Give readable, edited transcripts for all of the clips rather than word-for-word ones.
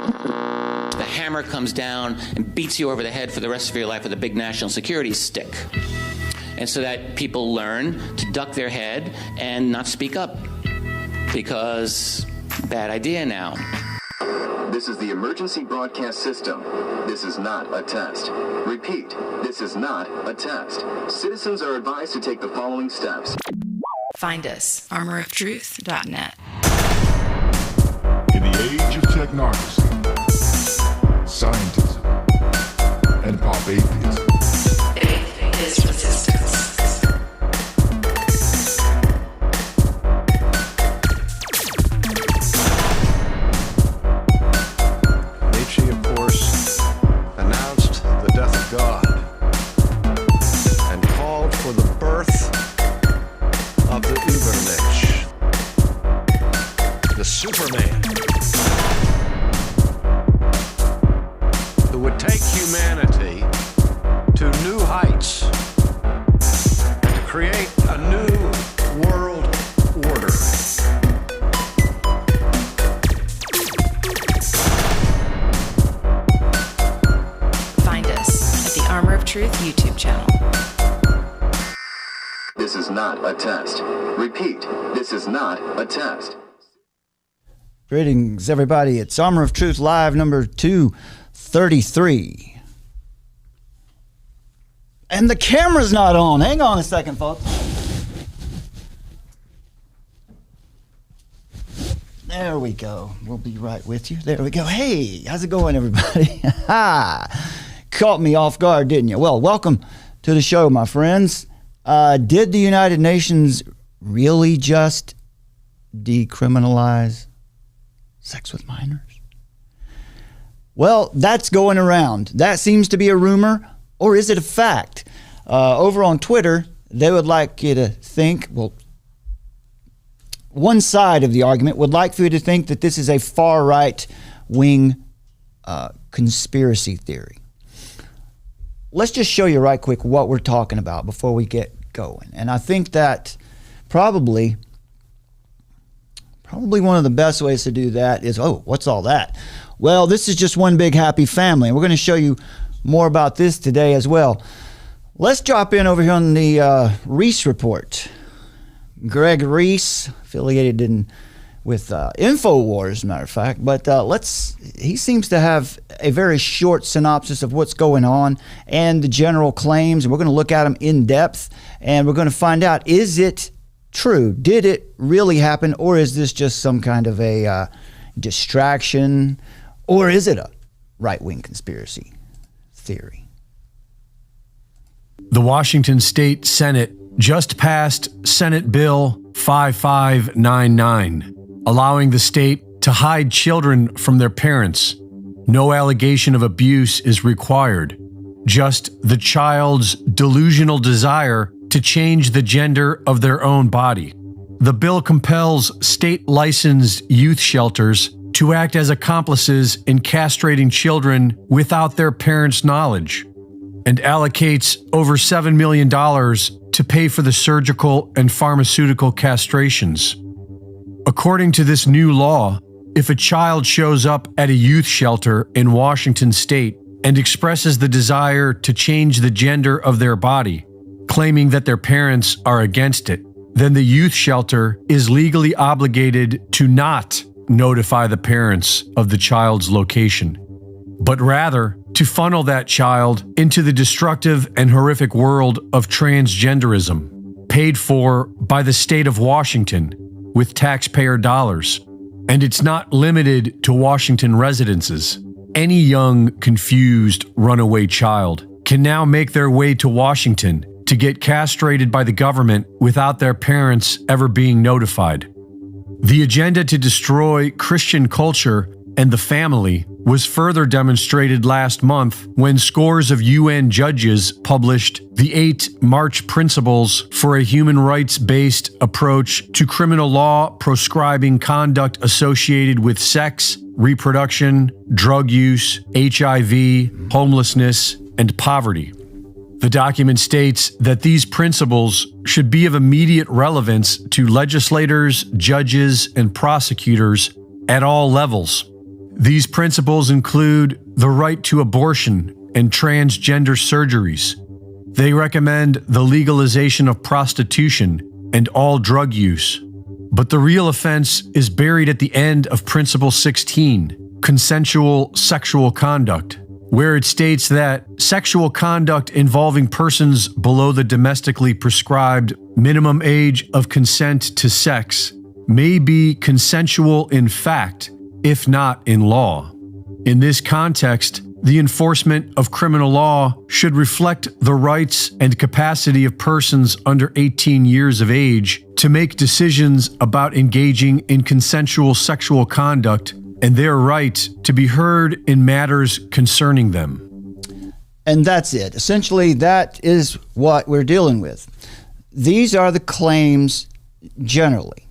The hammer comes down and beats you over the head for the rest of your life with a big national security stick. And so that people learn to duck their head and not speak up. Because bad idea now. This is the emergency broadcast system. This is not a test. Repeat, this is not a test. Citizens are advised to take the following steps. Find us, armoroftruth.net. In the age of technocracy, scientism, and pop atheism, Faith is resistance. Nietzsche, of course, announced the death of God and called for the birth of the Übermensch, the Superman, who would take humanity to new heights and to create a new world order. Find us at the Armor of Truth YouTube channel. This is not a test. Repeat, this is not a test. Greetings, everybody. It's Armor of Truth Live number 233. And the camera's not on. Hang on a second, folks. There we go. We'll be right with you. There we go. Hey, how's it going, everybody? Caught me off guard, didn't you? Well, welcome to the show, my friends. Did the United Nations really just decriminalize sex with minors? Well, that's going around. That seems to be a rumor, or is it a fact? Over on Twitter, they would like you to think, well, one side of the argument would like for you to think that this is a far-right wing conspiracy theory. Let's just show you right quick what we're talking about before we get going. And I think that probably one of the best ways to do that is, oh, what's all that? Well, this is just one big happy family. And we're going to show you more about this today as well. Let's drop in over here on the Reese report. Greg Reese, affiliated with InfoWars, as a matter of fact. But he seems to have a very short synopsis of what's going on and the general claims. And we're going to look at them in depth. And we're going to find out, is it true? Did it really happen? Or is this just some kind of a distraction? Or is it a right-wing conspiracy theory? The Washington State Senate just passed Senate Bill 5599, allowing the state to hide children from their parents. No allegation of abuse is required, just the child's delusional desire to change the gender of their own body. The bill compels state-licensed youth shelters to act as accomplices in castrating children without their parents' knowledge, and allocates over $7 million to pay for the surgical and pharmaceutical castrations. According to this new law, if a child shows up at a youth shelter in Washington state and expresses the desire to change the gender of their body, claiming that their parents are against it, then the youth shelter is legally obligated to not notify the parents of the child's location, but rather to funnel that child into the destructive and horrific world of transgenderism, paid for by the state of Washington with taxpayer dollars. And it's not limited to Washington residences. Any young, confused, runaway child can now make their way to Washington to get castrated by the government without their parents ever being notified. The agenda to destroy Christian culture and the family was further demonstrated last month when scores of UN judges published the 8 March Principles for a Human Rights-Based Approach to Criminal Law Proscribing Conduct Associated with Sex, Reproduction, Drug Use, HIV, Homelessness, and Poverty. The document states that these principles should be of immediate relevance to legislators, judges, and prosecutors at all levels. These principles include the right to abortion and transgender surgeries. They recommend the legalization of prostitution and all drug use. But the real offense is buried at the end of Principle 16, consensual sexual conduct, where it states that sexual conduct involving persons below the domestically prescribed minimum age of consent to sex may be consensual in fact, if not in law. In this context, the enforcement of criminal law should reflect the rights and capacity of persons under 18 years of age to make decisions about engaging in consensual sexual conduct and their right to be heard in matters concerning them. And that's it. Essentially, that is what we're dealing with. These are the claims generally.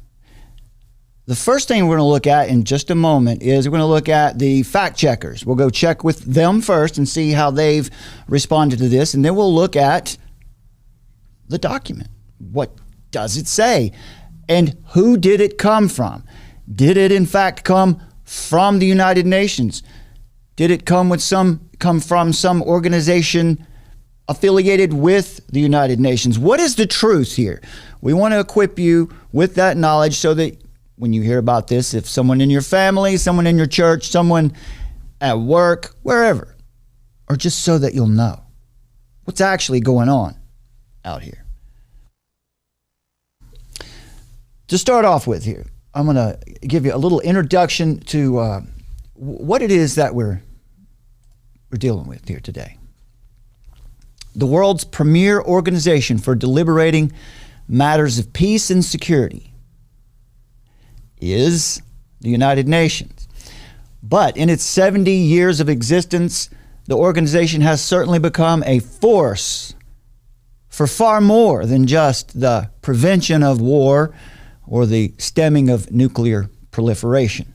The first thing we're going to look at in just a moment is we're going to look at the fact checkers. We'll go check with them first and see how they've responded to this, and then we'll look at the document. What does it say? And who did it come from? Did it in fact come from the United Nations? Did it come from some organization affiliated with the United Nations? What is the truth here? We want to equip you with that knowledge so that when you hear about this, if someone in your family, someone in your church, someone at work, wherever, or just so that you'll know what's actually going on out here. To start off with here, I'm going to give you a little introduction to what it is that we're dealing with here today. The world's premier organization for deliberating matters of peace and security is the United Nations. But in its 70 years of existence, the organization has certainly become a force for far more than just the prevention of war or the stemming of nuclear proliferation.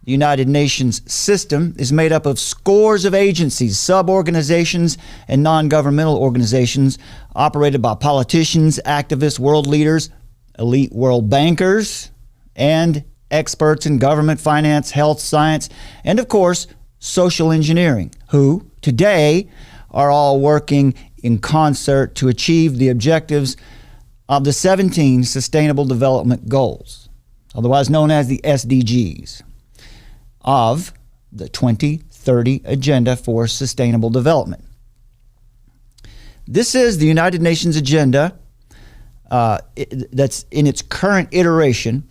The United Nations system is made up of scores of agencies, sub-organizations, and non-governmental organizations operated by politicians, activists, world leaders, elite world bankers, and experts in government, finance, health, science, and of course, social engineering, who today are all working in concert to achieve the objectives of the 17 Sustainable Development Goals, otherwise known as the SDGs, of the 2030 Agenda for Sustainable Development. This is the United Nations agenda that's in its current iteration.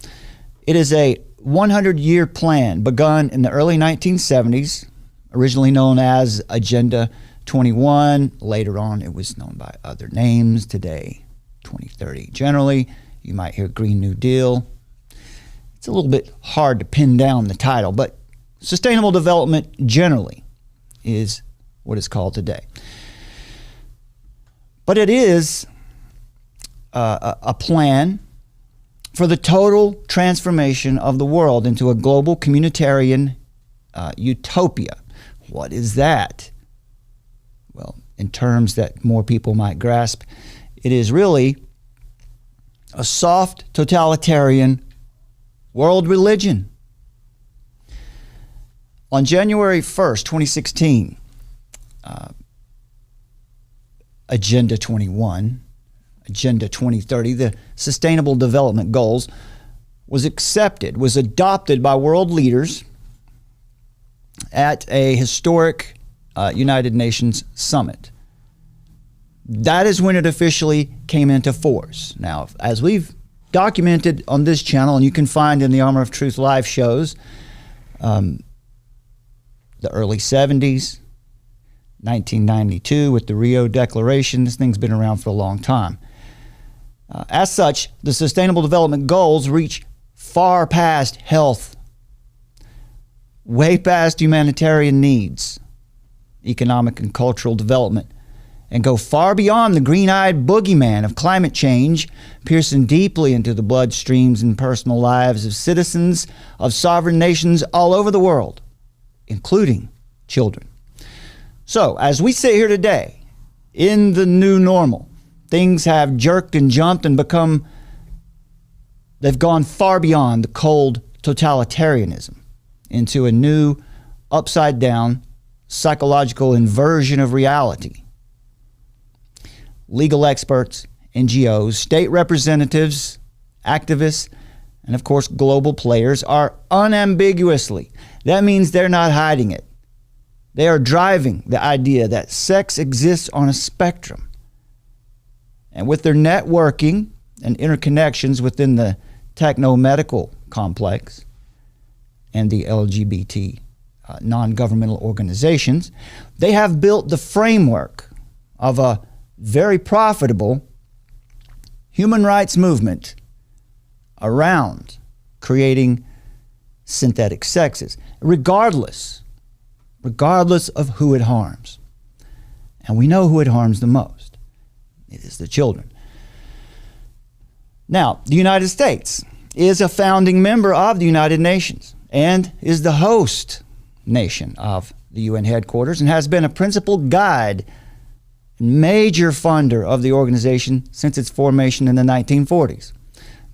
It is a 100-year plan begun in the early 1970s, originally known as Agenda 21. Later on, it was known by other names. Today, 2030. Generally, you might hear Green New Deal. It's a little bit hard to pin down the title, but sustainable development generally is what it's called today. But it is a plan for the total transformation of the world into a global communitarian utopia. What is that? Well, in terms that more people might grasp, it is really a soft totalitarian world religion. On January 1st, 2016, Agenda 21, Agenda 2030, the Sustainable Development Goals, was adopted by world leaders at a historic United Nations summit. That is when it officially came into force. Now, as we've documented on this channel, and you can find in the Armor of Truth live shows, the early 70s, 1992 with the Rio Declaration, this thing's been around for a long time. As such, the Sustainable Development Goals reach far past health, way past humanitarian needs, economic and cultural development, and go far beyond the green-eyed boogeyman of climate change, piercing deeply into the bloodstreams and personal lives of citizens of sovereign nations all over the world, including children. So, as we sit here today, in the new normal, things have jerked and jumped and they've gone far beyond the cold totalitarianism into a new, upside-down, psychological inversion of reality. Legal experts, NGOs, state representatives, activists, and of course global players are unambiguously, that means they're not hiding it. They are driving the idea that sex exists on a spectrum. And with their networking and interconnections within the techno-medical complex and the LGBT non-governmental organizations, they have built the framework of a very profitable human rights movement around creating synthetic sexes, regardless of who it harms. And we know who it harms the most. It is the children. Now, the United States is a founding member of the United Nations and is the host nation of the UN headquarters and has been a principal guide and major funder of the organization since its formation in the 1940s.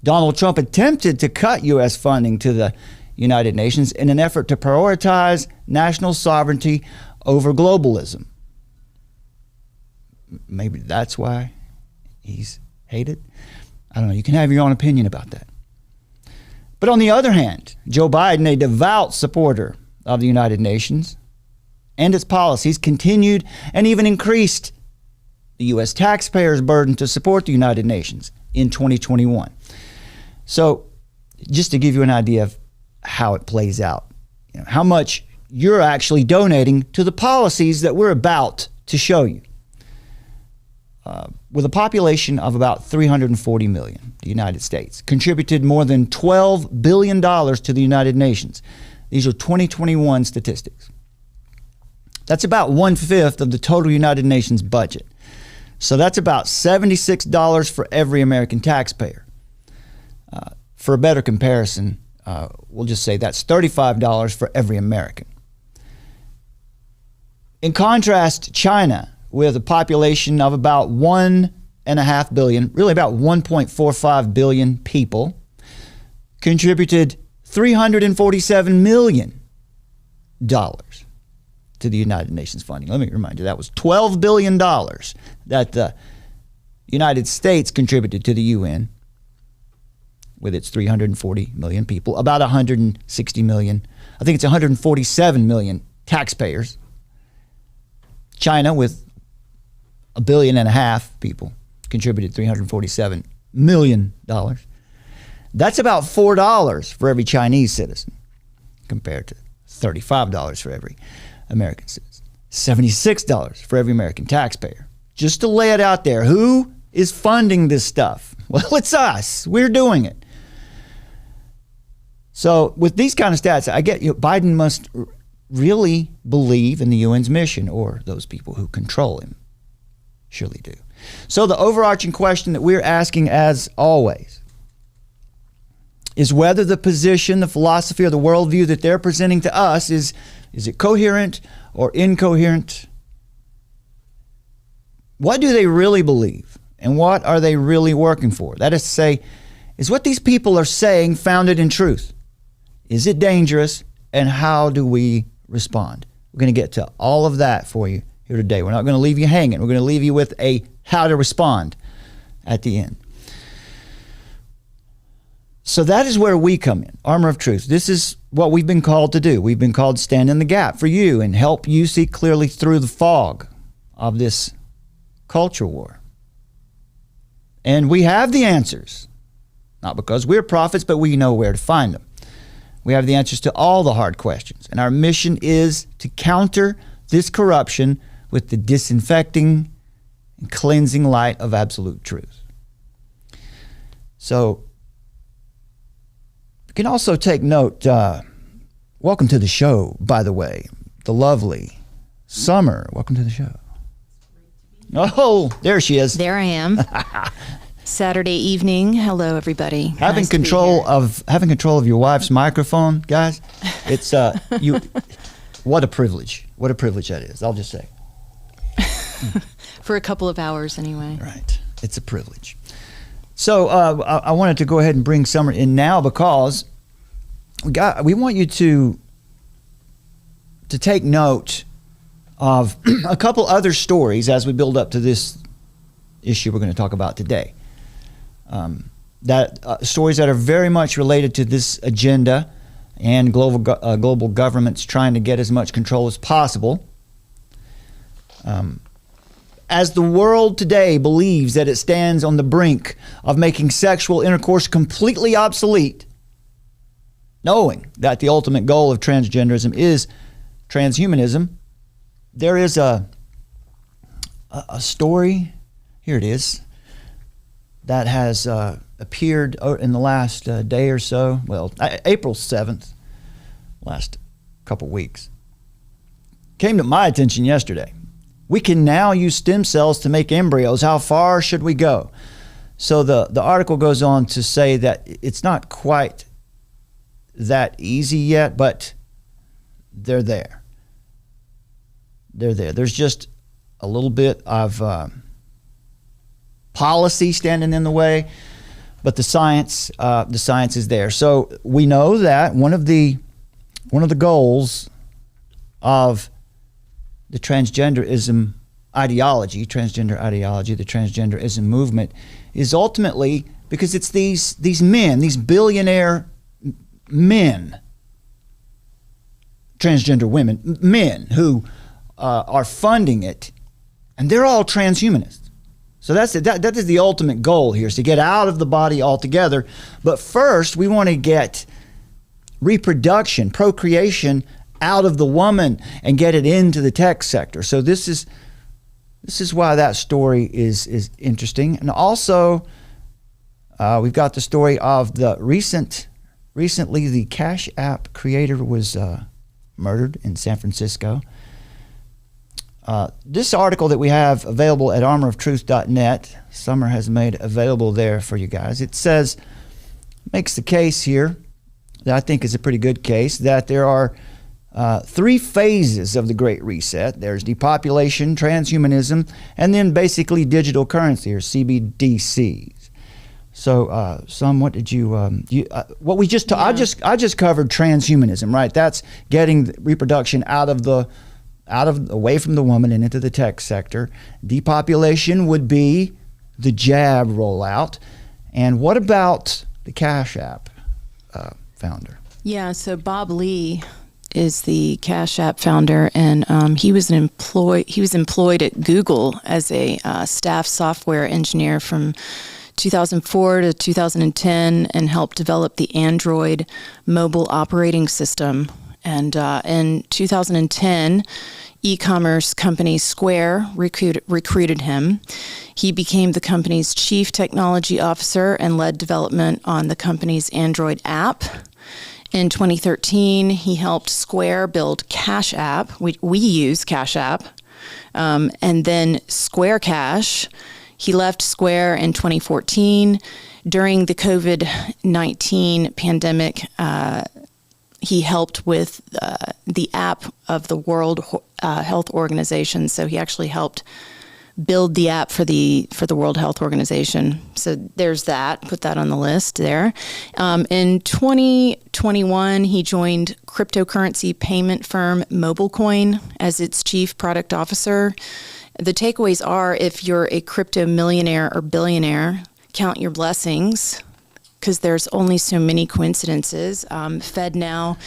Donald Trump attempted to cut U.S. funding to the United Nations in an effort to prioritize national sovereignty over globalism. Maybe that's why he's hated. I don't know. You can have your own opinion about that. But on the other hand, Joe Biden, a devout supporter of the United Nations and its policies, continued and even increased the U.S. taxpayers' burden to support the United Nations in 2021. So just to give you an idea of how it plays out, how much you're actually donating to the policies that we're about to show you. With a population of about 340 million, the United States contributed more than $12 billion to the United Nations. These are 2021 statistics. That's about 1/5 of the total United Nations budget. So that's about $76 for every American taxpayer. For a better comparison, we'll just say that's $35 for every American. In contrast, China, with a population of about 1.5 billion, really about 1.45 billion people, contributed $347 million to the United Nations funding. Let me remind you, that was $12 billion that the United States contributed to the UN with its 340 million people, about 160 million, I think it's 147 million taxpayers. China, with 1.5 billion people, contributed $347 million. That's about $4 for every Chinese citizen, compared to $35 for every American citizen, $76 for every American taxpayer. Just to lay it out there, who is funding this stuff? Well, it's us. We're doing it. So with these kind of stats, I get Biden must really believe in the UN's mission, or those people who control him surely do. So the overarching question that we're asking, as always, is whether the position, the philosophy, or the worldview that they're presenting to us is it coherent or incoherent? What do they really believe? And what are they really working for? That is to say, is what these people are saying founded in truth? Is it dangerous? And how do we respond? We're going to get to all of that for you here today. We're not going to leave you hanging. We're going to leave you with a how to respond at the end. So that is where we come in, Armor of Truth. This is what we've been called to do. We've been called to stand in the gap for you and help you see clearly through the fog of this culture war. And we have the answers, not because we're prophets, but we know where to find them. We have the answers to all the hard questions. And our mission is to counter this corruption with the disinfecting and cleansing light of absolute truth. So, you can also take note, welcome to the show, by the way, the lovely Summer. Welcome to the show. Oh, there she is. There I am. Saturday evening. Hello, everybody. Having control of your wife's microphone, guys. It's you. What a privilege! What a privilege that is. I'll just say. For a couple of hours, anyway. Right. It's a privilege. So I wanted to go ahead and bring Summer in now because we want you to to take note of a couple other stories as we build up to this issue we're going to talk about today. Stories that are very much related to this agenda and global governments trying to get as much control as possible. As the world today believes that it stands on the brink of making sexual intercourse completely obsolete, knowing that the ultimate goal of transgenderism is transhumanism, there is a story, here it is, that has appeared in the last day or so, well, April 7th, last couple weeks. Came to my attention yesterday. We can now use stem cells to make embryos. How far should we go? So the article goes on to say that it's not quite that easy yet, but they're there. They're there. There's just a little bit of policy standing in the way, but the science is there. So we know that one of the goals of the transgenderism ideology, the transgenderism movement, is ultimately because it's these men, these billionaire men, transgender women, men who are funding it, and they're all transhumanists. So that is the ultimate goal here, is to get out of the body altogether. But first, we want to get reproduction, procreation out of the woman and get it into the tech sector. So this is why that story is interesting. And also, we've got the story of the recently the Cash App creator was murdered in San Francisco. This article that we have available at armoroftruth.net, Summer has made available there for you guys. It says, makes the case here that I think is a pretty good case, that there are 3 phases of the Great Reset. There's depopulation, transhumanism, and then basically digital currency, or CBDCs. So, what did you? What we just I just covered transhumanism, right? That's getting reproduction away from the woman and into the tech sector. Depopulation would be the jab rollout. And what about the Cash App founder? Yeah, so Bob Lee is the Cash App founder, and he was employed at Google as a staff software engineer from 2004 to 2010, and helped develop the Android mobile operating system. And in 2010, e-commerce company Square recruited him. He became the company's chief technology officer and led development on the company's Android app. In 2013, he helped Square build Cash App. We use Cash App. And then Square Cash. He left Square in 2014. During the COVID-19 pandemic, he helped with the app of the World Health Organization. So he actually helped build the app for the World Health Organization. So there's that. Put that on the list there. In 2021, he joined cryptocurrency payment firm MobileCoin as its chief product officer. The takeaways are, if you're a crypto millionaire or billionaire, count your blessings, because there's only so many coincidences. FedNow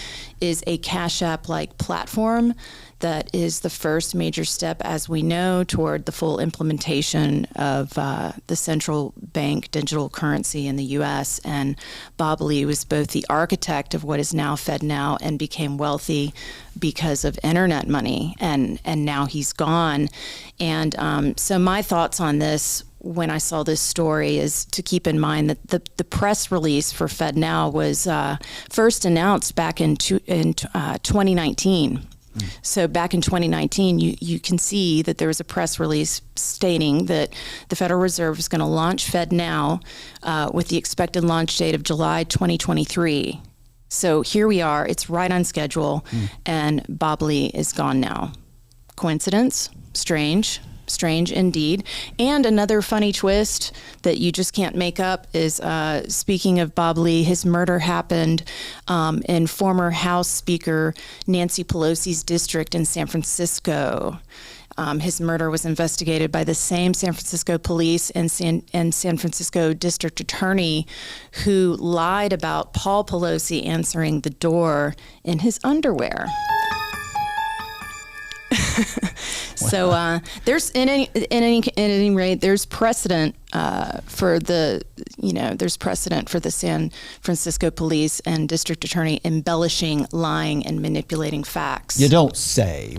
is a Cash App-like platform that is the first major step, as we know, toward the full implementation of the central bank digital currency in the U.S. And Bob Lee was both the architect of what is now FedNow and became wealthy because of internet money, and now he's gone. And so my thoughts on this, when I saw this story, is to keep in mind that the press release for FedNow was first announced back in 2019. So back in 2019, you can see that there was a press release stating that the Federal Reserve is going to launch FedNow with the expected launch date of July 2023. So here we are. It's right on schedule, and Bob Lee is gone now. Coincidence? Strange. strange indeed. And another funny twist that you just can't make up is, speaking of Bob Lee, his murder happened in former House Speaker Nancy Pelosi's district in San Francisco. His murder was investigated by the same San Francisco police and San Francisco district attorney who lied about Paul Pelosi answering the door in his underwear. So there's in any rate, there's precedent for the San Francisco police and district attorney embellishing, lying, and manipulating facts. You don't say.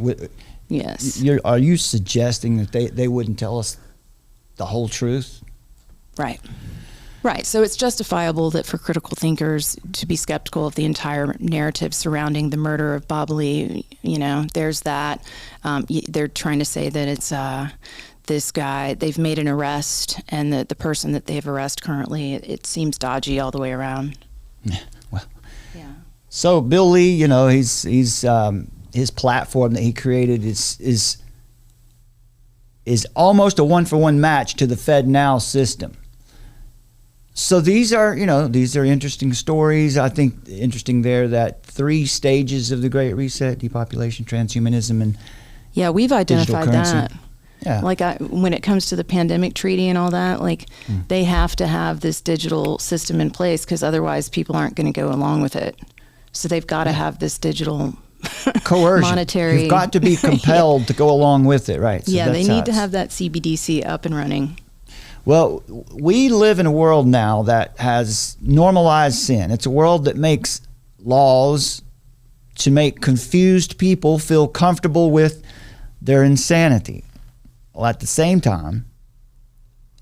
Yes. Are you suggesting that they wouldn't tell us the whole truth? Right. Right. So it's justifiable that for critical thinkers to be skeptical of the entire narrative surrounding the murder of Bob Lee. There's that. They're trying to say that it's this guy, they've made an arrest, and the person that they've arrested currently, it seems dodgy all the way around. Well, yeah. So Bill Lee, he's his platform that he created is almost a one-for-one match to the FedNow system. So these are interesting stories. I think interesting there that 3 stages of the Great Reset: depopulation, transhumanism, and we've identified that. Yeah. Like when it comes to the pandemic treaty and all that, they have to have this digital system in place because otherwise people aren't going to go along with it. So they've got to have this digital coercion. Monetary. You've got to be compelled to go along with it, right? So they need to have that CBDC up and running. Well, we live in a world now that has normalized sin. It's a world that makes laws to make confused people feel comfortable with their insanity, while at the same time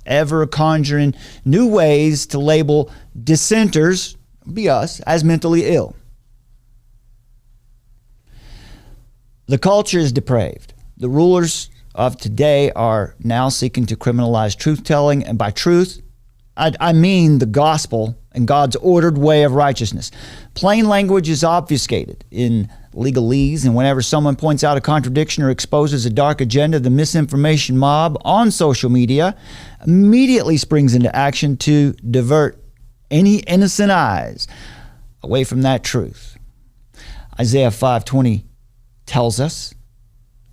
ever conjuring new ways to label dissenters, be us, as mentally ill. The culture is depraved. The rulers of today are now seeking to criminalize truth-telling, and by truth, I mean the gospel and God's ordered way of righteousness. Plain language is obfuscated in legalese, and whenever someone points out a contradiction or exposes a dark agenda, the misinformation mob on social media immediately springs into action to divert any innocent eyes away from that truth. Isaiah 5:20 tells us,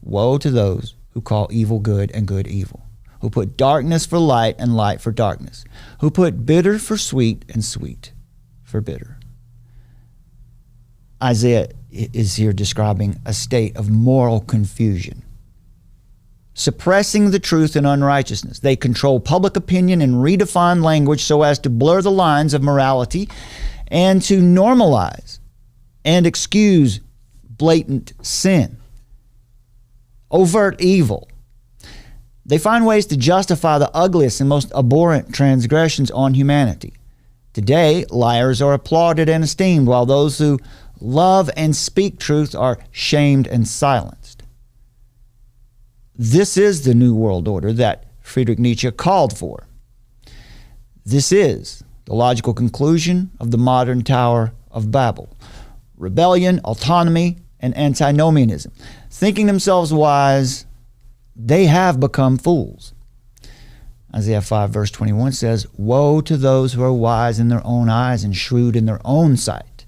"Woe to those who call evil good and good evil, who put darkness for light and light for darkness, who put bitter for sweet and sweet for bitter." Isaiah is here describing a state of moral confusion, suppressing the truth in unrighteousness. They control public opinion and redefine language so as to blur the lines of morality and to normalize and excuse blatant sin, overt evil. They find ways to justify the ugliest and most abhorrent transgressions on humanity. Today, liars are applauded and esteemed, while those who love and speak truth are shamed and silenced. This is the New World Order that Friedrich Nietzsche called for. This is the logical conclusion of the modern Tower of Babel: rebellion, autonomy, and antinomianism. Thinking themselves wise, they have become fools. Isaiah 5 verse 21 says, "Woe to those who are wise in their own eyes and shrewd in their own sight."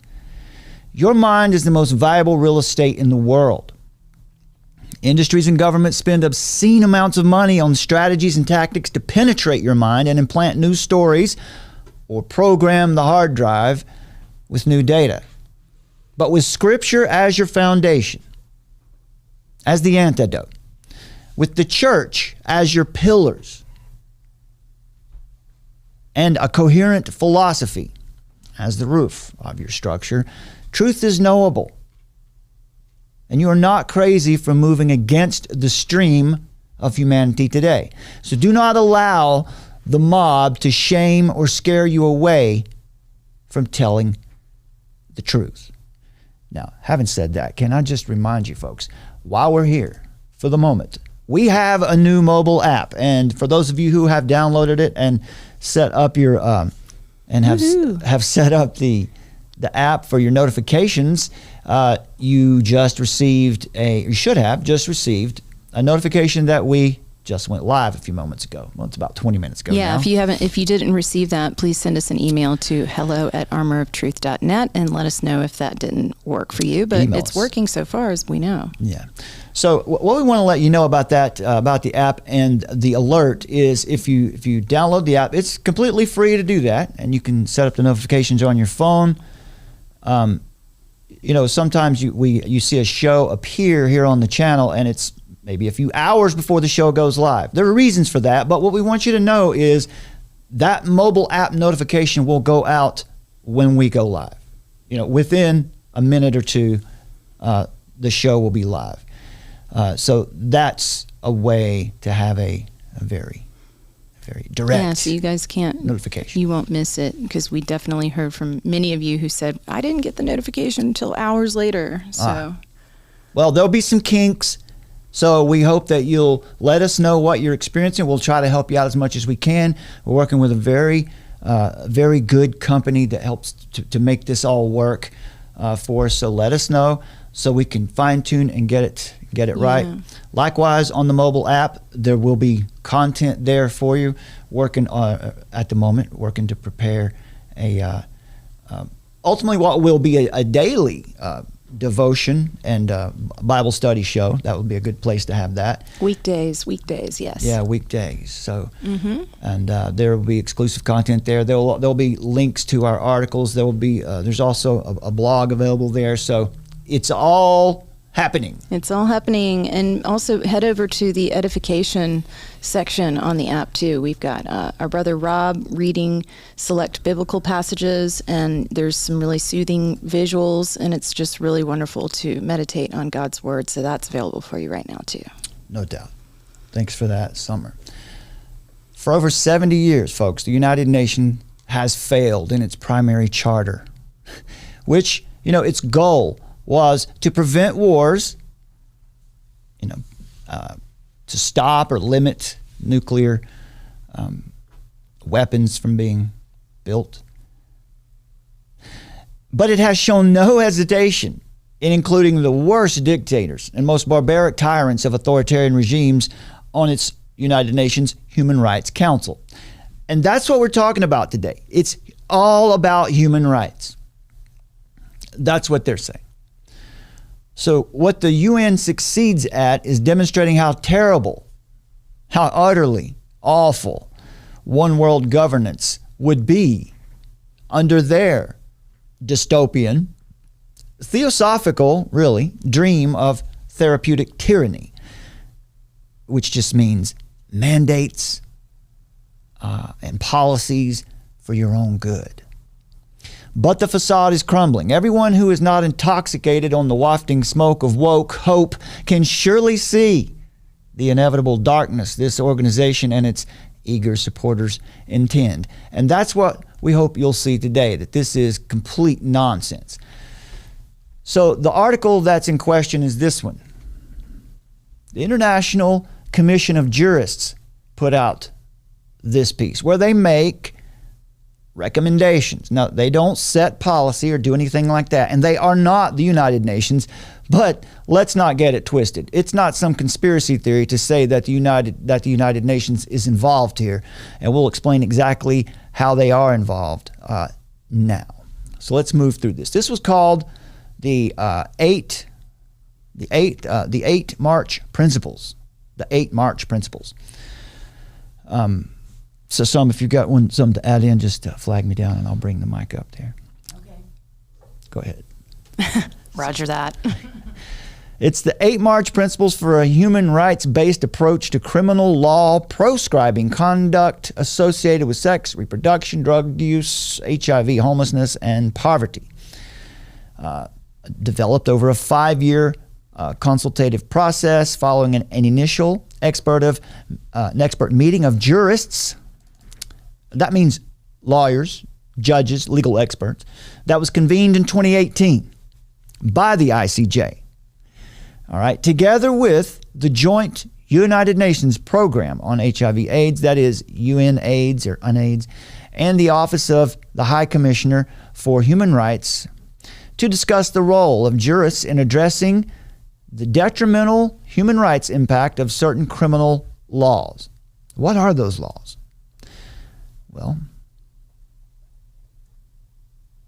Your mind is the most valuable real estate in the world. Industries and governments spend obscene amounts of money on strategies and tactics to penetrate your mind and implant new stories or program the hard drive with new data. But with Scripture as your foundation, as the antidote, with the church as your pillars, and a coherent philosophy as the roof of your structure, truth is knowable. And you are not crazy for moving against the stream of humanity today. So do not allow the mob to shame or scare you away from telling the truth. Now, having said that, can I just remind you folks, while we're here, for the moment, we have a new mobile app. And for those of you who have downloaded it and set up your have set up the app for your notifications, you should have just received a notification that we just went live a few moments ago. Well, it's about 20 minutes ago Yeah, now. if you didn't receive that, please send us an email to hello@armoroftruth.net and let us know if that didn't work for you. But Email it's us. working so far, as we know. Yeah. So what we want to let you know about that, about the app and the alert is if you download the app, it's completely free to do that, and you can set up the notifications on your phone. Sometimes you see a show appear here on the channel, and it's maybe a few hours before the show goes live. There are reasons for that, but what we want you to know is that mobile app notification will go out when we go live. Within a minute or two, the show will be live. So that's a way to have a very, very direct So you guys can't notification. You won't miss it, because we definitely heard from many of you who said, I didn't get the notification until hours later. So, Well, there'll be some kinks. So we hope that you'll let us know what you're experiencing. We'll try to help you out as much as we can. We're working with a very, very good company that helps to make this all work for us. So let us know so we can fine tune and get it right. Likewise, on the mobile app, there will be content there for you. Working at the moment, working to prepare ultimately what will be a daily devotion and Bible study show. That would be a good place to have that. Weekdays, yes. Yeah, weekdays. So, and there will be exclusive content there. There'll be links to our articles. There will be there's also a blog available there. So it's all happening. It's all happening. And also head over to the edification section on the app too. We've got our brother Rob reading select biblical passages, and there's some really soothing visuals, and it's just really wonderful to meditate on God's word. So that's available for you right now too. No doubt. Thanks for that, Summer. For over 70 years, folks, the United Nations has failed in its primary charter, which, its goal was to prevent wars, to stop or limit nuclear weapons from being built. But it has shown no hesitation in including the worst dictators and most barbaric tyrants of authoritarian regimes on its United Nations Human Rights Council. And that's what we're talking about today. It's all about human rights. That's what they're saying. So what the UN succeeds at is demonstrating how terrible, how utterly awful one world governance would be under their dystopian, theosophical, really, dream of therapeutic tyranny, which just means mandates and policies for your own good. But the facade is crumbling. Everyone who is not intoxicated on the wafting smoke of woke hope can surely see the inevitable darkness this organization and its eager supporters intend. And that's what we hope you'll see today, that this is complete nonsense. So the article that's in question is this one. The International Commission of Jurists put out this piece where they make recommendations. Now, they don't set policy or do anything like that, and they are not the United Nations, but let's not get it twisted. It's not some conspiracy theory to say that the United Nations is involved here, and we'll explain exactly how they are involved now. So let's move through this. This was called the 8 March Principles. The 8 March Principles. So if you've got something to add in, just flag me down and I'll bring the mic up there. Okay. Go ahead. Roger that. It's the 8 March Principles for a human rights-based approach to criminal law proscribing conduct associated with sex, reproduction, drug use, HIV, homelessness, and poverty. Developed over a 5-year consultative process following an initial expert meeting of jurists. That means lawyers, judges, legal experts. That was convened in 2018 by the ICJ. All right, together with the joint United Nations program on HIV/AIDS, that is UNAIDS or UNAIDS, and the Office of the High Commissioner for Human Rights to discuss the role of jurists in addressing the detrimental human rights impact of certain criminal laws. What are those laws? Well,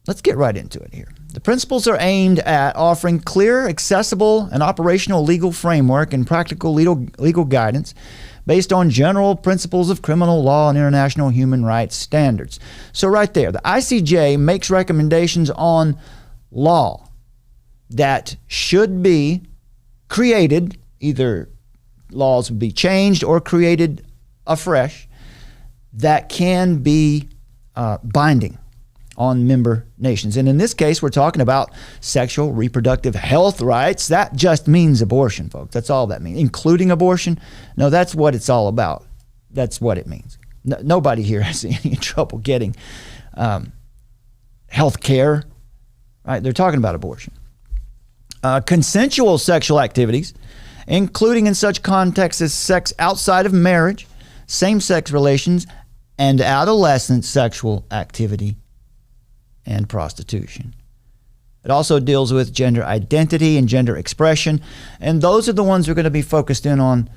let's get right into it here. The principles are aimed at offering clear, accessible, and operational legal framework and practical legal guidance based on general principles of criminal law and international human rights standards. So right there, the ICJ makes recommendations on law that should be created, either laws would be changed or created afresh, that can be binding on member nations. And in this case, we're talking about sexual reproductive health rights. That just means abortion, folks. That's all that means. Including abortion? No, that's what it's all about. That's what it means. Nobody here has any trouble getting health care, right? They're talking about abortion. Consensual sexual activities, including in such contexts as sex outside of marriage, same-sex relations, and adolescent sexual activity and prostitution. It also deals with gender identity and gender expression, and those are the ones we're going to be focused in on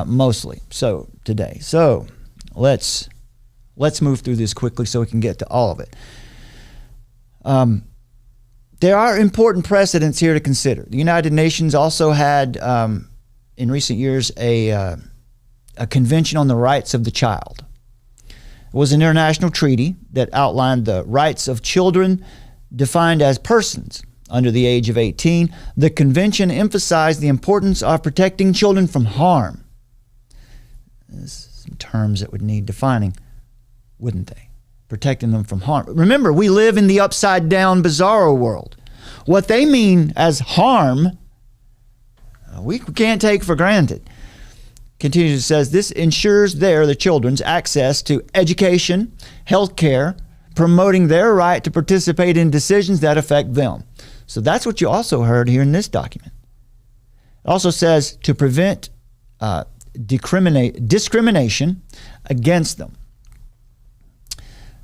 mostly today. So let's move through this quickly so we can get to all of it. There are important precedents here to consider. The United Nations also had, in recent years, a Convention on the Rights of the Child. It was an international treaty that outlined the rights of children defined as persons under the age of 18. The convention emphasized the importance of protecting children from harm. There's some terms that would need defining, wouldn't they? Protecting them from harm. Remember, we live in the upside-down, bizarro world. What they mean as harm, we can't take for granted. Continues, it says, this ensures the children's access to education, health care, promoting their right to participate in decisions that affect them. So that's what you also heard here in this document. It also says to prevent discrimination against them.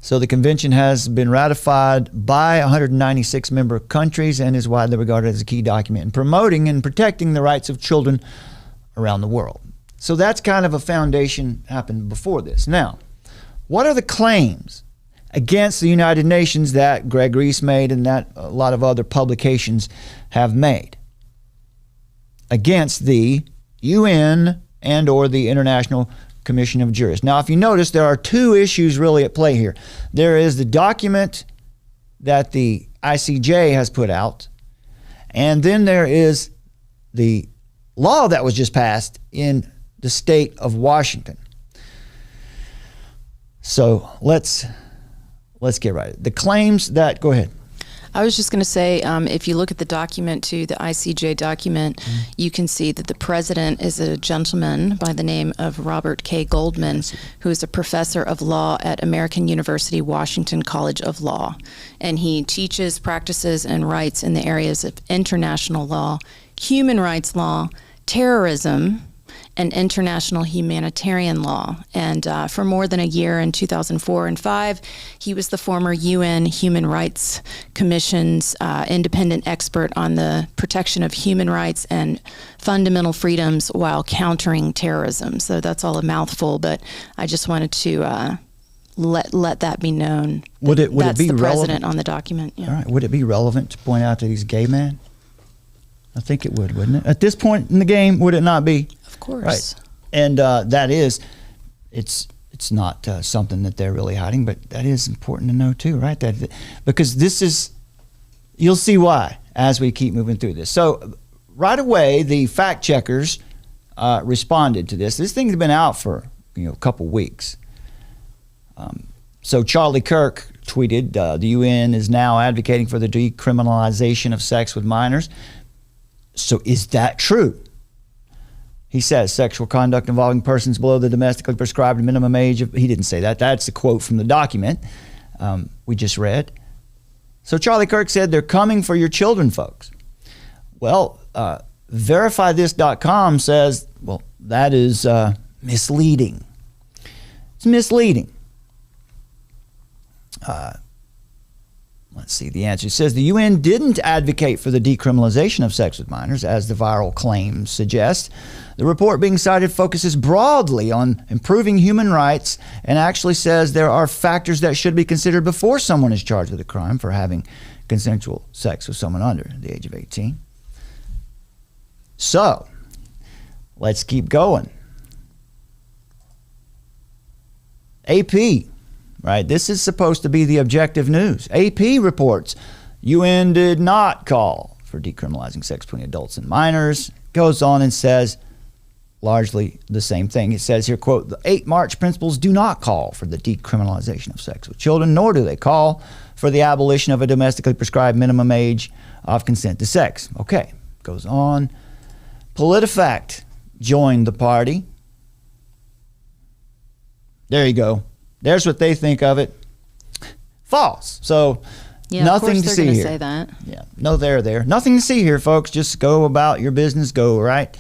So the convention has been ratified by 196 member countries and is widely regarded as a key document in promoting and protecting the rights of children around the world. So that's kind of a foundation happened before this. Now, what are the claims against the United Nations that Greg Reese made and that a lot of other publications have made against the UN and or the International Commission of Jurists? Now, if you notice, there are two issues really at play here. There is the document that the ICJ has put out, and then there is the law that was just passed in the state of Washington. So let's get right. The claims that, go ahead. I was just going to say, if you look at the document too, the ICJ document, you can see that the president is a gentleman by the name of Robert K. Goldman, who is a professor of law at American University Washington College of Law. And he teaches, practices, and writes in the areas of international law, human rights law, terrorism, and international humanitarian law. And for more than a year in 2004 and 2005, he was the former UN Human Rights Commission's independent expert on the protection of human rights and fundamental freedoms while countering terrorism. So that's all a mouthful, but I just wanted to let that be known. Would it be the president relevant on the document? Yeah. All right. Would it be relevant to point out that he's a gay man? I think it would, wouldn't it? At this point in the game, would it not be? Of course. Right. And that is, it's not something that they're really hiding, but that is important to know too, right? Because this is, you'll see why as we keep moving through this. So right away, the fact checkers responded to this. This thing's been out for a couple weeks. So Charlie Kirk tweeted, the UN is now advocating for the decriminalization of sex with minors. So is that true? He says sexual conduct involving persons below the domestically prescribed minimum age of, he didn't say that. That's a quote from the document we just read. So Charlie Kirk said, they're coming for your children, folks. Well, verifythis.com says, well, that is misleading. It's misleading. Let's see the answer. It says the UN didn't advocate for the decriminalization of sex with minors, as the viral claims suggest. The report being cited focuses broadly on improving human rights and actually says there are factors that should be considered before someone is charged with a crime for having consensual sex with someone under the age of 18. So, let's keep going. AP. Right, this is supposed to be the objective news. AP reports UN did not call for decriminalizing sex between adults and minors. Goes on and says largely the same thing. It says here, quote, the 8 March principles do not call for the decriminalization of sex with children, nor do they call for the abolition of a domestically prescribed minimum age of consent to sex. Okay, goes on. PolitiFact joined the party. There you go. There's what they think of it. False. So Yeah, nothing of to course see they're here. going to say that. Yeah, no, there. Nothing to see here, folks. Just go about your business. Go right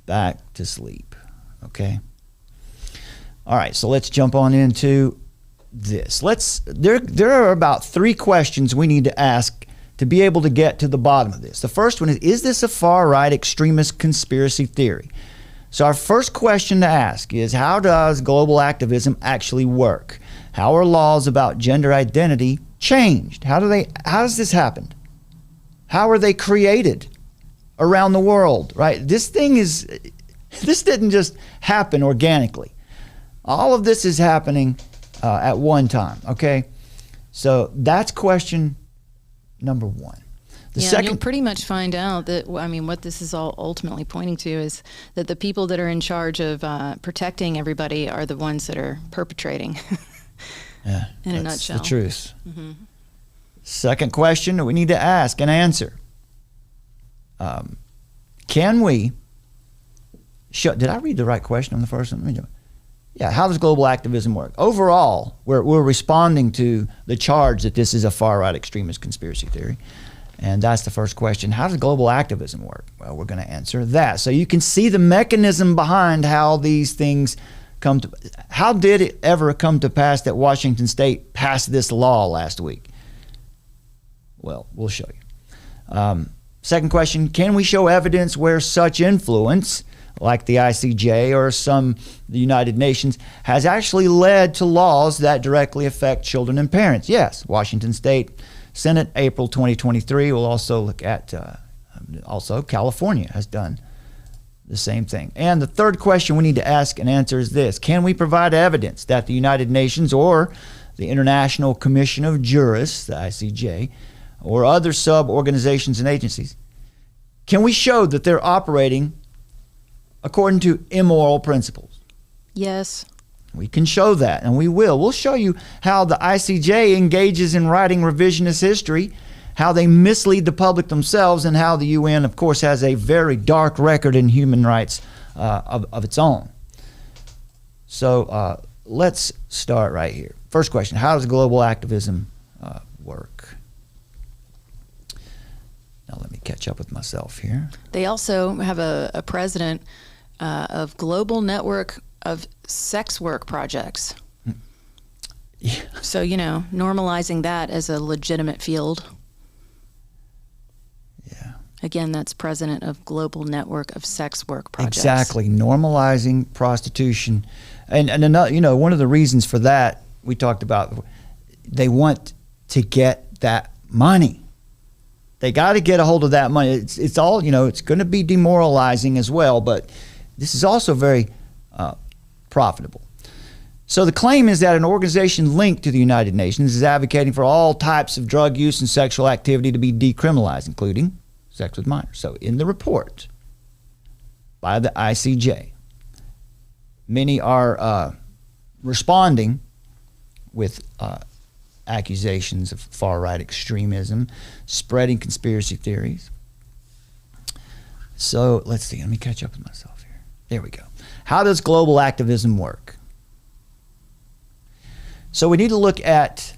back to sleep. Okay. All right. So let's jump on into this. There are about 3 questions we need to ask to be able to get to the bottom of this. The first one is this a far right extremist conspiracy theory? So our first question to ask is, how does global activism actually work? How are laws about gender identity changed? How does this happen? How are they created around the world, right? This didn't just happen organically. All of this is happening at one time, okay? So that's question number 1. The second, you'll pretty much find out that, what this is all ultimately pointing to is that the people that are in charge of protecting everybody are the ones that are perpetrating. yeah, in a that's nutshell. the truth. Mm-hmm. Second question that we need to ask and answer. Can we did I read the right question on the first one? Yeah, how does global activism work? Overall, we're responding to the charge that this is a far-right extremist conspiracy theory. And that's the first question. How does global activism work? Well, we're going to answer that. So you can see the mechanism behind how these things come to. How did it ever come to pass that Washington State passed this law last week? Well, we'll show you. Second question, can we show evidence where such influence, like the ICJ or the United Nations, has actually led to laws that directly affect children and parents? Yes, Washington State Senate, April 2023. We'll also look at, also California has done the same thing. And the third question we need to ask and answer is this. Can we provide evidence that the United Nations or the International Commission of Jurists, the ICJ, or other sub-organizations and agencies, can we show that they're operating according to immoral principles? Yes. We can show that, and we will. We'll show you how the ICJ engages in writing revisionist history, how they mislead the public themselves, and how the UN, of course, has a very dark record in human rights of its own. So let's start right here. First question, how does global activism work? Now let me catch up with myself here. They also have a president of Global Network of Sex Work Projects. Yeah. So, normalizing that as a legitimate field. Yeah. Again, that's president of Global Network of Sex Work Projects. Exactly, normalizing prostitution. And another, one of the reasons for that, we talked about, they want to get that money. They got to get a hold of that money. It's all, it's going to be demoralizing as well, but this is also very profitable. So the claim is that an organization linked to the United Nations is advocating for all types of drug use and sexual activity to be decriminalized, including sex with minors. So in the report by the ICJ, many are responding with accusations of far-right extremism, spreading conspiracy theories. So let's see. Let me catch up with myself here. There we go. How does global activism work? So we need to look at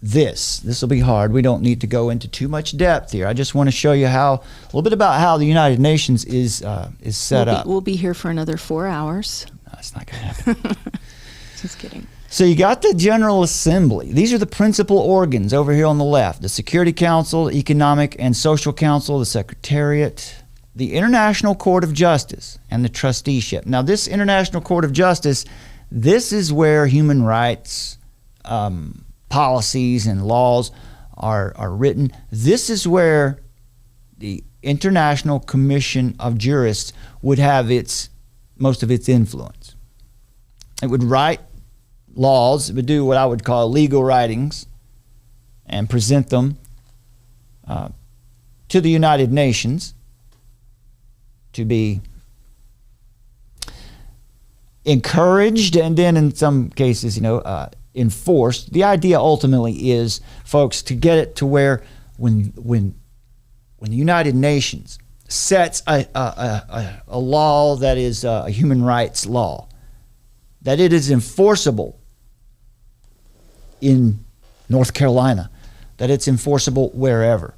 this. This will be hard. We don't need to go into too much depth here. I just want to show you a little bit about how the United Nations is set up. We'll be here for another 4 hours. No, it's not going to happen. Just kidding. So you got the General Assembly. These are the principal organs over here on the left. The Security Council, Economic and Social Council, the Secretariat, the International Court of Justice, and the Trusteeship. Now this International Court of Justice, this is where human rights policies and laws are written. This is where the International Commission of Jurists would have most of its influence. It would write laws, it would do what I would call legal writings and present them to the United Nations to be encouraged and then in some cases, enforced. The idea ultimately is, folks, to get it to where when the United Nations sets a law that is a human rights law, that it is enforceable in North Carolina, that it's enforceable wherever,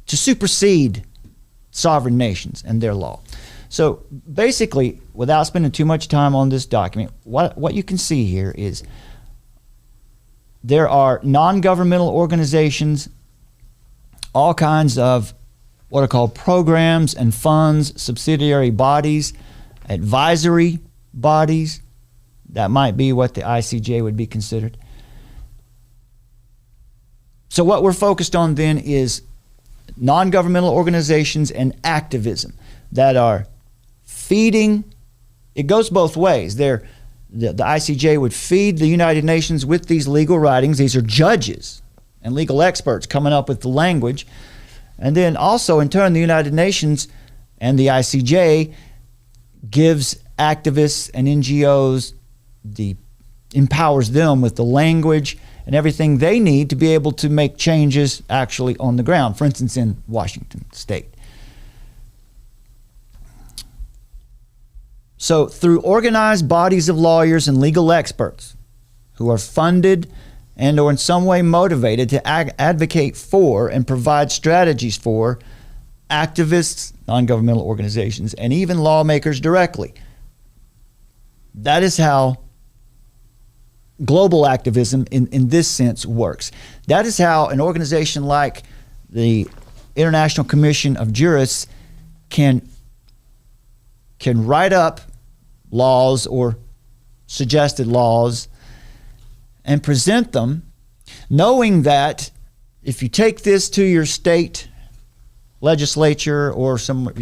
to supersede sovereign nations and their law. So basically, without spending too much time on this document, what you can see here is there are non-governmental organizations, all kinds of what are called programs and funds, subsidiary bodies, advisory bodies. That might be what the ICJ would be considered. So what we're focused on then is non-governmental organizations and activism that are feeding. It goes both ways. The ICJ would feed the United Nations with these legal writings. These are judges and legal experts coming up with the language. And then also, in turn, the United Nations and the ICJ gives activists and NGOs, empowers them with the language and everything they need to be able to make changes actually on the ground. For instance, in Washington State. So through organized bodies of lawyers and legal experts who are funded and or in some way motivated to advocate for and provide strategies for activists, non-governmental organizations, and even lawmakers directly. That is how global activism in this sense works. That is how an organization like the International Commission of Jurists can write up laws or suggested laws and present them, knowing that if you take this to your state legislature or somewhere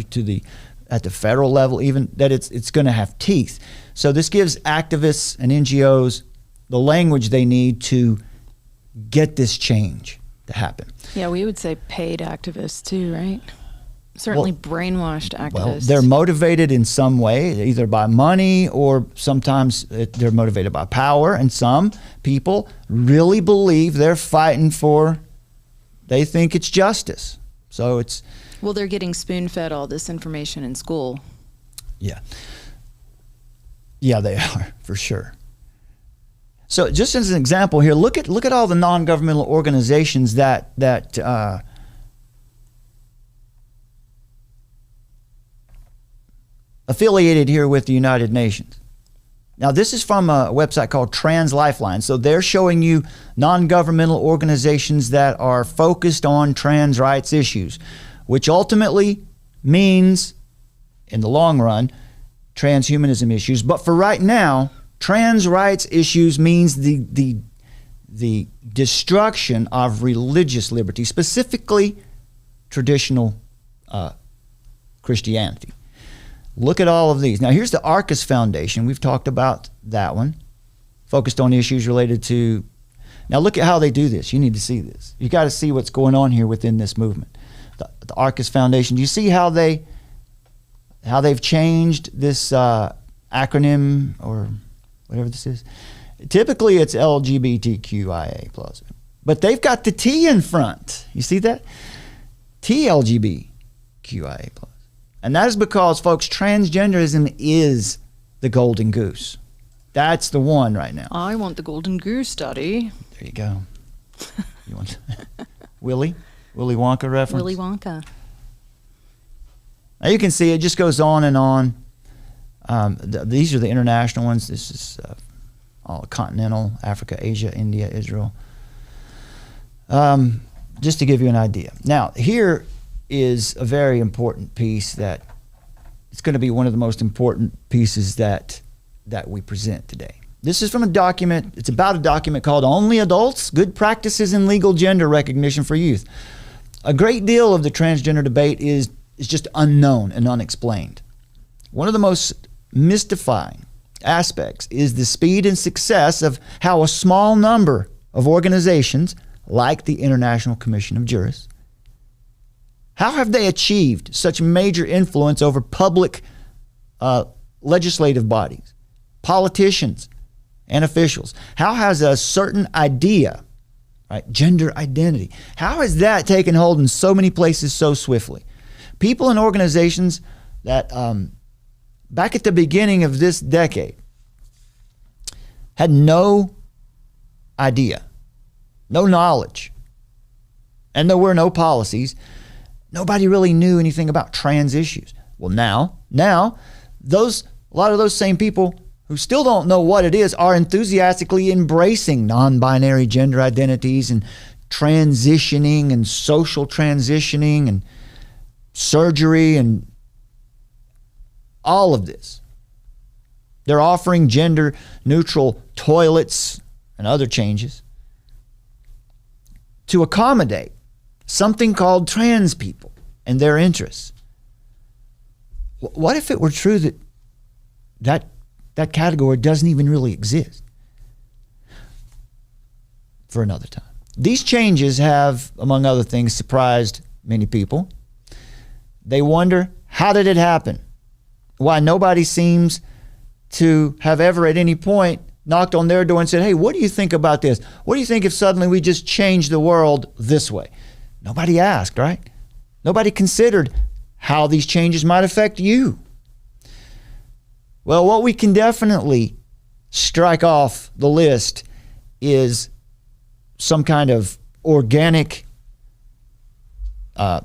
at the federal level even, that it's going to have teeth. So this gives activists and NGOs the language they need to get this change to happen. Yeah, we would say paid activists too, right? Certainly brainwashed activists. Well, they're motivated in some way, either by money or sometimes they're motivated by power. And some people really believe they're fighting for, they think it's justice. So it's... Well, they're getting spoon-fed all this information in school. Yeah. Yeah, they are, for sure. So just as an example here, look at all the non-governmental organizations that affiliated here with the United Nations. Now, this is from a website called Trans-Lifeline. So they're showing you non-governmental organizations that are focused on trans rights issues, which ultimately means, in the long run, transhumanism issues. But for right now, trans rights issues means the destruction of religious liberty, specifically traditional Christianity. Look at all of these. Now, here's the Arcus Foundation. We've talked about that one, focused on issues related to... Now, look at how they do this. You need to see this. You got to see what's going on here within this movement. The Arcus Foundation. Do you see how they've changed this acronym or whatever this is? Typically, it's LGBTQIA+. But they've got the T in front. You see that? TLGBTQIA+. And that is because, folks, transgenderism is the golden goose. That's the one right now. I want the golden goose, Daddy. There you go. You want Willy Wonka reference? Willy Wonka. Now you can see it just goes on and on. These are the international ones. This is all continental, Africa, Asia, India, Israel. Just to give you an idea. Now, here is a very important piece that it's going to be one of the most important pieces that we present today. This is from a document. It's about a document called Only Adults, Good Practices in Legal Gender Recognition for Youth. A great deal of the transgender debate is just unknown and unexplained. One of the most mystifying aspects is the speed and success of how a small number of organizations, like the International Commission of Jurists, how have they achieved such major influence over public legislative bodies, politicians, and officials? How has a certain idea, right, gender identity, how has that taken hold in so many places so swiftly? People and organizations that back at the beginning of this decade had no idea, no knowledge, and there were no policies. Nobody really knew anything about trans issues. Well, now, a lot of those same people who still don't know what it is are enthusiastically embracing non-binary gender identities and transitioning and social transitioning and surgery and all of this. They're offering gender neutral toilets and other changes to accommodate something called trans people and their interests. What if it were true that category doesn't even really exist? For another time. These changes have, among other things, surprised many people. They wonder, how did it happen? Why nobody seems to have ever at any point knocked on their door and said, hey, what do you think about this? What do you think if suddenly we just change the world this way? Nobody asked, right? Nobody considered how these changes might affect you. Well, what we can definitely strike off the list is some kind of organic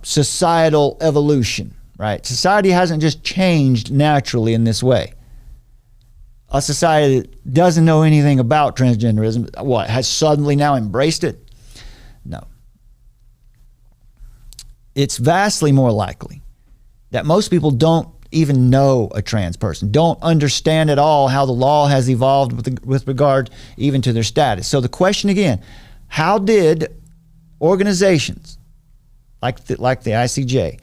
societal evolution, right? Society hasn't just changed naturally in this way. A society that doesn't know anything about transgenderism, has suddenly now embraced it? No. It's vastly more likely that most people don't even know a trans person, don't understand at all how the law has evolved with regard even to their status. So the question again, how did organizations like the ICJ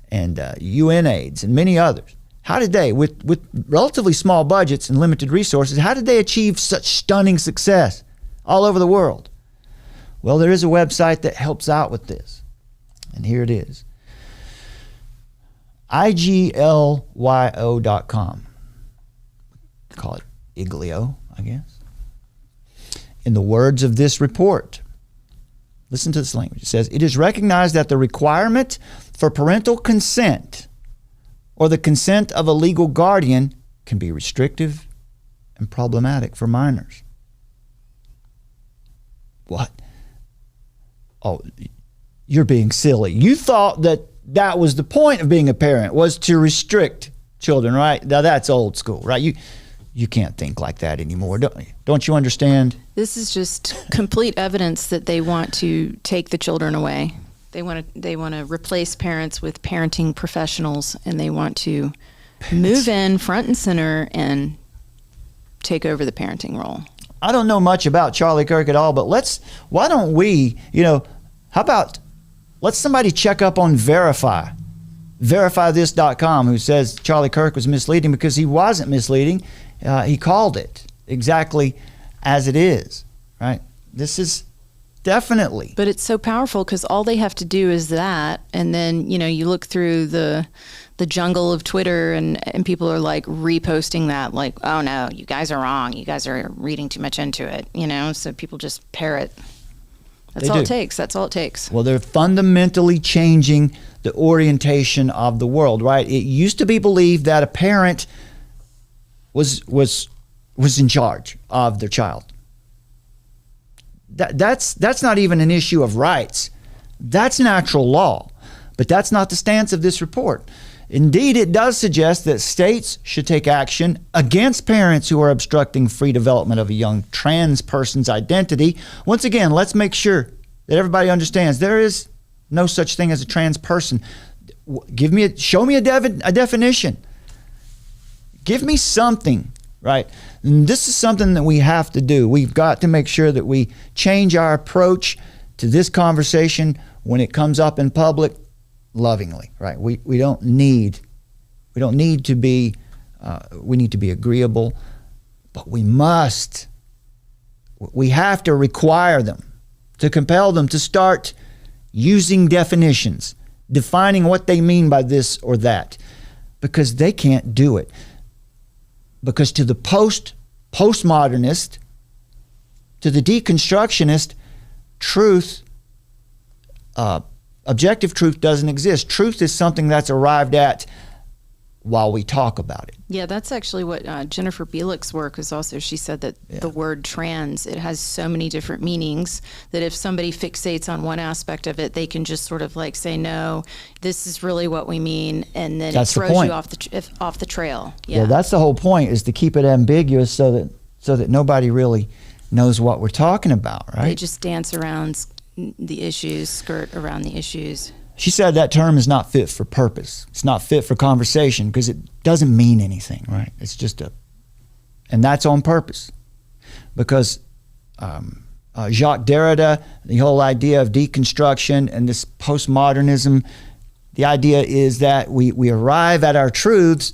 and UNAIDS and many others, how did they, with relatively small budgets and limited resources, how did they achieve such stunning success all over the world? Well, there is a website that helps out with this. And here it is. iglyo.com. Call it Iglio, I guess. In the words of this report, listen to this language. It says, it is recognized that the requirement for parental consent or the consent of a legal guardian can be restrictive and problematic for minors. What? Oh, you're being silly. You thought that was the point of being a parent, was to restrict children, right? Now that's old school, right? You can't think like that anymore. Don't you understand? This is just complete evidence that they want to take the children away. They want to replace parents with parenting professionals, and they want to move in front and center and take over the parenting role. I don't know much about Charlie Kirk at all, but why don't we, how about let's somebody check up on verifythis.com, who says Charlie Kirk was misleading, because he wasn't misleading. He called it exactly as it is, right? This is definitely. But it's so powerful because all they have to do is that, and then, you look through the jungle of Twitter and people are like reposting that, like, oh no, you guys are wrong. You guys are reading too much into it, so people just parrot. That's all it takes. That's all it takes. Well, they're fundamentally changing the orientation of the world, right? It used to be believed that a parent was in charge of their child. That's not even an issue of rights. That's natural law. But that's not the stance of this report. Indeed, it does suggest that states should take action against parents who are obstructing free development of a young trans person's identity. Once again, let's make sure that everybody understands there is no such thing as a trans person. Show me a definition. Give me something, right? And this is something that we have to do. We've got to make sure that we change our approach to this conversation when it comes up in public lovingly, right? We don't need to be, we need to be agreeable, but we have to require them, to compel them to start using definitions, defining what they mean by this or that, because they can't do it. Because to the postmodernist, to the deconstructionist, truth, objective truth doesn't exist. Truth is something that's arrived at while we talk about it. Yeah, that's actually what Jennifer Bielik's work is also. She said that the word trans, it has so many different meanings that if somebody fixates on one aspect of it, they can just sort of like say, no, this is really what we mean, and then that's it throws the point. you off the trail. Yeah, that's the whole point, is to keep it ambiguous so that nobody really knows what we're talking about, right? They just dance around the issues, skirt around the issues. She said that term is not fit for purpose. It's not fit for conversation because it doesn't mean anything, right? It's just and that's on purpose. Because Jacques Derrida, the whole idea of deconstruction and this postmodernism, the idea is that we arrive at our truths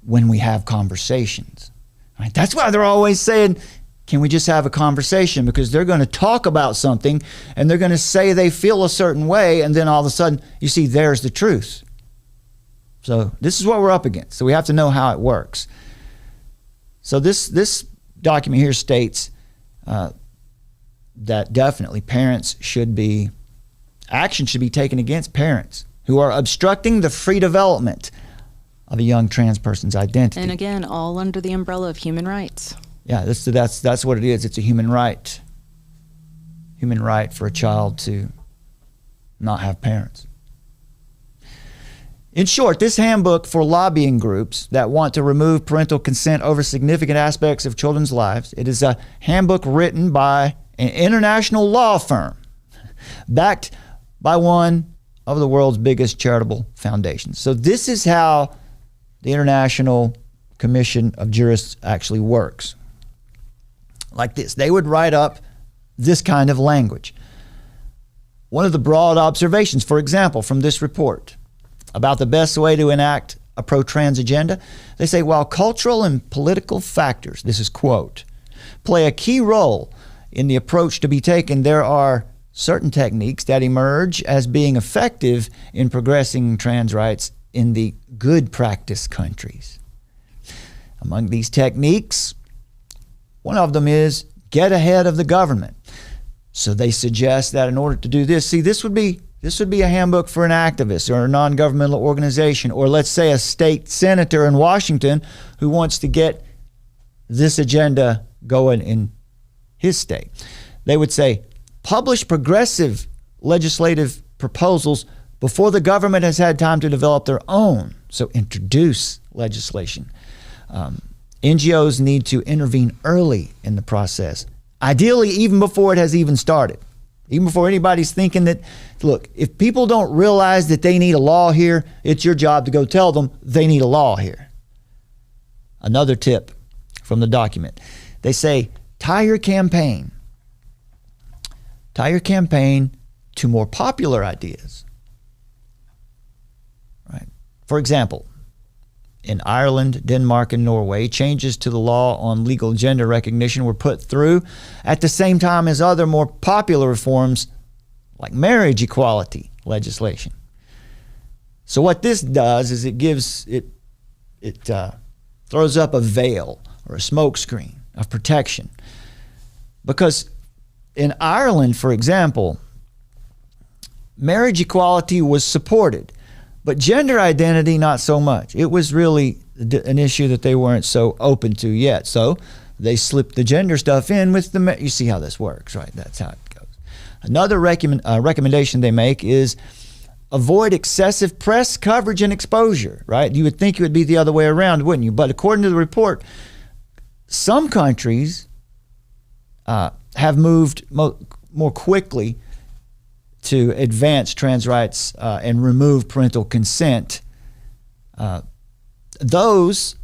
when we have conversations, right? That's why they're always saying, can we just have a conversation? Because they're going to talk about something and they're going to say they feel a certain way, and then all of a sudden, you see, there's the truth. So this is what we're up against. So we have to know how it works. So this document here states that definitely action should be taken against parents who are obstructing the free development of a young trans person's identity. And again, all under the umbrella of human rights. Yeah, that's what it is. It's a human right for a child to not have parents. In short, this handbook for lobbying groups that want to remove parental consent over significant aspects of children's lives, it is a handbook written by an international law firm backed by one of the world's biggest charitable foundations. So this is how the International Commission of Jurists actually works. Like this. They would write up this kind of language. One of the broad observations, for example, from this report about the best way to enact a pro-trans agenda, they say, while cultural and political factors, this is quote, play a key role in the approach to be taken, there are certain techniques that emerge as being effective in progressing trans rights in the good practice countries. Among these techniques, one of them is get ahead of the government. So they suggest that in order to do this, see, this would be a handbook for an activist or a non-governmental organization, or let's say a state senator in Washington who wants to get this agenda going in his state. They would say, publish progressive legislative proposals before the government has had time to develop their own. So introduce legislation. NGOs need to intervene early in the process, ideally even before it has even started, even before anybody's thinking that, look, if people don't realize that they need a law here, it's your job to go tell them they need a law here. Another tip from the document, they say, tie your campaign to more popular ideas. Right? For example, in Ireland, Denmark, and Norway, changes to the law on legal gender recognition were put through at the same time as other more popular reforms like marriage equality legislation. So what this does is it throws up a veil or a smokescreen of protection. Because in Ireland, for example, marriage equality was supported, but gender identity, not so much. It was really an issue that they weren't so open to yet. So they slipped the gender stuff in with you see how this works, right? That's how it goes. Another recommendation they make is avoid excessive press coverage and exposure, right? You would think it would be the other way around, wouldn't you? But according to the report, some countries have moved more quickly to advance trans rights and remove parental consent. Those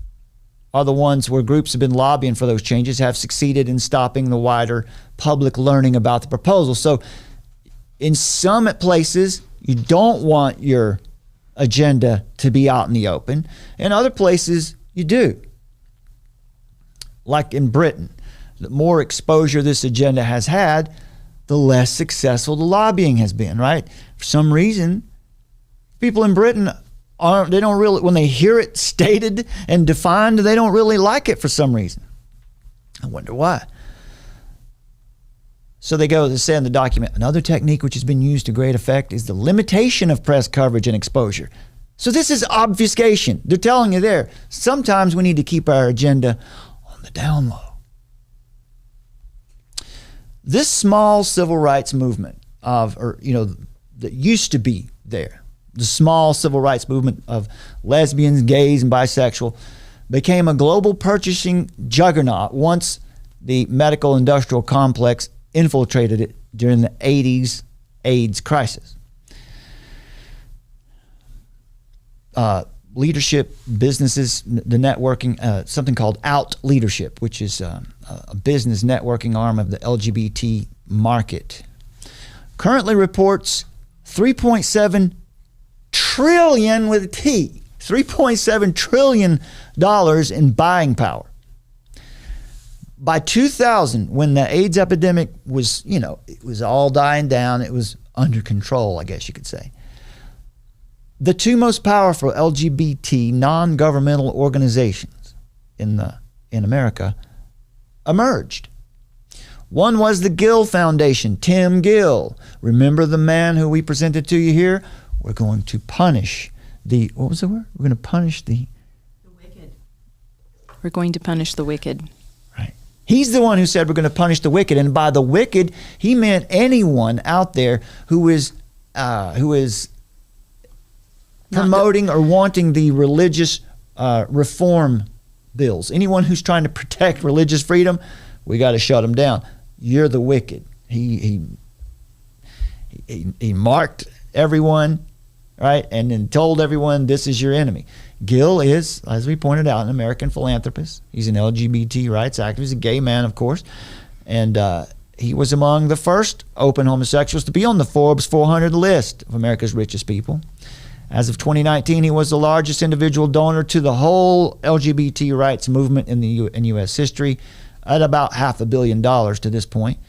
are the ones where groups have been lobbying for those changes, have succeeded in stopping the wider public learning about the proposal. So in some places, you don't want your agenda to be out in the open. In other places, you do. Like in Britain, the more exposure this agenda has had, the less successful the lobbying has been, right? For some reason, people in Britain they don't really, when they hear it stated and defined, they don't really like it for some reason. I wonder why. So they say in the document, another technique which has been used to great effect is the limitation of press coverage and exposure. So this is obfuscation. They're telling you there, sometimes we need to keep our agenda on the down low. This small civil rights movement that used to be there, the small civil rights movement of lesbians, gays, and bisexual, became a global purchasing juggernaut once the medical industrial complex infiltrated it during the 80s AIDS crisis. Leadership, businesses, the networking, something called AoT Leadership, which is a business networking arm of the LGBT market, currently reports $3.7 trillion with a T, $3.7 trillion in buying power. By 2000, when the AIDS epidemic was, it was all dying down, it was under control, I guess you could say. The two most powerful LGBT non-governmental organizations in America emerged. One was the Gill Foundation, Tim Gill. Remember the man who we presented to you here? We're going to punish what was the word? We're going to punish the wicked. We're going to punish the wicked. Right. He's the one who said we're going to punish the wicked. And by the wicked, he meant anyone out there who is promoting or wanting the religious reform bills. Anyone who's trying to protect religious freedom, we got to shut them down. You're the wicked. He marked everyone, right, and then told everyone this is your enemy. Gill is, as we pointed out, an American philanthropist. He's an LGBT rights activist. He's a gay man, of course, and he was among the first open homosexuals to be on the Forbes 400 list of America's richest people. As of 2019, he was the largest individual donor to the whole LGBT rights movement in U.S. history, at about $500 million to this point.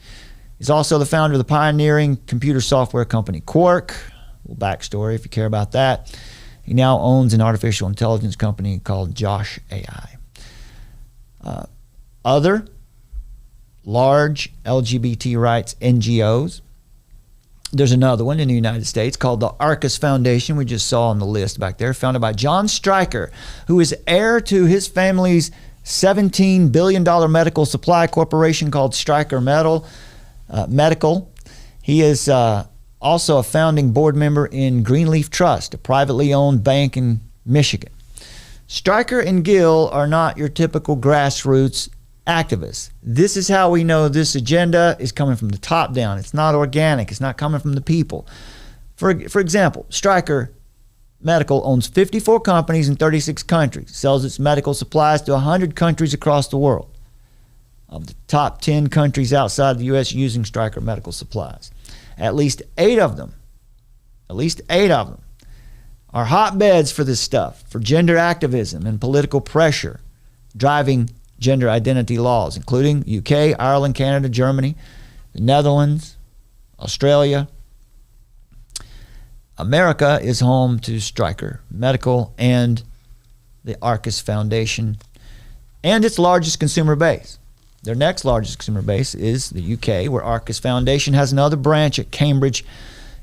He's also the founder of the pioneering computer software company Quark. A little backstory if you care about that. He now owns an artificial intelligence company called Josh AI. Other large LGBT rights NGOs. There's another one in the United States called the Arcus Foundation. We just saw on the list back there, founded by John Stryker, who is heir to his family's $17 billion medical supply corporation called Stryker Medical. He is also a founding board member in Greenleaf Trust, a privately owned bank in Michigan. Stryker and Gill are not your typical grassroots activists. This is how we know this agenda is coming from the top down. It's not organic. It's not coming from the people. For example, Stryker Medical owns 54 companies in 36 countries, sells its medical supplies to 100 countries across the world. Of the top 10 countries outside the U.S. using Stryker medical supplies, at least 8 of them are hotbeds for this stuff, for gender activism and political pressure, driving gender identity laws, including UK, Ireland, Canada, Germany, the Netherlands, Australia. America is home to Stryker Medical and the Arcus Foundation and its largest consumer base. Their next largest consumer base is the UK, where Arcus Foundation has another branch at Cambridge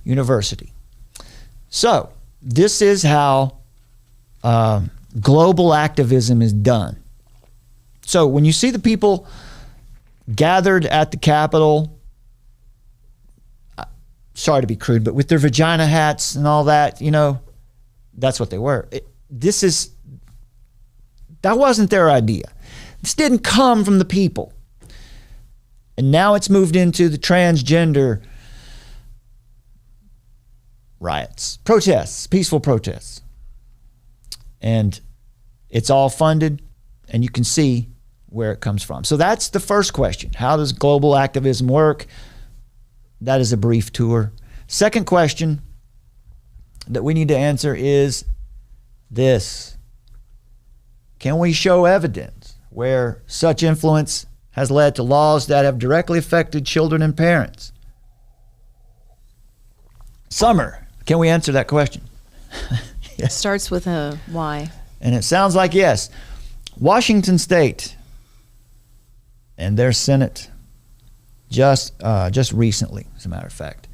University. So this is how global activism is done. So when you see the people gathered at the Capitol, sorry to be crude, but with their vagina hats and all that, you know, that's what they were. That wasn't their idea. This didn't come from the people. And now it's moved into the transgender riots, protests, peaceful protests. And it's all funded, and you can see where it comes from. So that's the first question. How does global activism work? That is a brief tour. Second question that we need to answer is this. Can we show evidence where such influence has led to laws that have directly affected children and parents? Summer, can we answer that question? It starts with a why. And it sounds like yes. Washington State and their Senate just recently, as a matter of fact.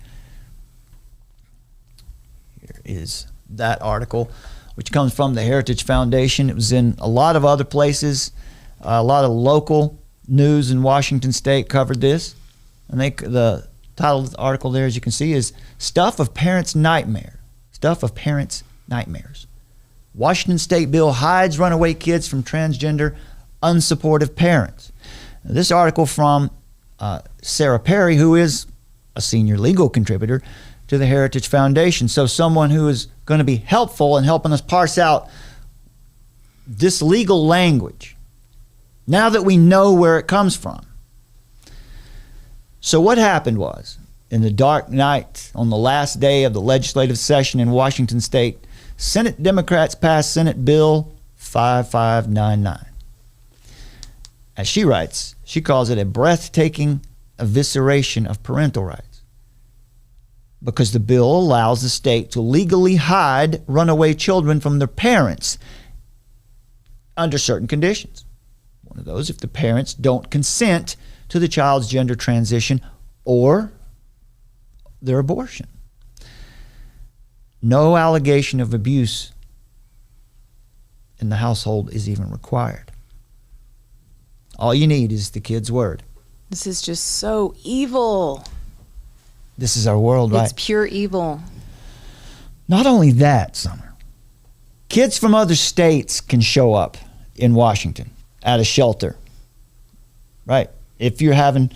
Here is that article, which comes from the Heritage Foundation. It was in a lot of other places. A lot of local news in Washington State covered this. And the title of the article there, as you can see, is Stuff of Parents' Nightmare. Stuff of Parents' Nightmares. Washington State bill hides runaway kids from transgender, unsupportive parents. Now, this article from Sarah Perry, who is a senior legal contributor to the Heritage Foundation. So someone who is going to be helpful in helping us parse out this legal language now that we know where it comes from. So what happened was, in the dark night on the last day of the legislative session in Washington State, Senate Democrats passed Senate Bill 5599. As she writes, she calls it a breathtaking evisceration of parental rights, because the bill allows the state to legally hide runaway children from their parents under certain conditions. One of those, if the parents don't consent to the child's gender transition or their abortion. No allegation of abuse in the household is even required. All you need is the kid's word. This is just so evil. This is our world, right? It's pure evil. Not only that, Summer. Kids from other states can show up in Washington at a shelter, right? If you're having,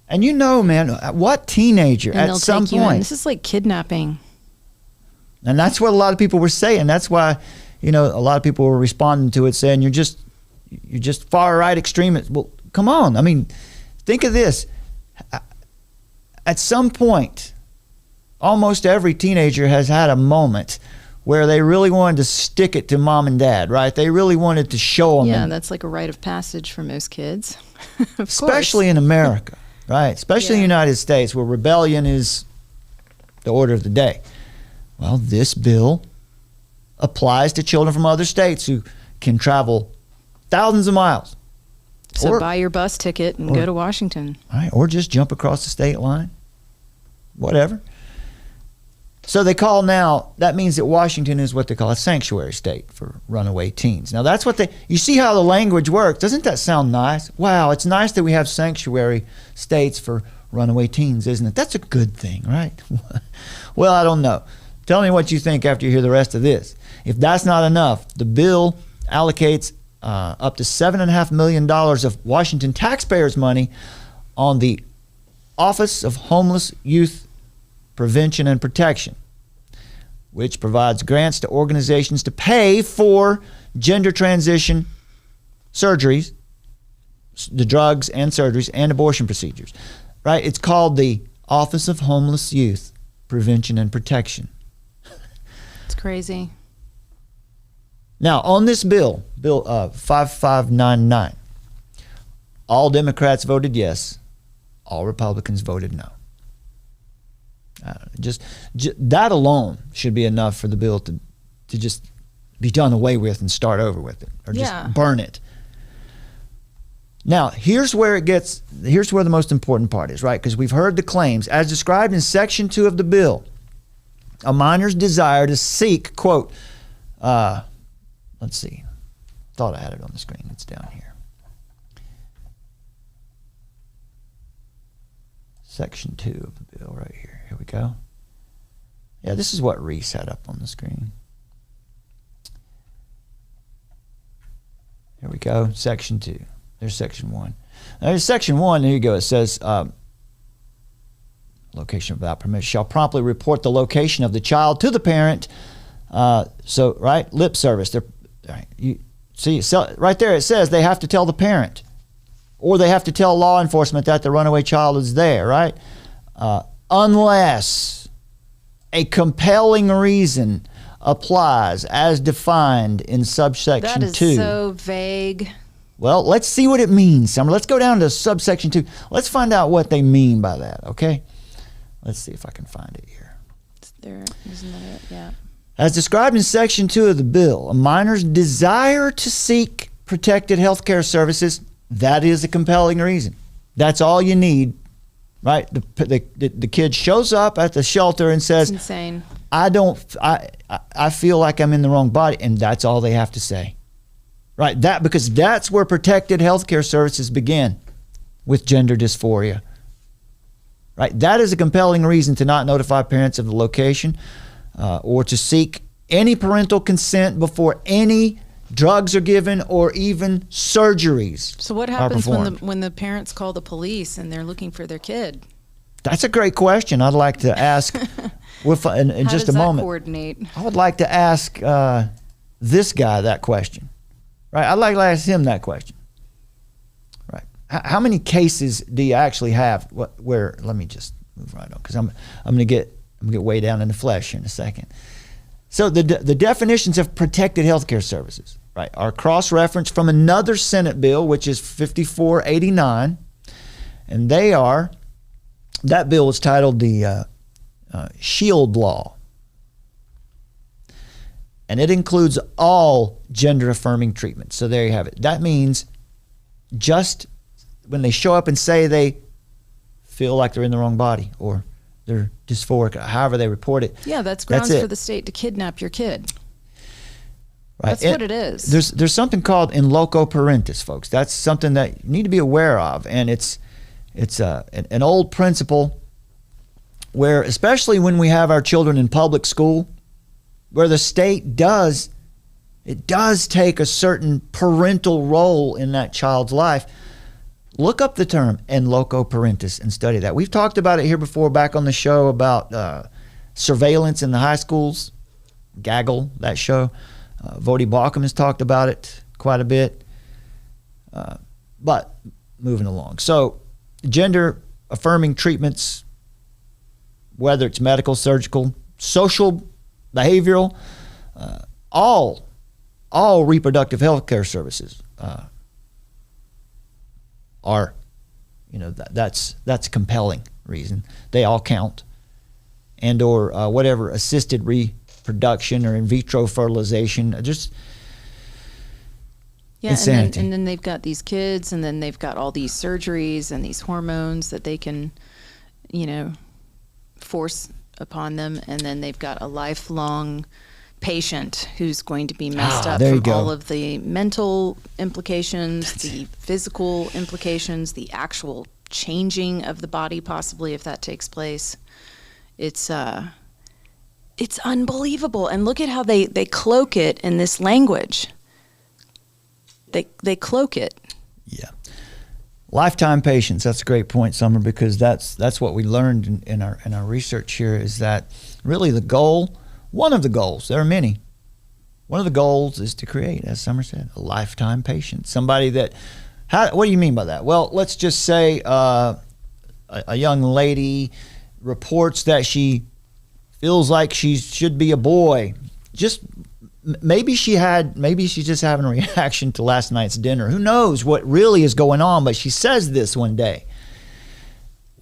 and you know, man, what teenager And at some point. This is like kidnapping. And that's what a lot of people were saying. That's why, you know, a lot of people were responding to it saying, you're just far right extremists. Well, come on. I mean, think of this. At some point, almost every teenager has had a moment where they really wanted to stick it to mom and dad, right? They really wanted to show them. Yeah, that's like a rite of passage for most kids. Especially in America, right? Especially in the United States, where rebellion is the order of the day. Well, this bill applies to children from other states who can travel thousands of miles. So buy your bus ticket and go to Washington. Right, or just jump across the state line. Whatever. So they call now, that means that Washington is what they call a sanctuary state for runaway teens. Now that's what you see how the language works. Doesn't that sound nice? Wow, it's nice that we have sanctuary states for runaway teens, isn't it? That's a good thing, right? Well, I don't know. Tell me what you think after you hear the rest of this. If that's not enough, the bill allocates up to $7.5 million of Washington taxpayers' money on the Office of Homeless Youth Prevention and Protection, which provides grants to organizations to pay for gender transition surgeries, the drugs and surgeries, and abortion procedures. Right? It's called the Office of Homeless Youth Prevention and Protection. It's crazy. Now, on this bill, Bill 5599, all Democrats voted yes, all Republicans voted no. Just that alone should be enough for the bill to just be done away with and start over with it, or just burn it. Now, here's where the most important part is, right? Because we've heard the claims, as described in Section 2 of the bill, a minor's desire to seek, quote, let's see, thought I had it on the screen, it's down here. Section 2 of the bill right here. Here we go. Yeah, this is what Reese had up on the screen. Here we go. Section 2. There's Section 1. Now, there's Section 1. There you go. It says, location without permission shall promptly report the location of the child to the parent. So, right, lip service. Right, you see, so right there it says they have to tell the parent, or they have to tell law enforcement that the runaway child is there, right? Unless a compelling reason applies as defined in subsection 2. That is so vague. Well, let's see what it means, Summer. Let's go down to subsection 2. Let's find out what they mean by that, okay? Let's see if I can find it here. There, isn't that it? Yeah. As described in Section 2 of the bill, a minor's desire to seek protected health care services, that is a compelling reason. That's all you need, right? The kid shows up at the shelter and says, It's insane. I feel like I'm in the wrong body, and that's all they have to say. Right? Because that's where protected health care services begin with gender dysphoria. Right? That is a compelling reason to not notify parents of the location or to seek any parental consent before any drugs are given or even surgeries. So what happens when the parents call the police and they're looking for their kid? That's a great question. I'd like to ask in just a moment. Coordinate? I would like to ask this guy that question. Right? I'd like to ask him that question. Right? How many cases do you actually have where? Let me just move right on because I'm going to get way down in the flesh here in a second. So the definitions of protected healthcare services, right, are cross-referenced from another Senate bill, which is 5489, and that bill is titled the Shield Law. And it includes all gender-affirming treatments. So there you have it. That means just when they show up and say they feel like they're in the wrong body or they're dysphoric, however they report it. Yeah, that's grounds for the state to kidnap your kid. Right. That's what it is. There's something called in loco parentis, folks. That's something that you need to be aware of. And it's an old principle where, especially when we have our children in public school, where the state does take a certain parental role in that child's life. Look up the term in loco parentis and study that. We've talked about it here before back on the show about surveillance in the high schools, Gaggle, that show. Vodi Balkum has talked about it quite a bit. But moving along. So gender affirming treatments, whether it's medical, surgical, social, behavioral, all reproductive health care services are, that's a compelling reason. They all count, and or whatever assisted reproduction or in vitro fertilization, just insanity. And then they've got these kids, and then they've got all these surgeries and these hormones that they can, force upon them, and then they've got a lifelong patient who's going to be messed up from all of the mental implications, the physical implications, the actual changing of the body, possibly, if that takes place. It's unbelievable. And look at how they cloak it in this language. They cloak it. Yeah. Lifetime patients. That's a great point, Summer, because that's what we learned in our research here, is that really the goal, one of the goals, there are many, one of the goals is to create, as Summer said, a lifetime patient. Somebody that, what do you mean by that? Well, let's just say a young lady reports that she feels like she should be a boy. Maybe she's just having a reaction to last night's dinner. Who knows what really is going on, but she says this one day.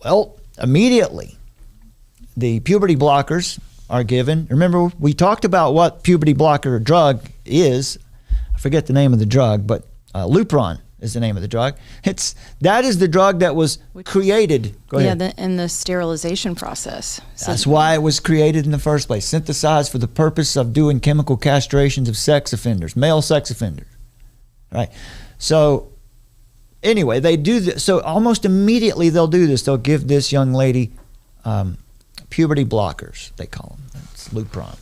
Well, immediately, the puberty blockers are given. Remember, we talked about what puberty blocker drug is. I forget the name of the drug, but Lupron is the name of the drug. That is the drug that was created. Go ahead. Yeah, in the sterilization process. That's why it was created in the first place. Synthesized for the purpose of doing chemical castrations of sex offenders, male sex offenders. Right. So Anyway, they do this. So almost immediately they'll do this. They'll give this young lady puberty blockers, they call them. That's Lupron.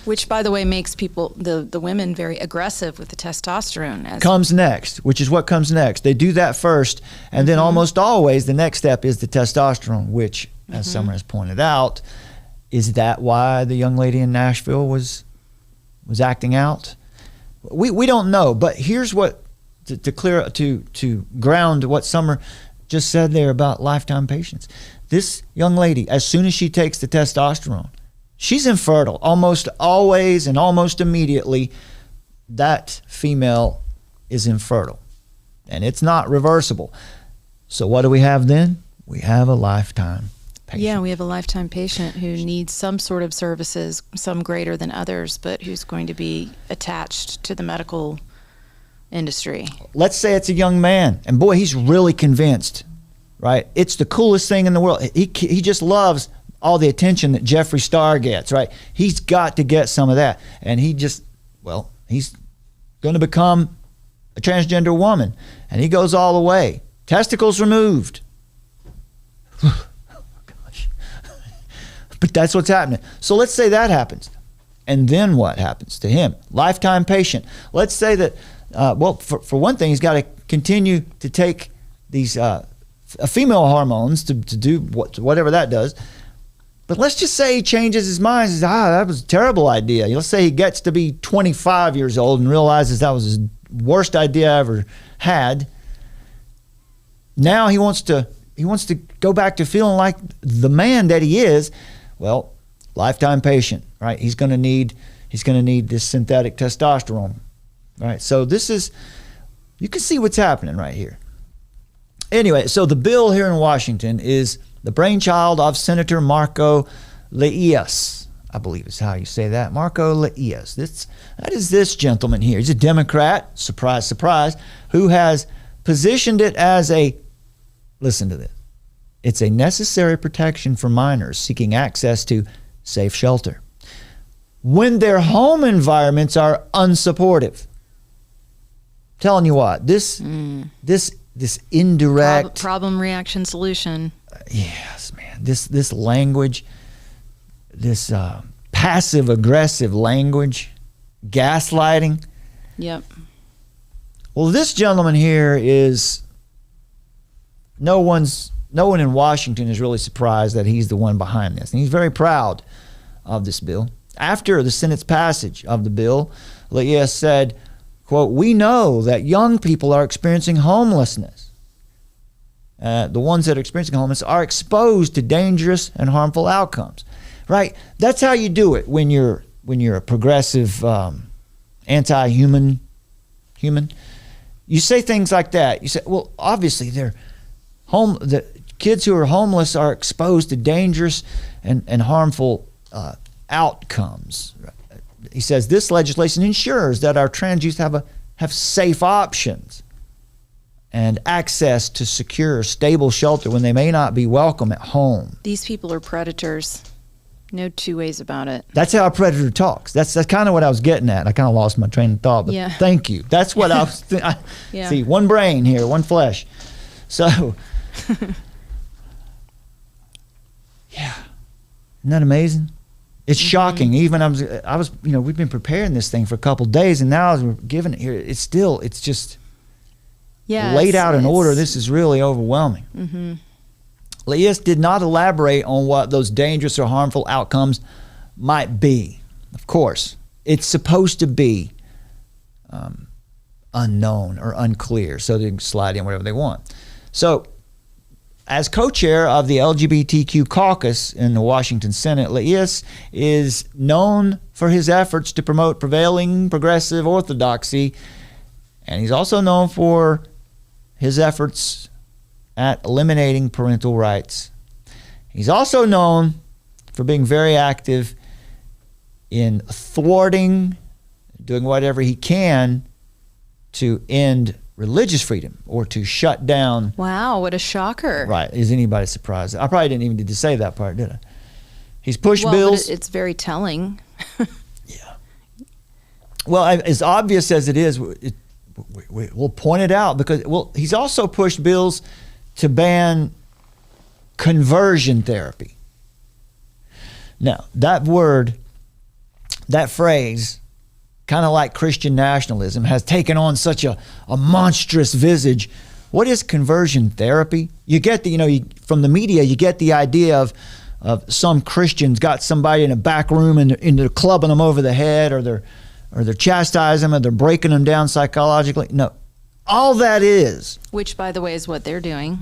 Which, by the way, makes people, the women, very aggressive with the testosterone. Comes next, which is what comes next. They do that first, and then almost always the next step is the testosterone, which, as Summer has pointed out, is that why the young lady in Nashville was acting out? We don't know, but here's what to ground what Summer just said there about lifetime patients. This young lady, as soon as she takes the testosterone, she's infertile almost always, and almost immediately that female is infertile, and it's not reversible. So what do we have then? We have a lifetime patient. Yeah, we have a lifetime patient who needs some sort of services, some greater than others, but who's going to be attached to the medical industry. Let's say it's a young man, and boy, he's really convinced, right? It's the coolest thing in the world. He just loves all the attention that Jeffree Star gets, right? He's got to get some of that. And he's going to become a transgender woman. And he goes all the way. Testicles removed. Gosh. But that's what's happening. So let's say that happens. And then what happens to him? Lifetime patient. Let's say that, for one thing, he's got to continue to take these female hormones to do whatever that does. But let's just say he changes his mind and says, that was a terrible idea. Let's say he gets to be 25 years old and realizes that was his worst idea I ever had. Now he wants to go back to feeling like the man that he is. Well, lifetime patient, right? He's going to need this synthetic testosterone, right? So you can see what's happening right here. Anyway, so the bill here in Washington is the brainchild of Senator Marco Leías. I believe is how you say that. Marco Leías. That is this gentleman here. He's a Democrat, surprise, surprise, who has positioned it as listen to this, it's a necessary protection for minors seeking access to safe shelter when their home environments are unsupportive. Telling you what, this indirect problem reaction solution. Yes, man. This language, this passive aggressive language, gaslighting. Yep. Well, this gentleman here is no one in Washington is really surprised that he's the one behind this, and he's very proud of this bill. After the Senate's passage of the bill, Leías said, quote, "We know that young people are experiencing homelessness. The ones that are experiencing homelessness are exposed to dangerous and harmful outcomes." Right? That's how you do it when you're a progressive, anti-human human. You say things like that. You say, well, obviously the kids who are homeless are exposed to dangerous and harmful outcomes. He says this legislation ensures that our trans youth have safe options and access to secure, stable shelter when they may not be welcome at home. These people are predators. No two ways about it. That's how a predator talks. That's kind of what I was getting at. I kind of lost my train of thought, but yeah. Thank you. That's what I was yeah. See, one brain here, one flesh. So, yeah. Isn't that amazing? It's shocking. Even I was, we've been preparing this thing for a couple of days, and now as we're giving it here, it's just laid out in order. This is really overwhelming. Mm-hmm. Leías did not elaborate on what those dangerous or harmful outcomes might be. Of course, it's supposed to be unknown or unclear, so they can slide in whatever they want. So, as co-chair of the LGBTQ caucus in the Washington Senate, Leías is known for his efforts to promote prevailing progressive orthodoxy, and he's also known for his efforts at eliminating parental rights. He's also known for being very active in thwarting, doing whatever he can to end religious freedom or to shut down. Wow, what a shocker. Right. Is anybody surprised? I probably didn't even need to say that part, did I? He's pushed bills. But it's very telling. Yeah. Well, as obvious as it is, we'll point it out because, well, he's also pushed bills to ban conversion therapy. Now, that word, that phrase, kind of like Christian nationalism, has taken on such a monstrous visage. What is conversion therapy? You get from the media, you get the idea of some Christians got somebody in a back room and they're clubbing them over the head, or they're chastising them, or they're breaking them down psychologically. No, all that is, which, by the way, is what they're doing.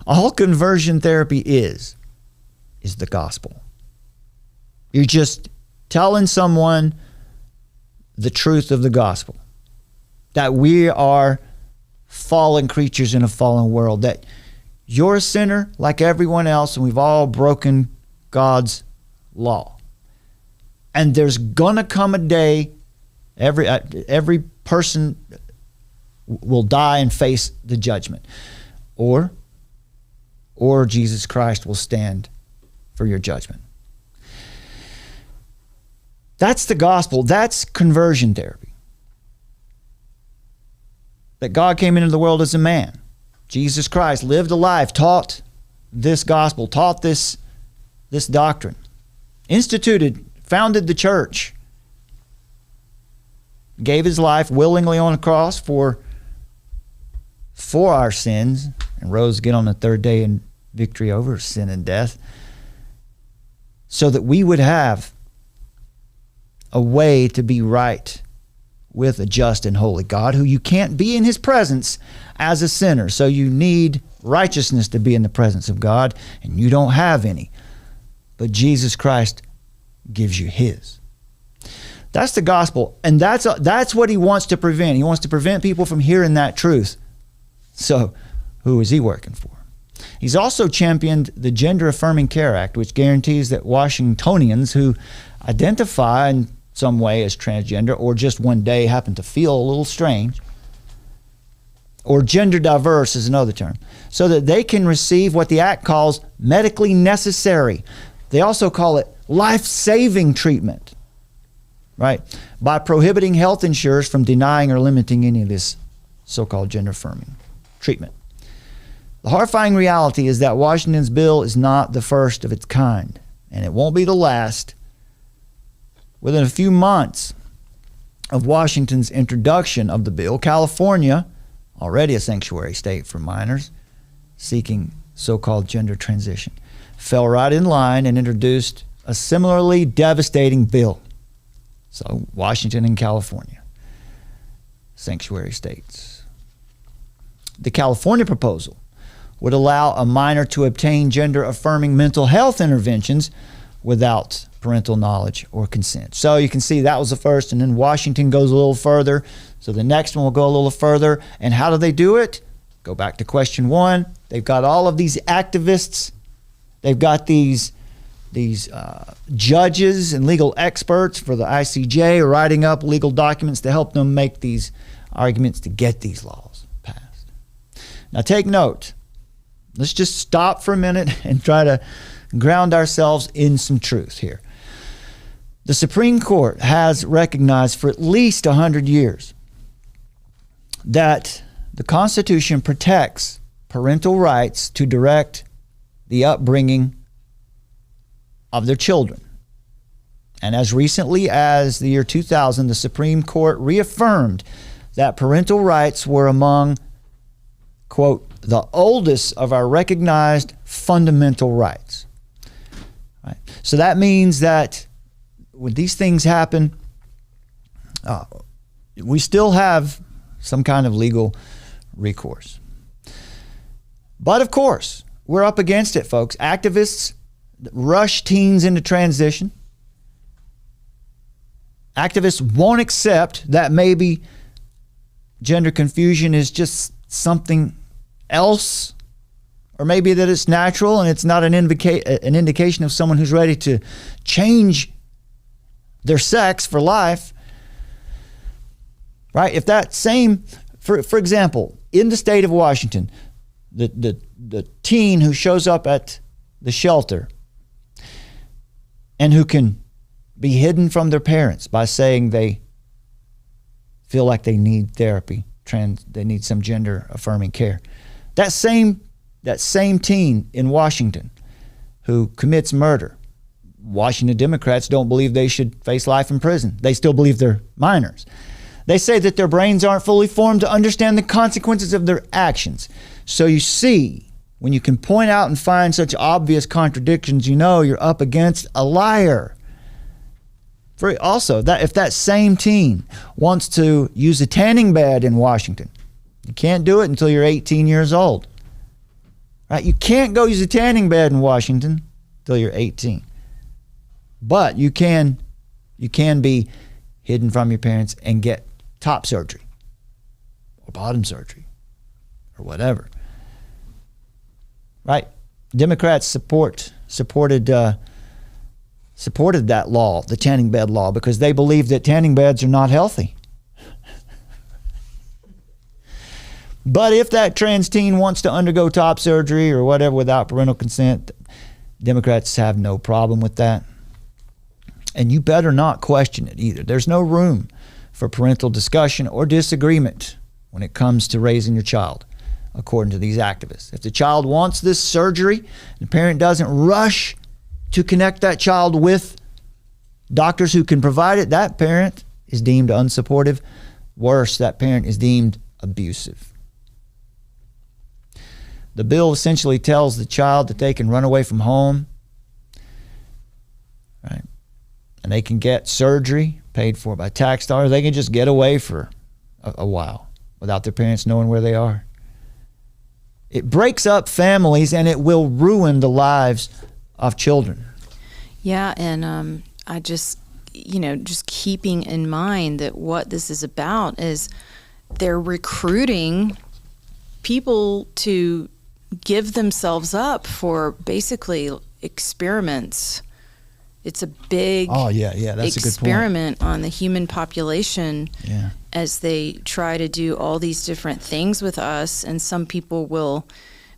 All conversion therapy is the gospel. You're just telling someone the truth of the gospel, that we are fallen creatures in a fallen world, that you're a sinner like everyone else, and we've all broken God's law. And there's gonna come a day, every person will die and face the judgment, or Jesus Christ will stand for your judgment. That's the gospel. That's conversion therapy. That God came into the world as a man. Jesus Christ lived a life, taught this gospel, taught this doctrine, founded the church, gave his life willingly on the cross for our sins, and rose again on the third day in victory over sin and death, so that we would have a way to be right with a just and holy God, who you can't be in his presence as a sinner. So you need righteousness to be in the presence of God, and you don't have any. But Jesus Christ gives you his. That's the gospel, and that's what he wants to prevent. He wants to prevent people from hearing that truth. So who is he working for? He's also championed the Gender Affirming Care Act, which guarantees that Washingtonians who identify in some way as transgender, or just one day happen to feel a little strange, or gender diverse is another term, so that they can receive what the act calls medically necessary. They also call it life-saving treatment, right? By prohibiting health insurers from denying or limiting any of this so-called gender-affirming treatment. The horrifying reality is that Washington's bill is not the first of its kind, and it won't be the last. Within a few months of Washington's introduction of the bill, California, already a sanctuary state for minors seeking so-called gender transition, fell right in line and introduced a similarly devastating bill. So Washington and California, sanctuary states. The California proposal would allow a minor to obtain gender-affirming mental health interventions without parental knowledge or consent. So you can see that was the first, and then Washington goes a little further. So the next one will go a little further. And how do they do it? Go back to question one. They've got all of these activists. They've got these judges and legal experts for the ICJ writing up legal documents to help them make these arguments to get these laws passed. Now take note. Let's just stop for a minute and try to ground ourselves in some truth here. The Supreme Court has recognized for at least 100 years that the Constitution protects parental rights to direct the upbringing of their children. And as recently as the year 2000, the Supreme Court reaffirmed that parental rights were among, quote, the oldest of our recognized fundamental rights. Right? So that means that when these things happen, we still have some kind of legal recourse. But of course, we're up against it, folks. Activists rush teens into transition. Activists won't accept that maybe gender confusion is just something else, or maybe that it's natural and it's not an indication of someone who's ready to change their sex for life, right? If that same, for example, in the state of Washington, the teen who shows up at the shelter and who can be hidden from their parents by saying they feel like they need therapy, they need some gender affirming care. That same teen in Washington who commits murder, Washington Democrats don't believe they should face life in prison. They still believe they're minors. They say that their brains aren't fully formed to understand the consequences of their actions. So you see, when you can point out and find such obvious contradictions, you know you're up against a liar. Also, if that same teen wants to use a tanning bed in Washington, you can't do it until you're 18 years old. Right? You can't go use a tanning bed in Washington until you're 18. But you can be hidden from your parents and get top surgery or bottom surgery or whatever. Right? Democrats supported that law, the tanning bed law, because they believe that tanning beds are not healthy. But if that trans teen wants to undergo top surgery or whatever without parental consent, Democrats have no problem with that. And you better not question it either. There's no room for parental discussion or disagreement when it comes to raising your child, according to these activists. If the child wants this surgery, the parent doesn't rush to connect that child with doctors who can provide it, that parent is deemed unsupportive. Worse, that parent is deemed abusive. The bill essentially tells the child that they can run away from home, right? And they can get surgery paid for by tax dollars. They can just get away for a while without their parents knowing where they are. It breaks up families and it will ruin the lives of children. Yeah, and I just keeping in mind that what this is about is they're recruiting people to give themselves up for basically experiments. It's a big that's experiment on the human population as they try to do all these different things with us. And some people will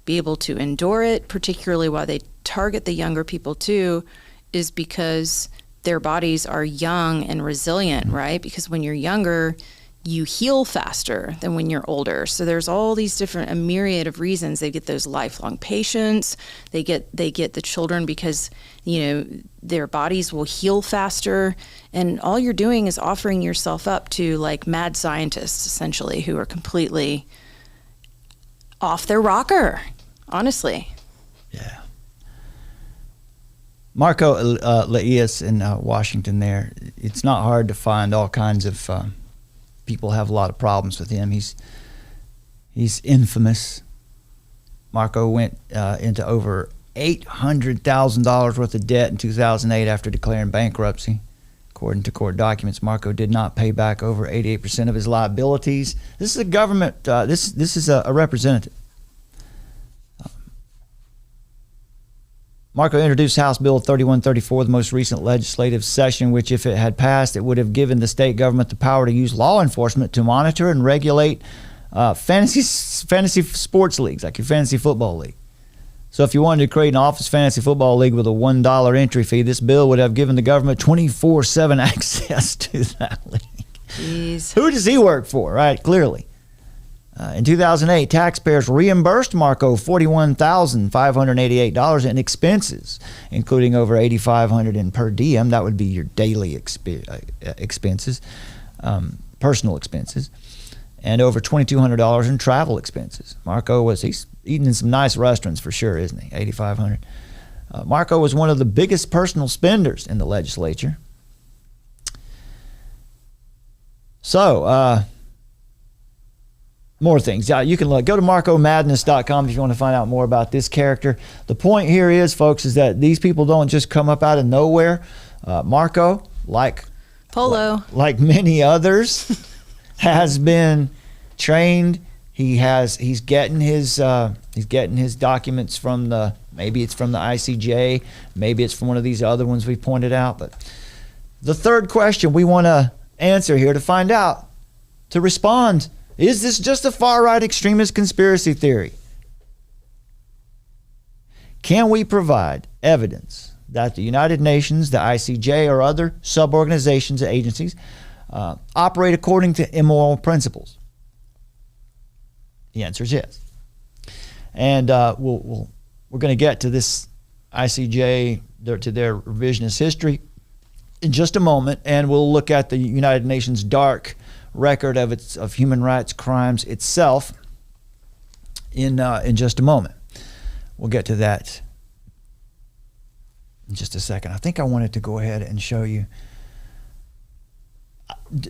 be able to endure it, particularly why they target the younger people too, is because their bodies are young and resilient, right? Because when you're younger, you heal faster than when you're older. So there's all these different, a myriad of reasons. They get those lifelong patients. They get the children because, their bodies will heal faster. And all you're doing is offering yourself up to like mad scientists, essentially, who are completely off their rocker, honestly. Yeah. Marco Laius in Washington there, it's not hard to find all kinds of people have a lot of problems with him. He's infamous. Marco went into over $800,000 worth of debt in 2008 after declaring bankruptcy. According to court documents, Marco did not pay back over 88% of his liabilities. This is a government, this is a representative. Marco introduced House Bill 3134, the most recent legislative session, which if it had passed, it would have given the state government the power to use law enforcement to monitor and regulate fantasy sports leagues, like your fantasy football league. So if you wanted to create an office fantasy football league with a $1 entry fee, this bill would have given the government 24/7 access to that league. Jeez. Who does he work for, right? Clearly. In 2008, taxpayers reimbursed Marco $41,588 in expenses, including over $8,500 in per diem. That would be your daily expenses, personal expenses, and over $2,200 in travel expenses. He's eating in some nice restaurants for sure, isn't he? $8,500. Marco was one of the biggest personal spenders in the legislature. So, more things. You can go to MarcoMadness.com if you want to find out more about this character. The point here is, folks, is that these people don't just come up out of nowhere. Marco, like many others, has been trained. He's getting his documents from maybe it's from the ICJ, maybe it's from one of these other ones we pointed out. But the third question we want to answer here to find out, to respond. Is this just a far-right extremist conspiracy theory? Can we provide evidence that the United Nations, the ICJ, or other sub-organizations and agencies operate according to immoral principles? The answer is yes. And we're going to get to this ICJ, to their revisionist history in just a moment, and we'll look at the United Nations dark record of human rights crimes itself in just a moment. We'll get to that in just a second. I think I wanted to go ahead and show you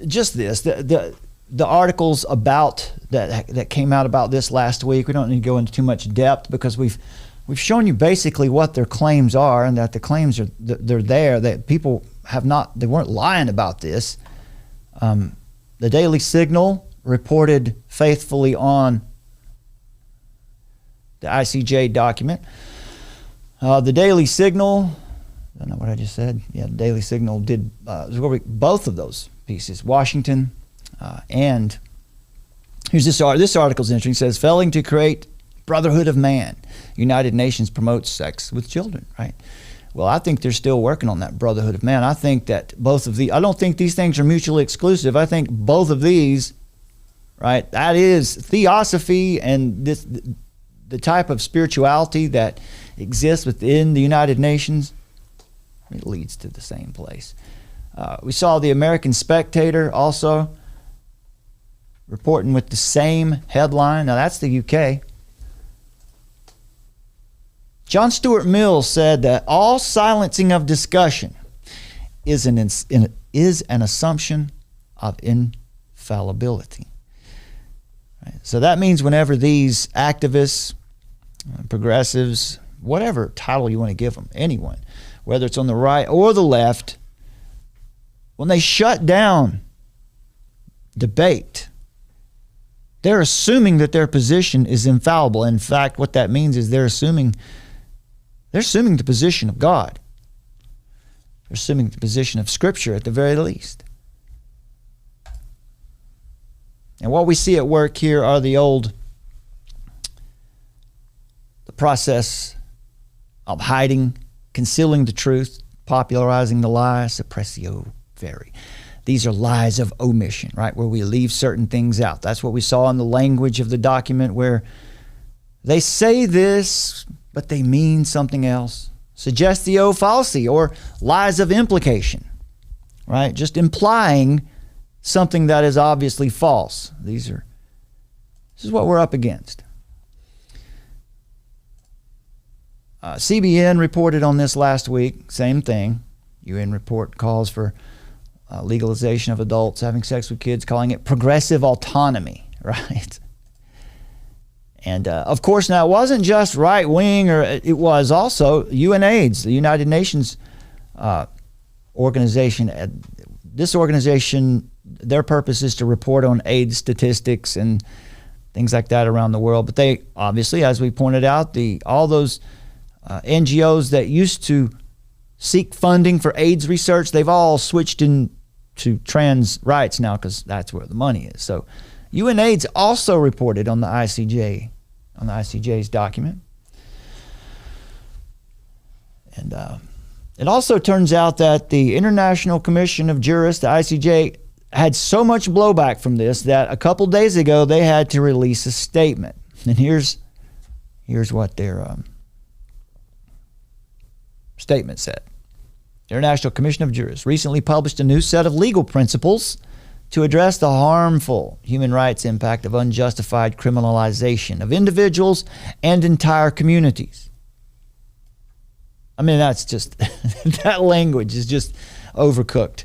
just this, the articles about that came out about this last week. We don't need to go into too much depth because we've shown you basically what their claims are, and that the claims are they're there, that people they weren't lying about this. The Daily Signal reported faithfully on the ICJ document. The Daily Signal, I don't know what I just said. Yeah, the Daily Signal did both of those pieces, Washington and here's this article's interesting. It says, failing to create brotherhood of man, United Nations promotes sex with children, right? Well, I think they're still working on that brotherhood of man. I think that I don't think these things are mutually exclusive. I think both of these, right, that is theosophy and the type of spirituality that exists within the United Nations, it leads to the same place. We saw the American Spectator also reporting with the same headline. Now that's the UK. John Stuart Mill said that all silencing of discussion is an assumption of infallibility. Right? So that means whenever these activists, progressives, whatever title you want to give them, anyone, whether it's on the right or the left, when they shut down debate, they're assuming that their position is infallible. In fact, what that means is they're assuming the position of God. They're assuming the position of Scripture at the very least. And what we see at work here are the process of hiding, concealing the truth, popularizing the lie, suppressio veri. These are lies of omission, right, where we leave certain things out. That's what we saw in the language of the document, where they say this, but they mean something else. Suggestio falsi, or lies of implication, right? Just implying something that is obviously false. This is what we're up against. CBN reported on this last week, same thing. UN report calls for legalization of adults having sex with kids, calling it progressive autonomy, right? And of course, now it wasn't just right wing, or it was also UNAIDS, the United Nations organization. This organization, their purpose is to report on AIDS statistics and things like that around the world. But they obviously, as we pointed out, all those NGOs that used to seek funding for AIDS research, they've all switched into trans rights now because that's where the money is. So UNAIDS also reported on the ICJ's document. And it also turns out that the International Commission of Jurists, the ICJ, had so much blowback from this that a couple days ago they had to release a statement. And here's what their statement said. The International Commission of Jurists recently published a new set of legal principles to address the harmful human rights impact of unjustified criminalization of individuals and entire communities. I mean, that's just, that language is just overcooked.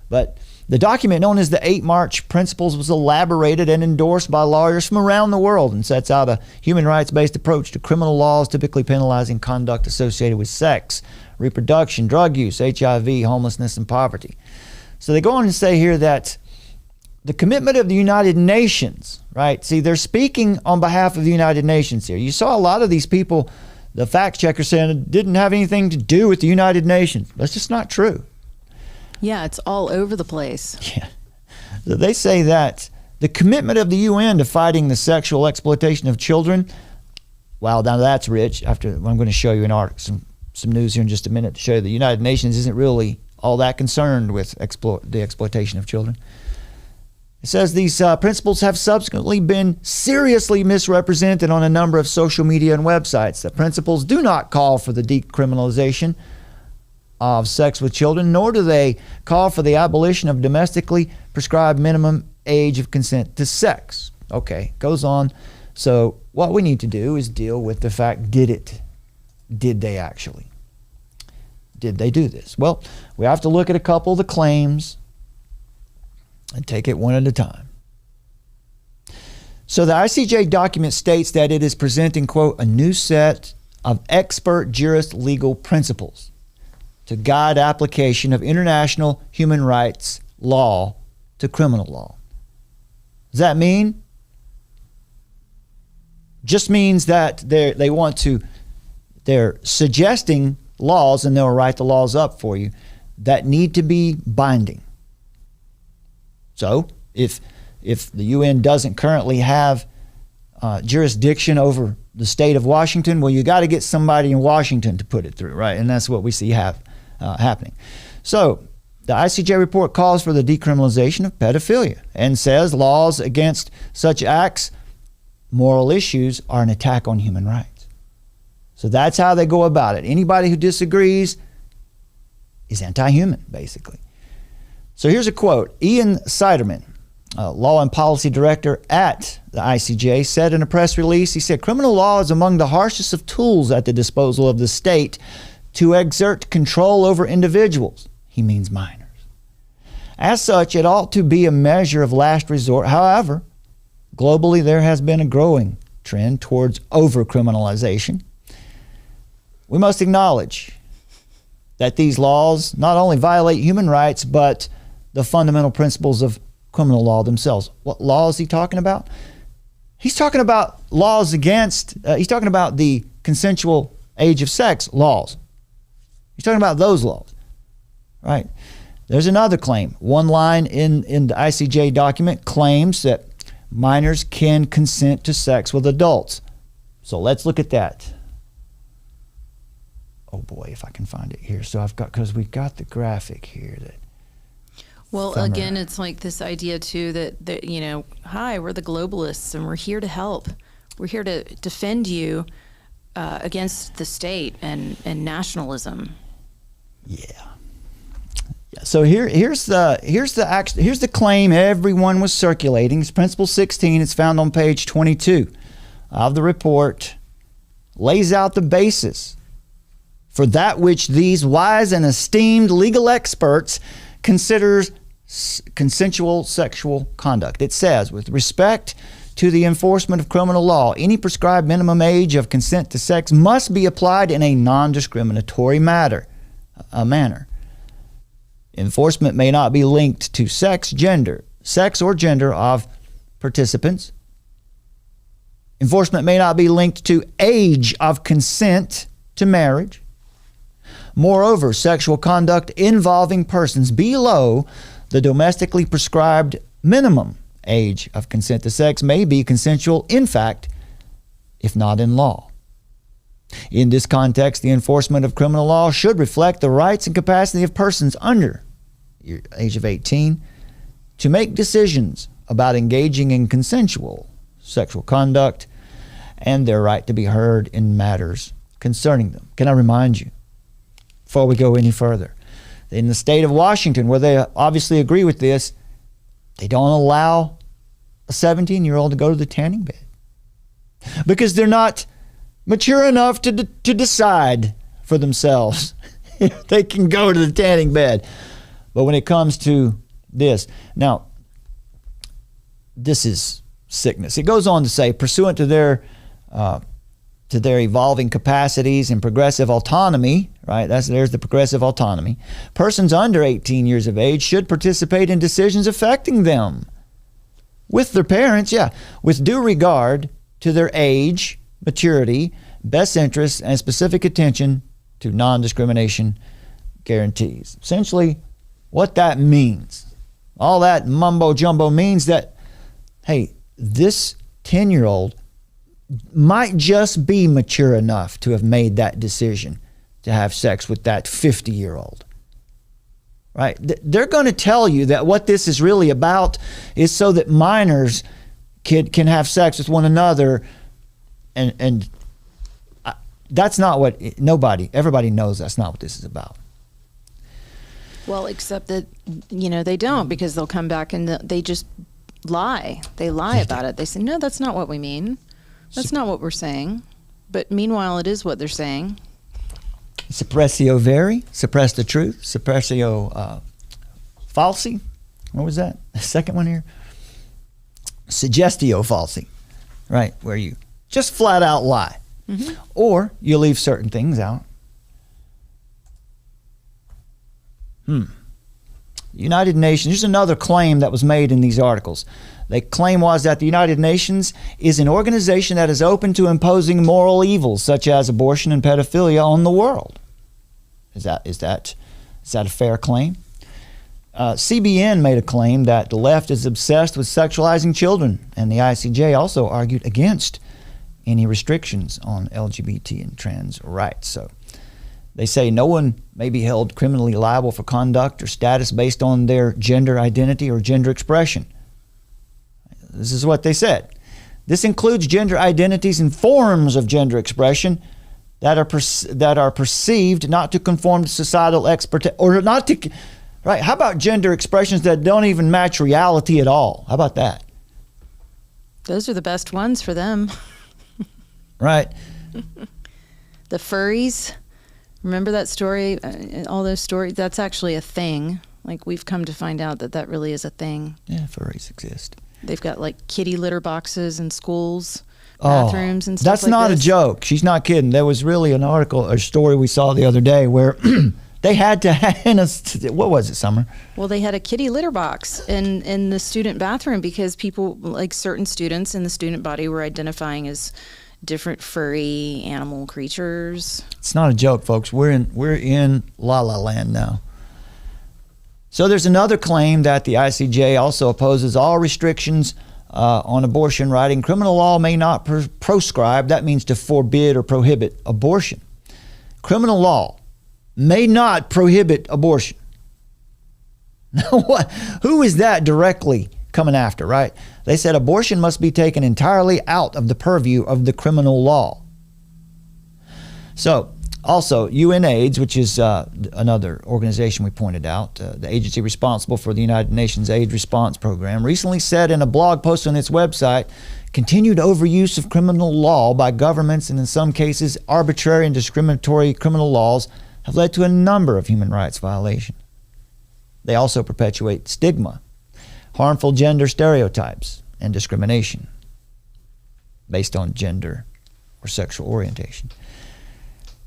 But the document known as the 8 March Principles was elaborated and endorsed by lawyers from around the world and sets out a human rights-based approach to criminal laws typically penalizing conduct associated with sex, reproduction, drug use, HIV, homelessness, and poverty. So they go on to say here that the commitment of the United Nations, right? See, they're speaking on behalf of the United Nations here. You saw a lot of these people, the fact checkers, saying it didn't have anything to do with the United Nations. That's just not true. Yeah, it's all over the place. Yeah. So they say that the commitment of the UN to fighting the sexual exploitation of children, wow, now that's rich. I'm going to show you some news here in just a minute to show you the United Nations isn't really all that concerned with the exploitation of children. It says these principles have subsequently been seriously misrepresented on a number of social media and websites. The principles do not call for the decriminalization of sex with children, nor do they call for the abolition of domestically prescribed minimum age of consent to sex. Okay, goes on. So what we need to do is deal with the fact, did they actually? Did they do this? Well, we have to look at a couple of the claims and take it one at a time. So the ICJ document states that it is presenting, quote, a new set of expert jurist legal principles to guide application of international human rights law to criminal law. Does that mean? Just means that they're suggesting laws, and they'll write the laws up for you that need to be binding. So if the UN doesn't currently have jurisdiction over the state of Washington, well, you got to get somebody in Washington to put it through, right? And that's what we see happening. So the ICJ report calls for the decriminalization of pedophilia and says laws against such acts, moral issues, are an attack on human rights. So that's how they go about it. Anybody who disagrees is anti-human, basically. So here's a quote. Ian Siderman, law and policy director at the ICJ, said in a press release, he said, criminal law is among the harshest of tools at the disposal of the state to exert control over individuals. He means minors. As such, it ought to be a measure of last resort. However, globally, there has been a growing trend towards over-criminalization. We must acknowledge that these laws not only violate human rights, but the fundamental principles of criminal law themselves. What law is he talking about? He's talking about laws against, he's talking about the consensual age of sex laws. He's talking about those laws, right? There's another claim. One line in the ICJ document claims that minors can consent to sex with adults. So let's look at that. Oh boy, if I can find it here. So because we've got the graphic here that. Well, again, it's like this idea too that you know, hi, we're the globalists and we're here to help. We're here to defend you against the state and nationalism. Yeah. So here's the claim everyone was circulating. It's Principle 16. It's found on page 22 of the report. Lays out the basis for that which these wise and esteemed legal experts considers consensual sexual conduct. It says, with respect to the enforcement of criminal law, any prescribed minimum age of consent to sex must be applied in a non-discriminatory manner. Enforcement may not be linked to sex or gender of participants. Enforcement may not be linked to age of consent to marriage. Moreover, sexual conduct involving persons below the domestically prescribed minimum age of consent to sex may be consensual in fact, if not in law. In this context, the enforcement of criminal law should reflect the rights and capacity of persons under the age of 18 to make decisions about engaging in consensual sexual conduct and their right to be heard in matters concerning them. Can I remind you, before we go any further, in the state of Washington, where they obviously agree with this, they don't allow a 17-year-old to go to the tanning bed because they're not mature enough to decide for themselves if they can go to the tanning bed. But when it comes to this, now, this is sickness. It goes on to say, pursuant to their evolving capacities and progressive autonomy, right? There's the progressive autonomy. Persons under 18 years of age should participate in decisions affecting them with their parents, with due regard to their age, maturity, best interests, and specific attention to non-discrimination guarantees. Essentially, what that means, all that mumbo-jumbo means that, hey, this 10-year-old might just be mature enough to have made that decision to have sex with that 50-year-old. right? They're going to tell you that what this is really about is so that minors can have sex with one another, and that's not what everybody knows that's not what this is about. Well, except that, they don't, because they'll come back and they just lie. They lie about it. They say, no, that's not what we mean. That's not what we're saying. But meanwhile, it is what they're saying. Suppressio veri, suppress the truth. Suppressio falsi. What was that? The second one here? Suggestio falsi, right? Where you just flat out lie. Mm-hmm. Or you leave certain things out. United Nations, here's another claim that was made in these articles. The claim was that the United Nations is an organization that is open to imposing moral evils such as abortion and pedophilia on the world. Is that a fair claim? CBN made a claim that the left is obsessed with sexualizing children, and the ICJ also argued against any restrictions on LGBT and trans rights. So they say no one may be held criminally liable for conduct or status based on their gender identity or gender expression. This is what they said. This includes gender identities and forms of gender expression that are perceived not to conform to societal expectations, or not to, right? How about gender expressions that don't even match reality at all? How about that? Those are the best ones for them. Right. The furries. Remember that story? All those stories. That's actually a thing. Like, we've come to find out that really is a thing. Yeah, furries exist. They've got like kitty litter boxes in schools, bathrooms, and stuff that's like not this. a joke. She's not kidding. There was really an article, a story we saw the other day where they had to what was it, Summer? Well, they had a kitty litter box in the student bathroom because people, like certain students in the student body, were identifying as different furry animal creatures. It's not a joke, folks. We're in La La Land now. So there's another claim that the ICJ also opposes all restrictions on abortion, writing criminal law may not proscribe, that means to forbid or prohibit abortion. Criminal law may not prohibit abortion. Now, who is that directly coming after, right? They said abortion must be taken entirely out of the purview of the criminal law. So, also, UNAIDS, which is another organization we pointed out, the agency responsible for the United Nations AIDS Response Program, recently said in a blog post on its website, continued overuse of criminal law by governments and in some cases arbitrary and discriminatory criminal laws have led to a number of human rights violations. They also perpetuate stigma, harmful gender stereotypes, and discrimination based on gender or sexual orientation.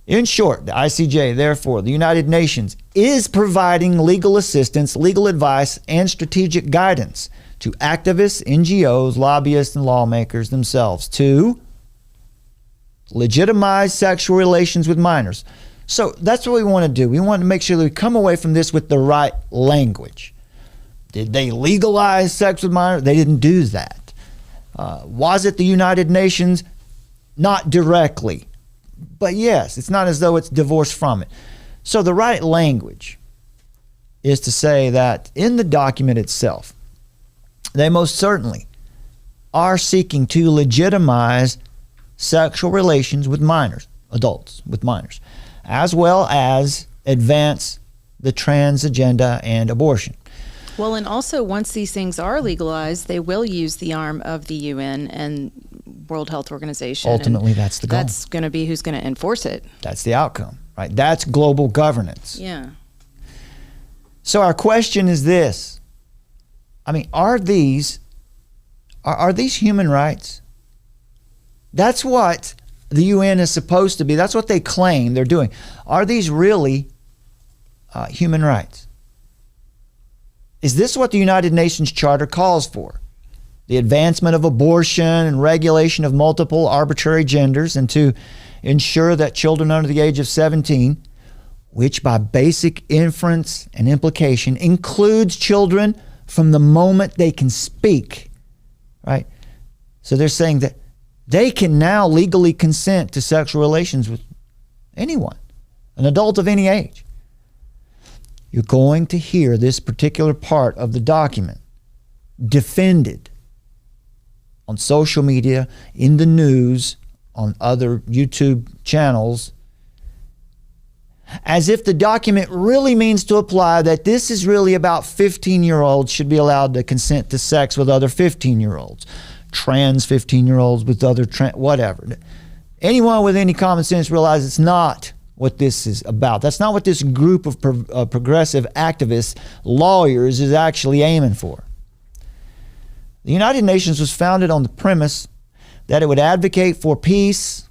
In short, the ICJ, therefore, the United Nations, is providing legal assistance, legal advice, and strategic guidance to activists, NGOs, lobbyists, and lawmakers themselves to legitimize sexual relations with minors. So that's what we want to do. We want to make sure that we come away from this with the right language. Did they legalize sex with minors? They didn't do that. Was it the United Nations? Not directly. But yes, it's not as though it's divorced from it. So the right language is to say that in the document itself, they most certainly are seeking to legitimize sexual relations with minors, adults with minors, as well as advance the trans agenda and abortion. Well, and also once these things are legalized, they will use the arm of the UN and World Health Organization. Ultimately, that's the goal. That's going to be who's going to enforce it. That's the outcome, right? That's global governance. Yeah. So our question is this. I mean, are these human rights? That's what the UN is supposed to be. That's what they claim they're doing. Are these really human rights? Is this what the United Nations Charter calls for? The advancement of abortion and regulation of multiple arbitrary genders, and to ensure that children under the age of 17, which by basic inference and implication includes children from the moment they can speak, right? So they're saying that they can now legally consent to sexual relations with anyone, an adult of any age. you're going to hear this particular part of the document defended on social media, in the news, on other YouTube channels, as if the document really means to apply that this is really about 15-year-olds should be allowed to consent to sex with other 15-year-olds, trans 15-year-olds with other whatever. Anyone with any common sense realizes it's not what this is about. That's not what this group of progressive activists, lawyers, is actually aiming for. The United Nations was founded on the premise that it would advocate for peace,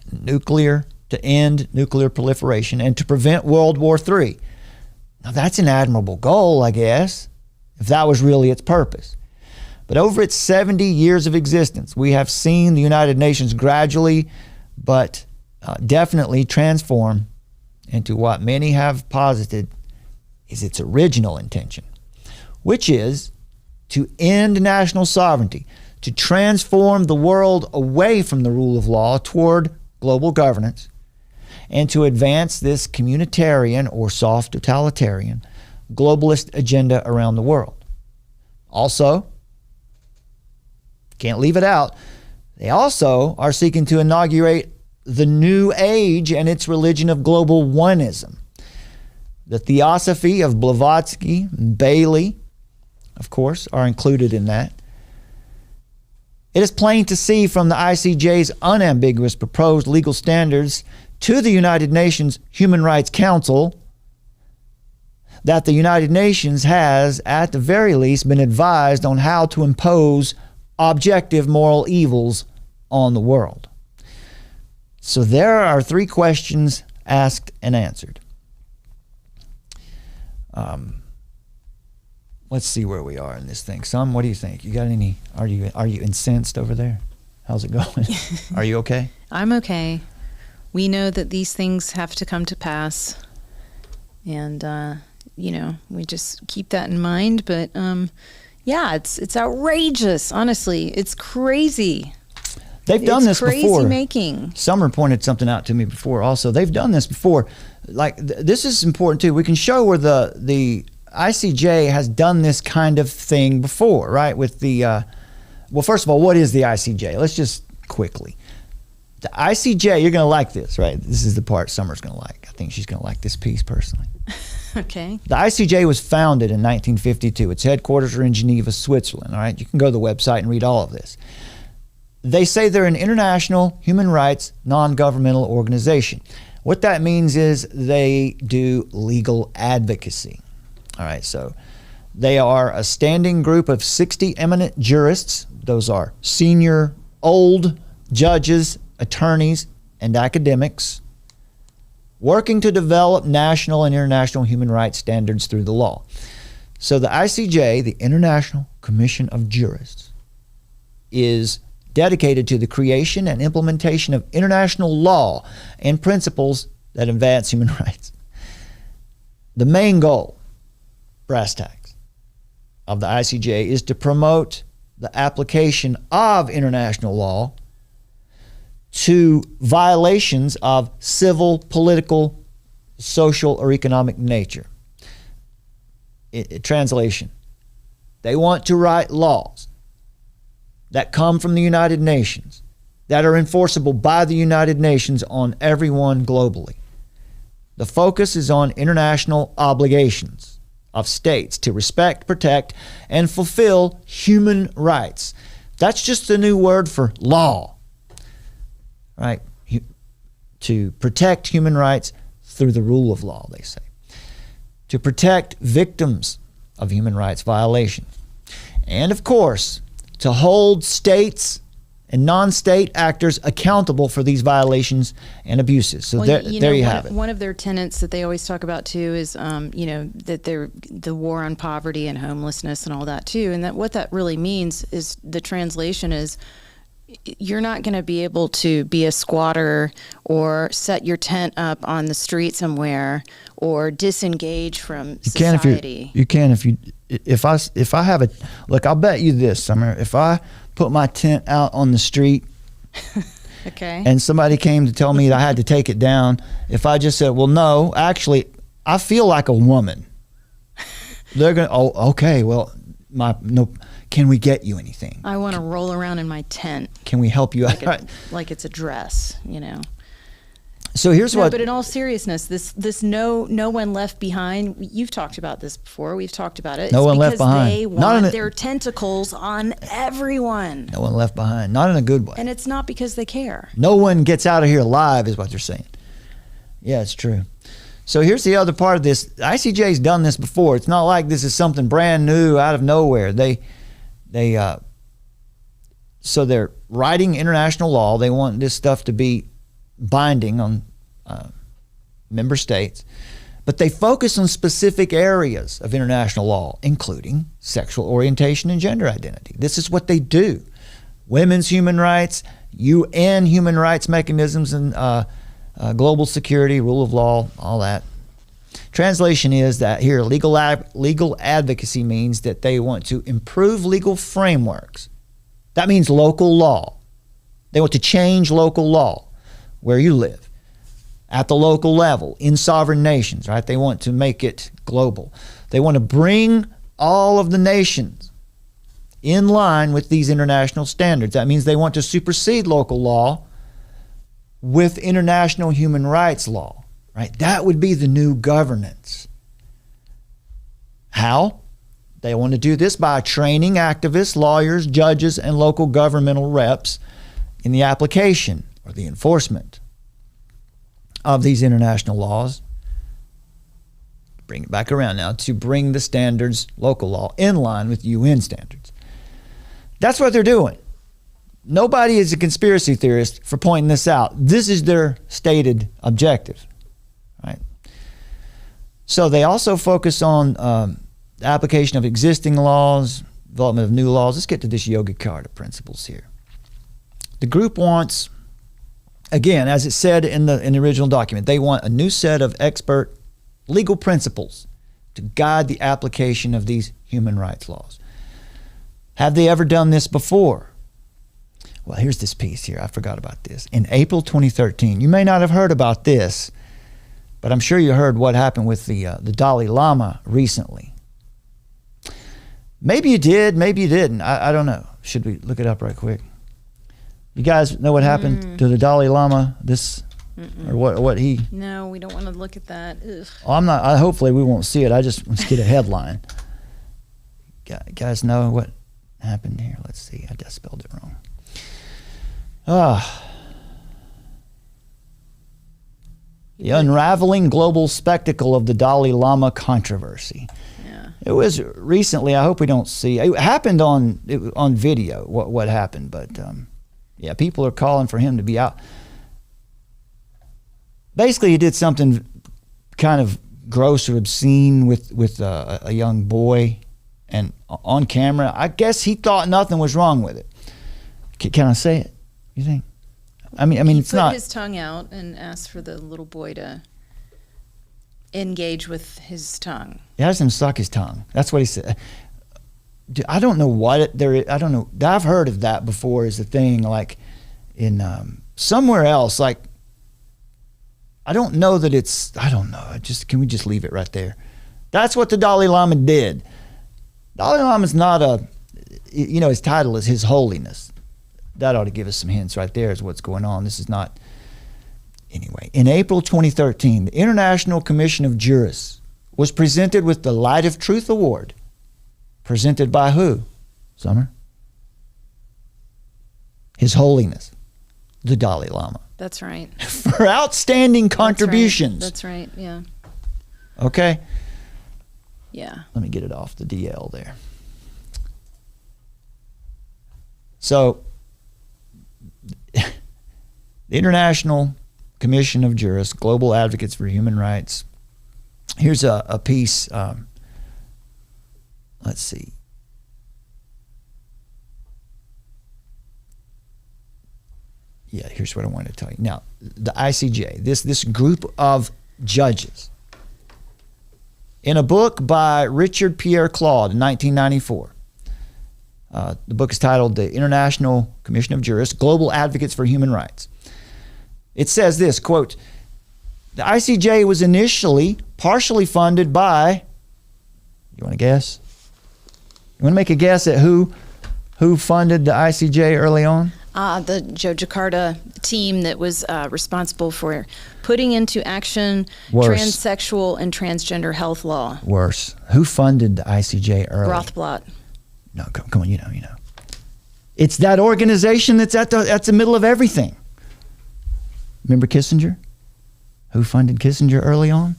to end nuclear proliferation, and to prevent World War III. Now that's an admirable goal, I guess, if that was really its purpose. But over its 70 years of existence, we have seen the United Nations gradually but definitely transform into what many have posited is its original intention, which is to end national sovereignty, to transform the world away from the rule of law toward global governance, and to advance this communitarian or soft totalitarian globalist agenda around the world. Also, can't leave it out, they also are seeking to inaugurate the new age and its religion of global oneism. The theosophy of Blavatsky and Bailey, of course, are included in that. It is plain to see from the ICJ's unambiguous proposed legal standards to the United Nations Human Rights Council that the United Nations has, at the very least, been advised on how to impose objective moral evils on the world. So there are 3 questions asked and answered. Let's see where we are in this thing. Sam, what do you think? You got any? Are you incensed over there? How's it going? Are you okay? I'm okay. We know that these things have to come to pass, and we just keep that in mind. But yeah, it's outrageous. Honestly, it's crazy. They've done this crazy before. Making. Summer pointed something out to me before. Also, they've done this before. Like this is important too. We can show where the ICJ has done this kind of thing before, right? With the well, first of all, what is the ICJ? Let's just quickly. The ICJ, you're going to like this, right? This is the part Summer's going to like. I think she's going to like this piece personally. Okay. The ICJ was founded in 1952. Its headquarters are in Geneva, Switzerland. All right, you can go to the website and read all of this. They say they're an international human rights non-governmental organization. What that means is they do legal advocacy. All right, so they are a standing group of 60 eminent jurists. Those are senior, old judges, attorneys, and academics working to develop national and international human rights standards through the law. So the ICJ, the International Commission of Jurists, is dedicated to the creation and implementation of international law and principles that advance human rights. The main goal, brass tacks, of the ICJ is to promote the application of international law to violations of civil, political, social, or economic nature. Translation, they want to write laws that come from the United Nations that are enforceable by the United Nations on everyone globally. The focus is on international obligations of states to respect, protect, and fulfill human rights. That's just a new word for law, right? To protect human rights through the rule of law, they say. To protect victims of human rights violations. And of course, to hold states and non-state actors accountable for these violations and abuses. So there you have it. One of their tenets that they always talk about too is, that they're the war on poverty and homelessness and all that too. And that what that really means is the translation is you're not going to be able to be a squatter or set your tent up on the street somewhere or disengage from society. If I have a look, I'll bet you this, Summer. If I put my tent out on the street, okay, and somebody came to tell me that I had to take it down, if I just said, well, no, actually, I feel like a woman. They're going to, oh, okay, well, can we get you anything? I want to roll around in my tent. Can we help you out? Like it's a dress, you know. So here's what. But in all seriousness, this no one left behind. You've talked about this before. We've talked about it. No one left behind. They want their tentacles on everyone. No one left behind. Not in a good way. And it's not because they care. No one gets out of here alive, is what they're saying. Yeah, it's true. So here's the other part of this. ICJ's done this before. It's not like this is something brand new out of nowhere. So they're writing international law. They want this stuff to be binding on member states, but they focus on specific areas of international law, including sexual orientation and gender identity. This is what they do. Women's human rights, UN human rights mechanisms, and global security, rule of law, all that. Translation is that here, legal advocacy means that they want to improve legal frameworks. That means local law. They want to change local law where you live, at the local level, in sovereign nations, right? They want to make it global. They want to bring all of the nations in line with these international standards. That means they want to supersede local law with international human rights law, right? That would be the new governance. How? They want to do this by training activists, lawyers, judges, and local governmental reps in the application or the enforcement of these international laws. Bring it back around now to bring the standards, local law, in line with UN standards. That's what they're doing. Nobody is a conspiracy theorist for pointing this out. This is their stated objective, right? So they also focus on the application of existing laws, development of new laws. Let's get to this Yogyakarta principles here. The group wants, again, as it said in the original document, they want a new set of expert legal principles to guide the application of these human rights laws. Have they ever done this before? Well, here's this piece here. I forgot about this. In April 2013, you may not have heard about this, but I'm sure you heard what happened with the Dalai Lama recently. Maybe you did, maybe you didn't. I don't know. Should we look it up right quick? You guys know what happened to the Dalai Lama? Or what he? No, we don't want to look at that. Ugh. Oh, I'm not. Hopefully we won't see it. I just want to get a headline. Guys know what happened here? Let's see. I just spelled it wrong. The unraveling global spectacle of the Dalai Lama controversy. Yeah. It was recently. I hope we don't see. It happened on video. What happened? But yeah, people are calling for him to be out. Basically, he did something kind of gross or obscene with a young boy, and on camera, I guess he thought nothing was wrong with it. Can I say it? You think? I mean, it's not. He put his tongue out and asked for the little boy to engage with his tongue. He asked him to suck his tongue. That's what he said. I don't know what there is. I don't know. I've heard of that before. Is a thing like in somewhere else. Like I don't know that it's. I don't know. Can we just leave it right there? That's what the Dalai Lama did. Dalai Lama's not a. His title is His Holiness. That ought to give us some hints right there as what's going on. This is not. Anyway, in April 2013, the International Commission of Jurists was presented with the Light of Truth Award. Presented by who? Summer? His Holiness, the Dalai Lama. That's right. For outstanding contributions. That's right, yeah. Okay? Yeah. Let me get it off the DL there. So, the International Commission of Jurists, Global Advocates for Human Rights. Here's a piece. Let's see. Yeah, here's what I wanted to tell you. Now, the ICJ, this group of judges, in a book by Richard Pierre Claude in 1994, the book is titled The International Commission of Jurists, Global Advocates for Human Rights. It says this, quote, the ICJ was initially partially funded by, you want to guess? You want to make a guess at who funded the ICJ early on? The Joe Jakarta team that was responsible for putting into action transsexual and transgender health law. Worse. Who funded the ICJ early? Rothblatt. No, come on, you know. It's that organization that's at the middle of everything. Remember Kissinger? Who funded Kissinger early on?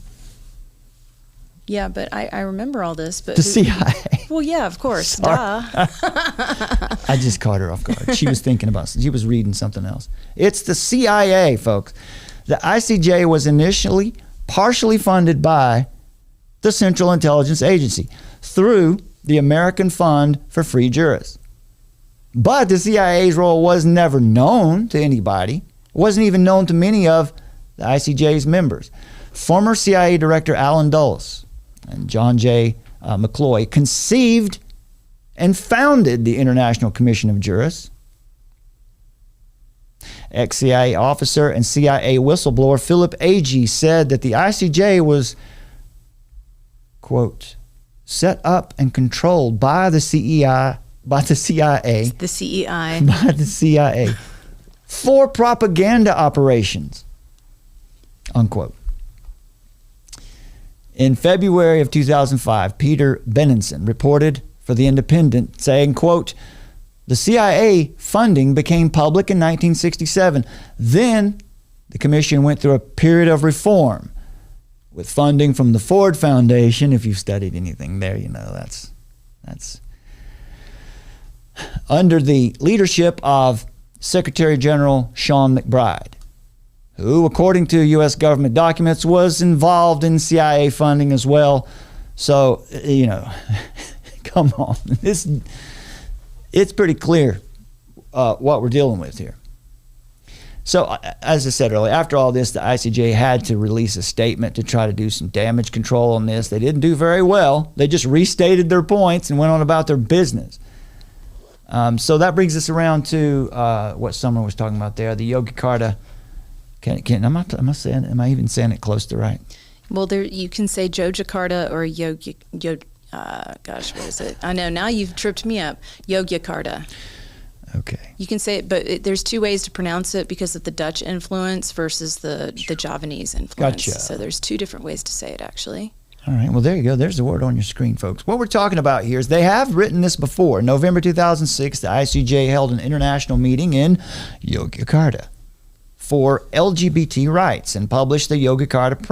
Yeah, but I remember all this. But The CIA. Well, yeah, of course. Sorry. Duh. I just caught her off guard. She was she was reading something else. It's the CIA, folks. The ICJ was initially partially funded by the Central Intelligence Agency through the American Fund for Free Jurists. But the CIA's role was never known to anybody. It wasn't even known to many of the ICJ's members. Former CIA Director Alan Dulles and John J. McCloy conceived and founded the International Commission of Jurists. Ex-CIA officer and CIA whistleblower Philip Agee said that the ICJ was, quote, set up and controlled by the CIA The CEI. by the CIA for propaganda operations, unquote. In February of 2005, Peter Benenson reported for The Independent saying, quote, the CIA funding became public in 1967. Then the commission went through a period of reform with funding from the Ford Foundation. If you've studied anything there, you know that's under the leadership of Secretary General Sean McBride, who, according to U.S. government documents, was involved in CIA funding as well. So, you know, come on. It's pretty clear what we're dealing with here. So, as I said earlier, after all this, the ICJ had to release a statement to try to do some damage control on this. They didn't do very well. They just restated their points and went on about their business. So that brings us around to what Summer was talking about there, the Yogyakarta. Am I even saying it close to right? Well, there you can say Joe Jakarta or gosh, what is it? I know, now you've tripped me up. Yogyakarta. Okay. You can say it, but there's two ways to pronounce it because of the Dutch influence versus the Javanese influence. Gotcha. So there's two different ways to say it, actually. All right. Well, there you go. There's the word on your screen, folks. What we're talking about here is they have written this before. In November 2006, the ICJ held an international meeting in Yogyakarta for LGBT rights and published the Yogyakarta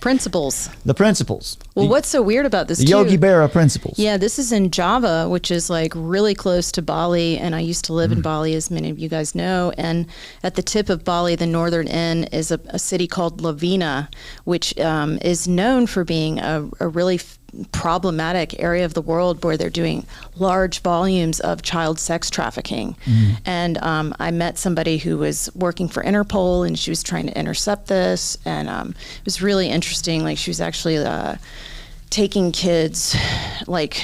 Principles. The principles. Well, what's so weird about this, the too? Yogi Berra principles. Yeah, this is in Java, which is like really close to Bali, and I used to live in Bali, as many of you guys know, and at the tip of Bali, the northern end, is a city called Lovina, which is known for being a really problematic area of the world where they're doing large volumes of child sex trafficking. And I met somebody who was working for Interpol, and she was trying to intercept this, and it was really interesting. Like, she was actually taking kids, like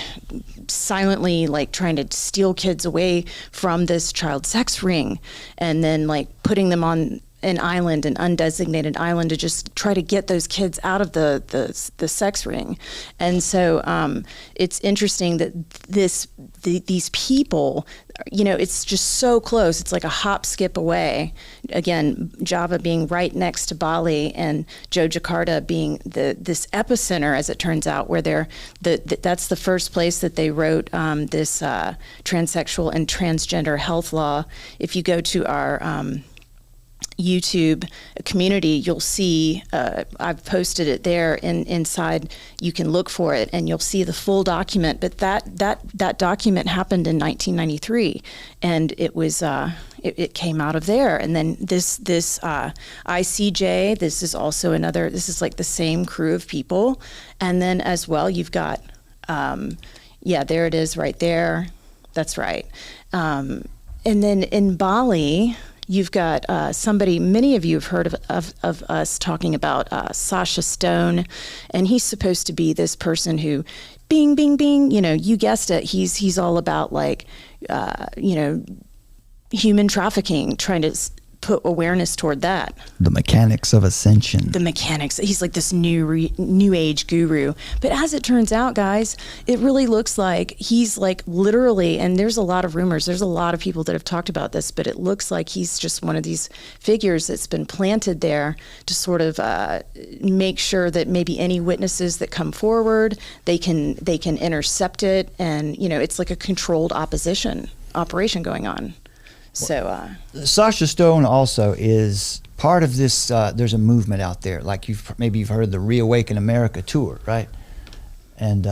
silently, like trying to steal kids away from this child sex ring, and then like putting them on an island, an undesignated island, to just try to get those kids out of the sex ring. And so it's interesting that these people, you know, it's just so close. It's like a hop, skip away. Again, Java being right next to Bali, and Jakarta being this epicenter, as it turns out, where that's the first place that they wrote this transsexual and transgender health law. If you go to our YouTube community, you'll see I've posted it there, and inside you can look for it and you'll see the full document. But that document happened in 1993, and it was it came out of there. And then this ICJ, this is also this is like the same crew of people. And then as well, you've got there it is right there. That's right. And then in Bali, you've got somebody, many of you have heard of us talking about Sasha Stone, and he's supposed to be this person who, bing, bing, bing, you know, you guessed it, he's all about, like, you know, human trafficking, trying to put awareness toward that. The mechanics of ascension. The mechanics. He's like this new age guru. But as it turns out, guys, it really looks like he's like literally, and there's a lot of rumors, there's a lot of people that have talked about this, but it looks like he's just one of these figures that's been planted there to sort of make sure that maybe any witnesses that come forward, they can intercept it, and it's like a controlled operation going on. So Sasha Stone also is part of this. There's a movement out there, like you've heard of the Reawaken America tour, right? And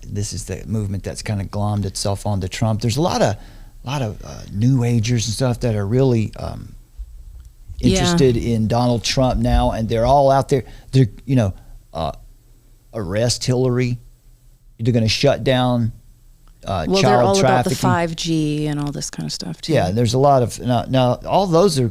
this is the movement that's kind of glommed itself onto Trump. There's a lot of New Agers and stuff that are really interested in Donald Trump now, and they're all out there. They're arrest Hillary. They're going to shut down. Well, they're all about the 5G and all this kind of stuff too. Yeah, there's a lot of now. All those are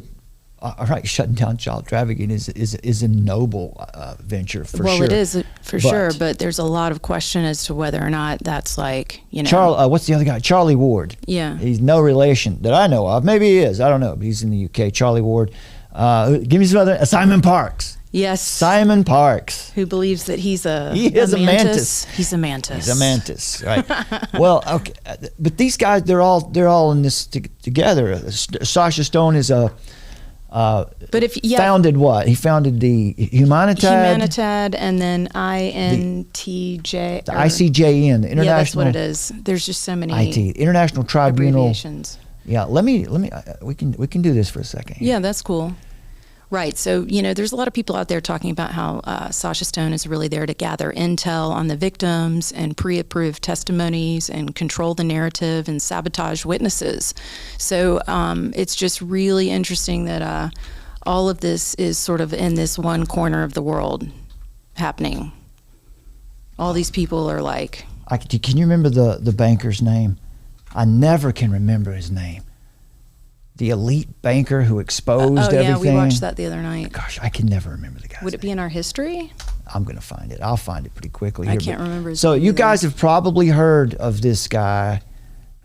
all right. Shutting down child trafficking is a noble venture for sure. Well, it is for sure, but there's a lot of question as to whether or not that's like what's the other guy? Charlie Ward. Yeah, he's no relation that I know of. Maybe he is. I don't know. But he's in the UK. Charlie Ward. Give me some other. Simon Parks. Yes. Simon Parks. Who believes that he's a mantis. He's a mantis. He's a mantis, right. Well, okay. But these guys, they're all in this together. Sasha Stone is founded what? He founded the Humanitad and then INTJ. The ICJN, the International. Yeah, that's what it is. There's just so many International Tribunal. Abbreviations. Yeah, we can do this for a second. Yeah, that's cool. Right. So, there's a lot of people out there talking about how Sasha Stone is really there to gather intel on the victims and pre-approve testimonies and control the narrative and sabotage witnesses. So it's just really interesting that all of this is sort of in this one corner of the world happening. All these people are like... Can you remember the banker's name? I never can remember his name. The elite banker who exposed everything. Yeah, we watched that the other night. Gosh, I can never remember the guy's Would it be in our history? I'm going to find it. I'll find it pretty quickly. I can't remember his So name you either. guys have probably heard of this guy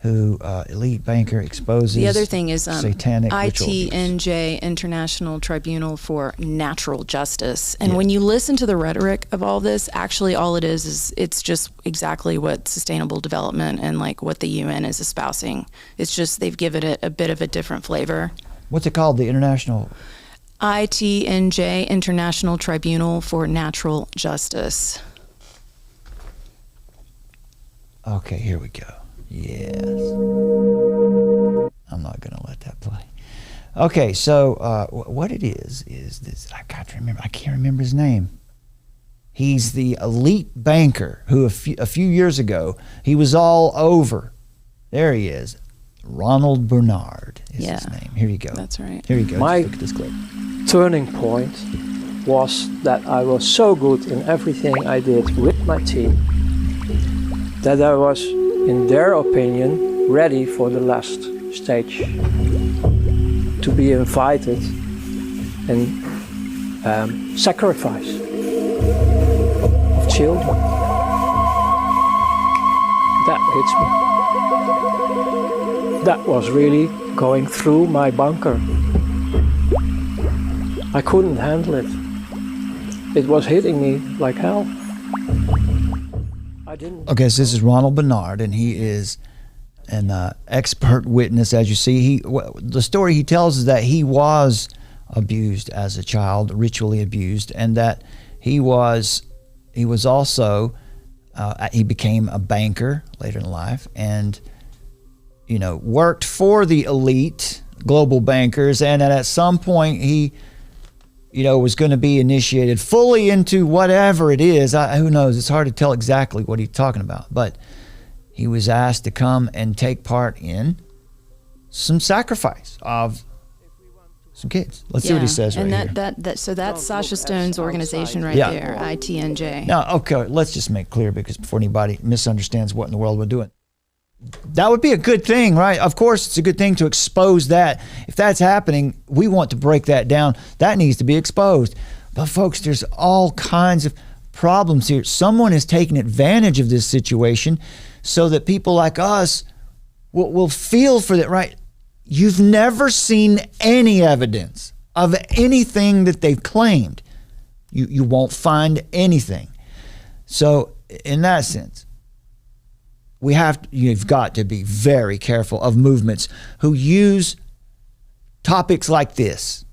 who, elite banker, exposes the other thing is satanic ritual abuse. ITNJ, International Tribunal for Natural Justice. And when you listen to the rhetoric of all this, actually all it is it's just exactly what sustainable development and like what the UN is espousing. It's just they've given it a bit of a different flavor. What's it called? The International... ITNJ, International Tribunal for Natural Justice. Okay, here we go. Yes. I'm not going to let that play. Okay, so what it is this. I can't remember his name. He's the elite banker who a few years ago, he was all over. There he is. Ronald Bernard is his name. Here you go. That's right. Here you go. My look at this clip. turning point was that I was so good in everything I did with my team that I was, in their opinion, ready for the last stage, to be invited and sacrifice of children. That hits me. That was really going through my bunker. I couldn't handle it. It was hitting me like hell. I didn't. Okay, so this is Ronald Bernard, and he is an expert witness. As you see, the story he tells is that he was abused as a child, ritually abused, and that he was also he became a banker later in life, and worked for the elite global bankers, and that at some point he was going to be initiated fully into whatever it is. Who knows? It's hard to tell exactly what he's talking about, but he was asked to come and take part in some sacrifice of some kids. Let's see what he says right here. So that's Sasha Stone's organization right there, ITNJ. Now, okay, let's just make clear, because before anybody misunderstands what in the world we're doing. That would be a good thing, right? Of course, it's a good thing to expose that. If that's happening, we want to break that down. That needs to be exposed. But folks, there's all kinds of problems here. Someone is taking advantage of this situation so that people like us will feel for that, right? you've never seen any evidence of anything that they've claimed. You won't find anything. So in that sense, you've got to be very careful of movements who use topics like this.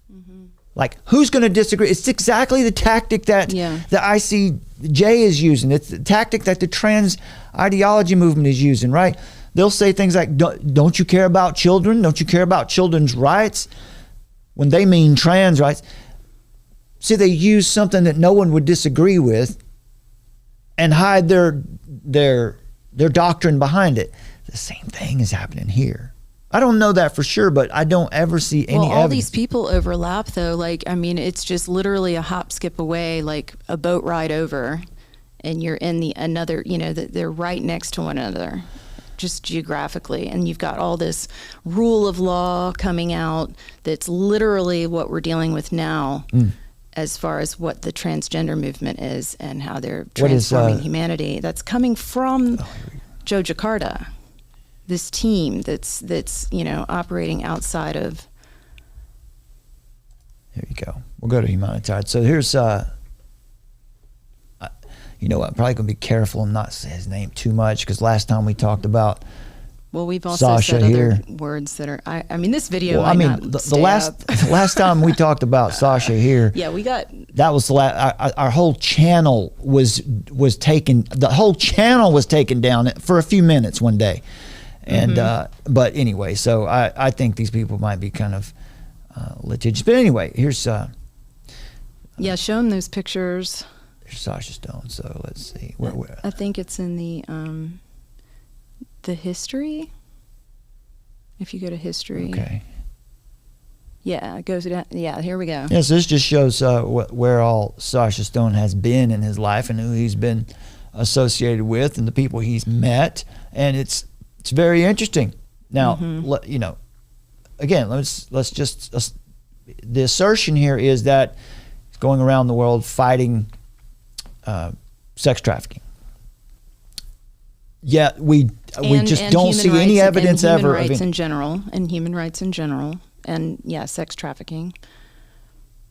Like, who's going to disagree? It's exactly the tactic that the ICJ is using. It's the tactic that the trans ideology movement is using, right? They'll say things like, don't you care about children? Don't you care about children's rights? When they mean trans rights. See, they use something that no one would disagree with and hide their doctrine behind it. The same thing is happening here. I don't know that for sure, but I don't ever see any evidence. Well, all these people overlap, though. Like, I mean, it's just literally a hop, skip away, like a boat ride over, and you're in another, they're right next to one another, just geographically. And you've got all this rule of law coming out that's literally what we're dealing with now as far as what the transgender movement is and how they're transforming humanity. That's coming from Joe Jakarta. This team that's operating outside of. Here you go. We'll go to humanitarian. So here's you know what? I'm probably gonna be careful and not say his name too much because last time we talked about. Well, we've also Sasha said here. other words that are. I mean, this video. Well, I mean, the last time we talked about Sasha here. Yeah, we got. That was the last. Our whole channel was taken. The whole channel was taken down for a few minutes one day. And but anyway, so I think these people might be kind of litigious. But anyway, here's show them those pictures. There's Sasha Stone. So let's see where. I think it's in the history. If you go to history. Okay. Yeah, it goes down. Yeah, here we go. Yeah, so this just shows where all Sasha Stone has been in his life and who he's been associated with and the people he's met, and it's very interesting. Now, again, let's just the assertion here is that he's going around the world fighting sex trafficking. Yeah, we just don't see any evidence ever of human rights in general, and sex trafficking.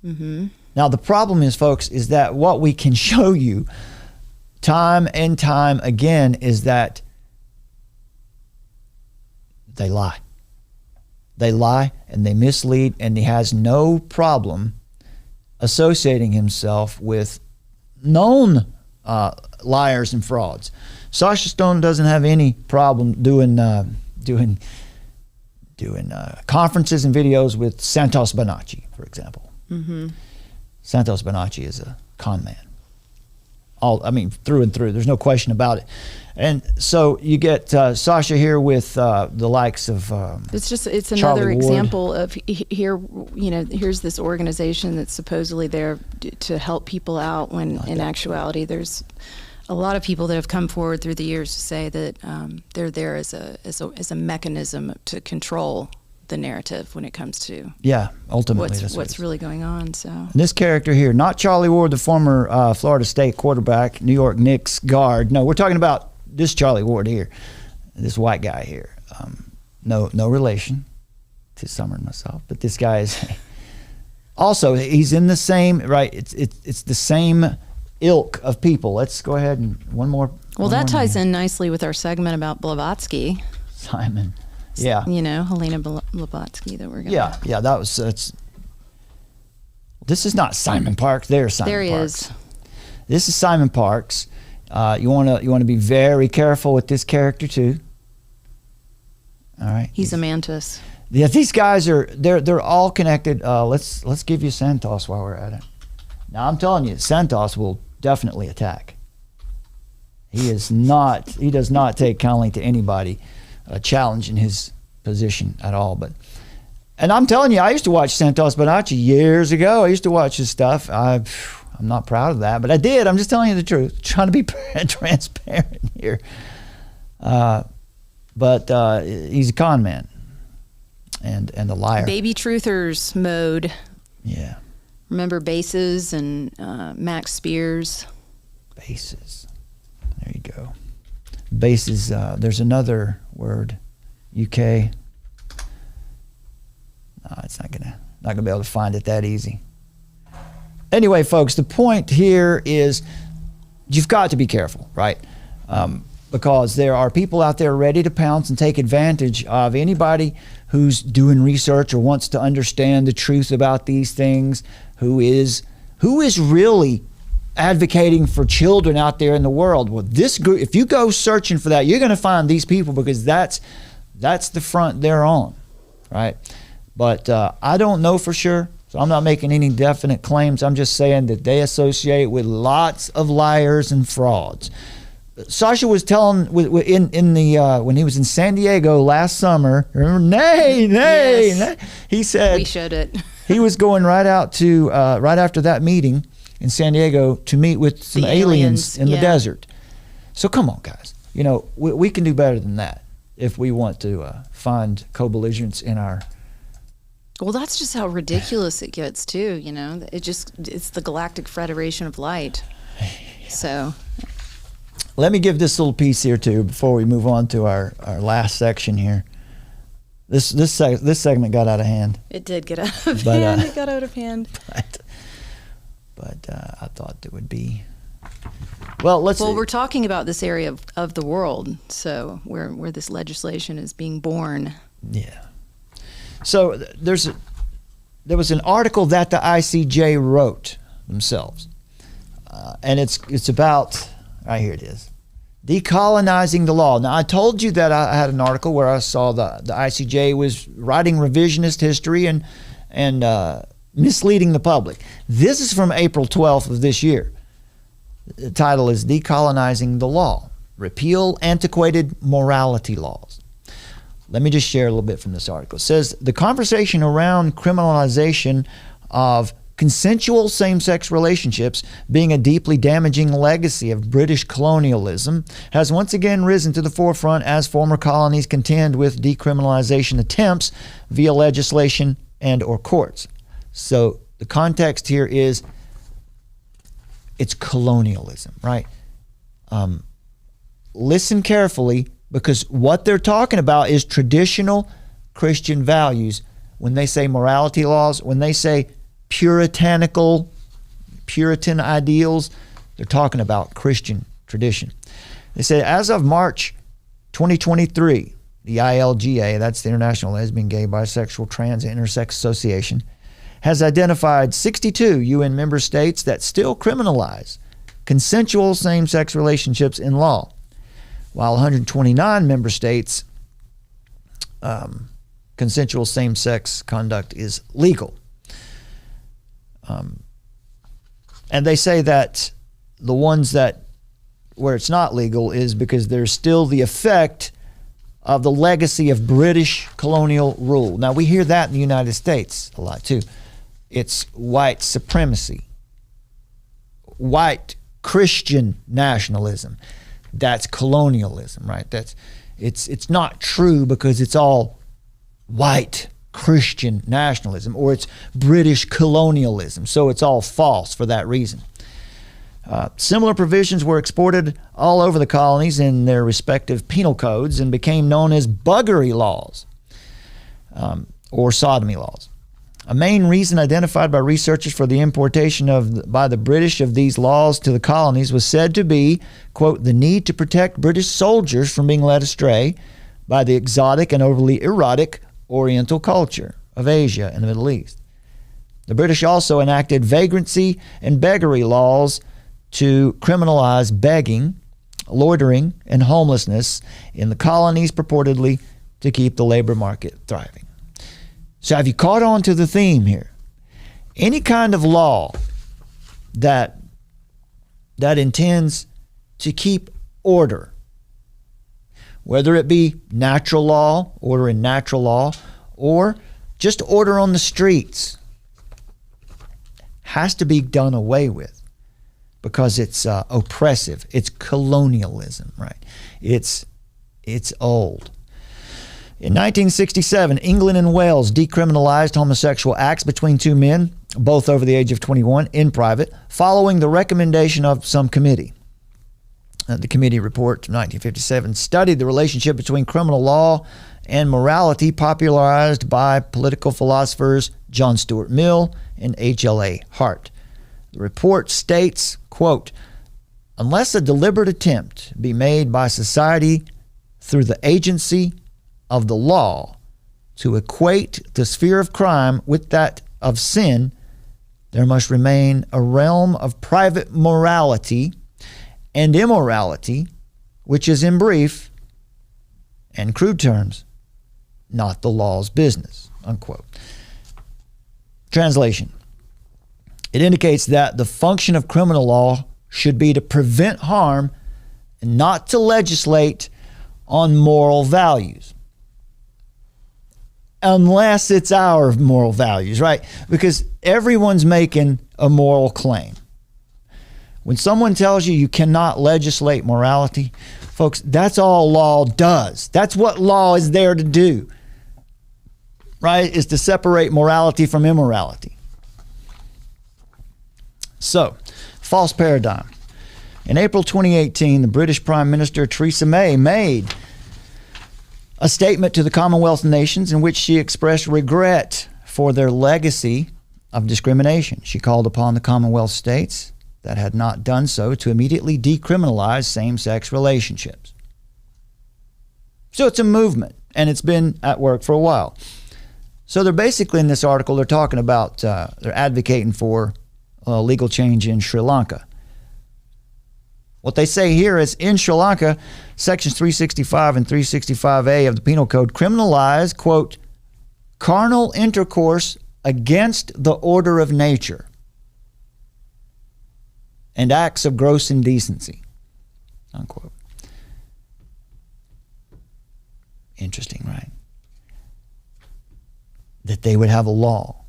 Now, the problem is, folks, is that what we can show you time and time again is that they lie. They lie and they mislead, and he has no problem associating himself with known liars and frauds. Sasha Stone doesn't have any problem doing conferences and videos with Santos Bonacci, for example. Santos Bonacci is a con man. Through and through. There's no question about it. And so you get Sasha here with the likes of it's another example of here. Here's this organization that's supposedly there to help people out when in actuality there's a lot of people that have come forward through the years to say that they're there as a mechanism to control the narrative when it comes to ultimately what's really going on. So and this character here, not Charlie Ward, the former Florida State quarterback, New York Knicks guard. No, we're talking about this Charlie Ward here, this white guy here. No relation to Summer and myself, but this guy is also, he's in the same, right? It's the same ilk of people. Let's go ahead and one more. Well, that ties in nicely with our segment about Blavatsky. Simon. Yeah. Helena Blavatsky that we're going to. Yeah, that was, this is not Simon Parks. There's Simon Parks. There he is. This is Simon Parks. You want to be very careful with this character too. All right. He's a mantis. Yeah, these guys they're all connected. Let's give you Santos while we're at it. Now I'm telling you, Santos will definitely attack. He does not take kindly to anybody challenging his position at all. And I'm telling you, I used to watch Santos Bonacci years ago. I used to watch his stuff. I'm not proud of that, but I did. I'm just telling you the truth. Trying to be transparent here. But he's a con man and a liar. Baby truthers mode. Yeah. Remember Bases and Max Spears? Bases. There you go. Bases. There's another word. UK. It's not gonna be able to find it that easy. Anyway, folks, the point here is you've got to be careful, right? Because there are people out there ready to pounce and take advantage of anybody who's doing research or wants to understand the truth about these things, who is really advocating for children out there in the world. Well, this group, if you go searching for that, you're going to find these people, because that's the front they're on, right? But I don't know for sure, so I'm not making any definite claims. I'm just saying that they associate with lots of liars and frauds. Sasha was telling when he was in San Diego last summer. Remember, nay. He said We showed it. he was going right out to right after that meeting in San Diego to meet with some aliens in the desert. So come on, guys. You know, we can do better than that if we want to find co-belligerents in our. Well, that's just how ridiculous it gets, too. You know, it's the Galactic Federation of Light. So. Let me give this little piece here too before we move on to our last section here. This segment got out of hand. It did get out of hand. It got out of hand. But I thought it would be. Well, we're talking about this area of the world, so where this legislation is being born. Yeah. So there was an article that the ICJ wrote themselves, and it's about. Right, here it is. Decolonizing the law. Now, I told you that I had an article where I saw the ICJ was writing revisionist history and misleading the public. This is from April 12th of this year. The title is Decolonizing the Law. Repeal Antiquated Morality Laws. Let me just share a little bit from this article. It says, the conversation around criminalization of consensual same-sex relationships, being a deeply damaging legacy of British colonialism, has once again risen to the forefront as former colonies contend with decriminalization attempts via legislation and or courts. So the context here is it's colonialism, right? Listen carefully, because what they're talking about is traditional Christian values. When they say morality laws, when they say Puritan ideals, they're talking about Christian tradition. They say as of March 2023, the ILGA, that's the International Lesbian, Gay, Bisexual, Trans, and Intersex Association, has identified 62 UN member states that still criminalize consensual same-sex relationships in law, while 129 member states consensual same-sex conduct is legal. And they say that the ones where it's not legal is because there's still the effect of the legacy of British colonial rule. Now, we hear that in the United States a lot too. It's white supremacy, white Christian nationalism. That's colonialism, right? It's not true because it's all white Christian nationalism, or it's British colonialism. So it's all false for that reason. Similar provisions were exported all over the colonies in their respective penal codes and became known as buggery laws or sodomy laws. A main reason identified by researchers for the importation by the British of these laws to the colonies was said to be, quote, the need to protect British soldiers from being led astray by the exotic and overly erotic Oriental culture of Asia and the Middle East. The British also enacted vagrancy and beggary laws to criminalize begging, loitering, and homelessness in the colonies, purportedly to keep the labor market thriving. So have you caught on to the theme here? Any kind of law that intends to keep order, whether it be natural law, order in natural law, or just order on the streets, has to be done away with because it's oppressive. It's colonialism, right? It's old. In 1967, England and Wales decriminalized homosexual acts between two men, both over the age of 21, in private, following the recommendation of some committee. The committee report from 1957 studied the relationship between criminal law and morality popularized by political philosophers John Stuart Mill and H.L.A. Hart. The report states, quote, unless a deliberate attempt be made by society through the agency of the law to equate the sphere of crime with that of sin, there must remain a realm of private morality and immorality, which is in brief and crude terms, not the law's business, unquote. Translation. It indicates that the function of criminal law should be to prevent harm and not to legislate on moral values. Unless it's our moral values, right? Because everyone's making a moral claim. When someone tells you you cannot legislate morality, folks, that's all law does. That's what law is there to do, right? Is to separate morality from immorality. So, false paradigm. In April 2018, the British Prime Minister Theresa May made a statement to the Commonwealth nations in which she expressed regret for their legacy of discrimination. She called upon the Commonwealth states that had not done so to immediately decriminalize same-sex relationships. So it's a movement, and it's been at work for a while. So they're basically, in this article, they're talking about, they're advocating for legal change in Sri Lanka. What they say here is, in Sri Lanka, sections 365 and 365A of the Penal Code criminalize, quote, carnal intercourse against the order of nature and acts of gross indecency, unquote. Interesting, right? That they would have a law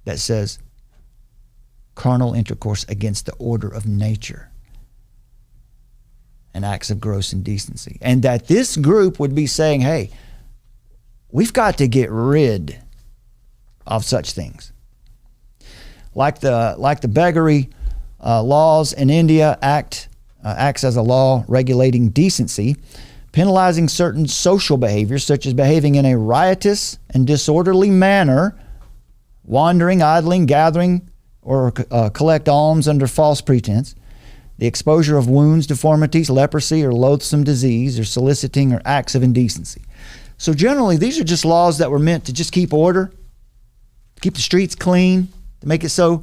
that says carnal intercourse against the order of nature and acts of gross indecency. And that this group would be saying, hey, we've got to get rid of such things. Like the beggary laws in India acts as a law regulating decency, penalizing certain social behaviors such as behaving in a riotous and disorderly manner, wandering, idling, gathering, or collect alms under false pretense, the exposure of wounds, deformities, leprosy, or loathsome disease, or soliciting or acts of indecency. So generally, these are just laws that were meant to just keep order, keep the streets clean, to make it so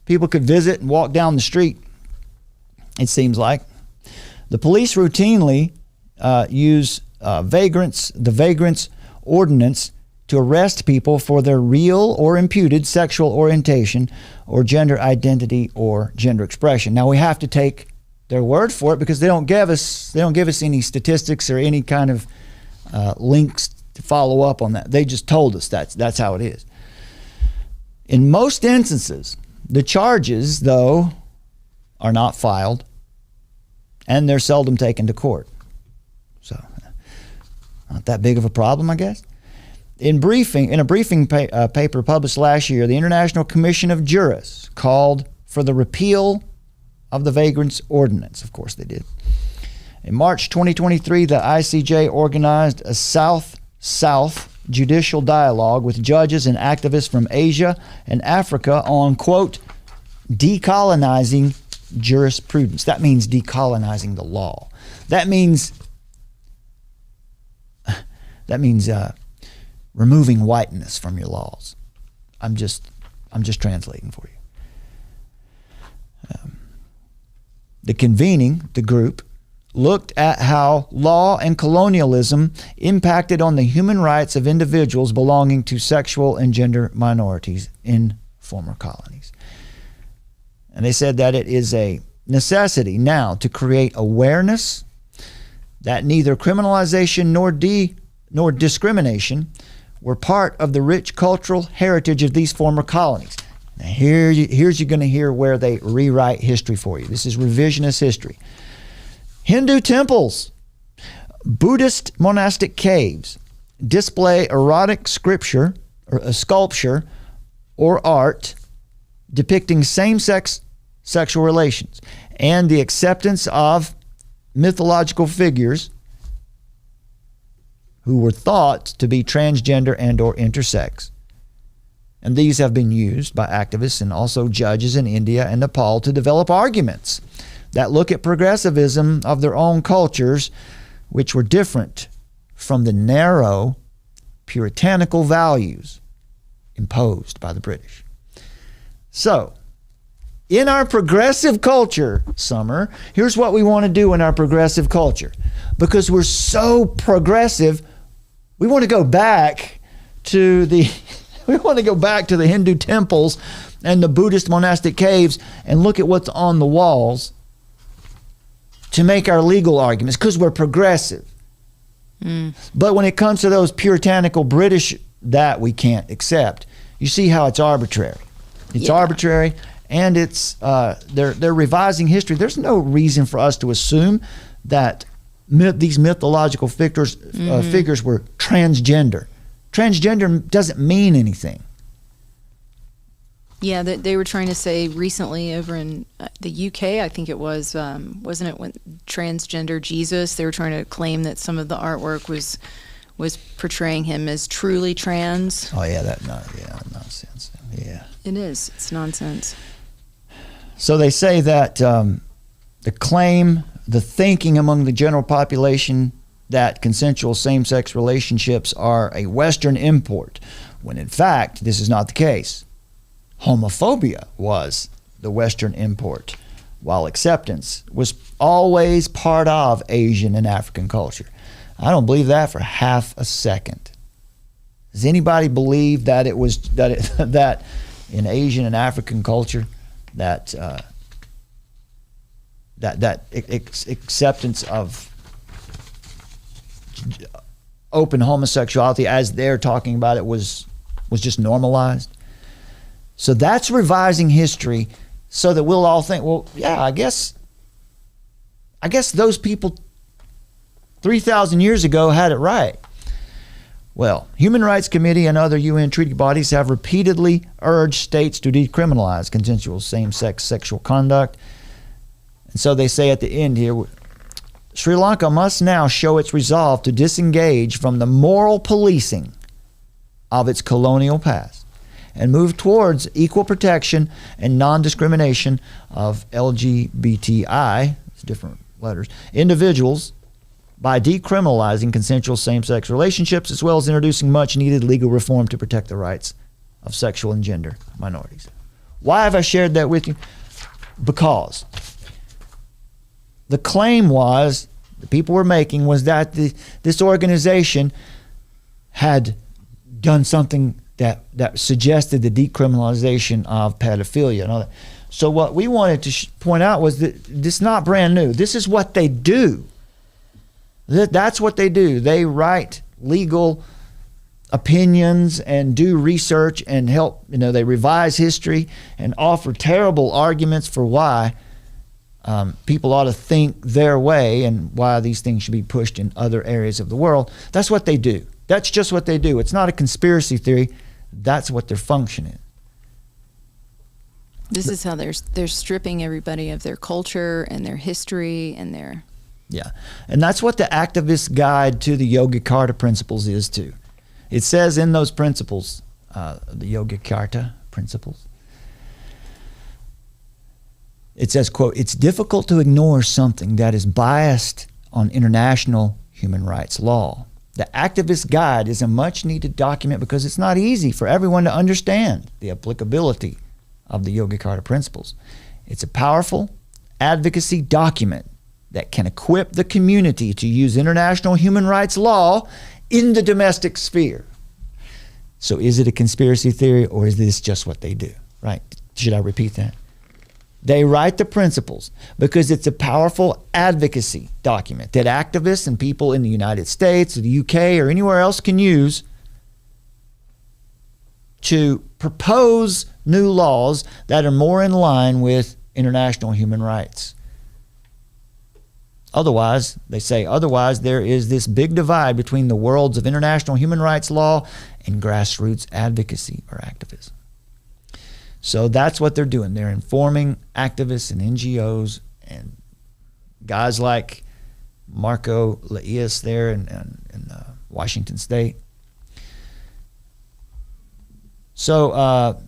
people could visit and walk down the street, it seems like. The police routinely use the vagrants ordinance to arrest people for their real or imputed sexual orientation or gender identity or gender expression. Now we have to take their word for it because they don't give us any statistics or any kind of links to follow up on that. They just told us that's how it is. In most instances, the charges, though, are not filed and they're seldom taken to court. So, not that big of a problem, I guess. In a briefing paper published last year, the International Commission of Jurists called for the repeal of the Vagrants Ordinance. Of course they did. In March 2023, the ICJ organized a South-South judicial dialogue with judges and activists from Asia and Africa on, quote, decolonizing jurisprudence. That means decolonizing the law. That means removing whiteness from your laws. I'm just translating for you. The group looked at how law and colonialism impacted on the human rights of individuals belonging to sexual and gender minorities in former colonies. And they said that it is a necessity now to create awareness that neither criminalization nor discrimination were part of the rich cultural heritage of these former colonies. Now here's you're going to hear where they rewrite history for you. This is revisionist history. Hindu temples, Buddhist monastic caves display erotic sculpture or art depicting same-sex sexual relations and the acceptance of mythological figures who were thought to be transgender and or intersex. And these have been used by activists and also judges in India and Nepal to develop arguments that look at progressivism of their own cultures, which were different from the narrow, puritanical values imposed by the British. So, in our progressive culture, Summer, here's what we want to do in our progressive culture. Because we're so progressive, we want to go back to the Hindu temples and the Buddhist monastic caves and look at what's on the walls to make our legal arguments, because we're progressive. But when it comes to those puritanical British, that we can't accept. You see how it's arbitrary. It's arbitrary, and it's they're revising history. There's no reason for us to assume that these mythological figures were transgender. Transgender doesn't mean anything. Yeah, they were trying to say recently over in the UK, I think it was, wasn't it, when transgender Jesus? They were trying to claim that some of the artwork was portraying him as truly trans. Oh yeah, nonsense. Yeah, it is. It's nonsense. So they say that the thinking among the general population that consensual same-sex relationships are a Western import, when in fact this is not the case. Homophobia was the Western import, while acceptance was always part of Asian and African culture. I don't believe that for half a second. Does anybody believe that it was that in Asian and African culture that acceptance of open homosexuality, as they're talking about it, was just normalized? So that's revising history so that we'll all think, well, yeah, I guess those people 3,000 years ago had it right. Well, Human Rights Committee and other UN treaty bodies have repeatedly urged states to decriminalize consensual same-sex sexual conduct. And so they say at the end here, Sri Lanka must now show its resolve to disengage from the moral policing of its colonial past and move towards equal protection and non-discrimination of LGBTI, it's different letters, individuals by decriminalizing consensual same-sex relationships, as well as introducing much-needed legal reform to protect the rights of sexual and gender minorities. Why have I shared that with you? Because the claim was, the people were making, was that this organization had done something that suggested the decriminalization of pedophilia and all that. So what we wanted to point out was that this is not brand new. This is what they do. That's what they do. They write legal opinions and do research and help, they revise history and offer terrible arguments for why people ought to think their way and why these things should be pushed in other areas of the world. That's what they do. That's just what they do. It's not a conspiracy theory. That's what their function is. This is how they're stripping everybody of their culture and their history and their... Yeah, and that's what the activist guide to the Yogacarta principles is too. It says in those principles, the Yogacarta principles, it says, quote, "It's difficult to ignore something that is biased on international human rights law. The activist guide is a much needed document because it's not easy for everyone to understand the applicability of the Yogacarta principles. It's a powerful advocacy document that can equip the community to use international human rights law in the domestic sphere." So is it a conspiracy theory, or is this just what they do? Right? Should I repeat that? They write the principles because it's a powerful advocacy document that activists and people in the United States or the UK or anywhere else can use to propose new laws that are more in line with international human rights. Otherwise, they say, there is this big divide between the worlds of international human rights law and grassroots advocacy or activism. So that's what they're doing. They're informing activists and NGOs and guys like Marco Laius there and Washington State. So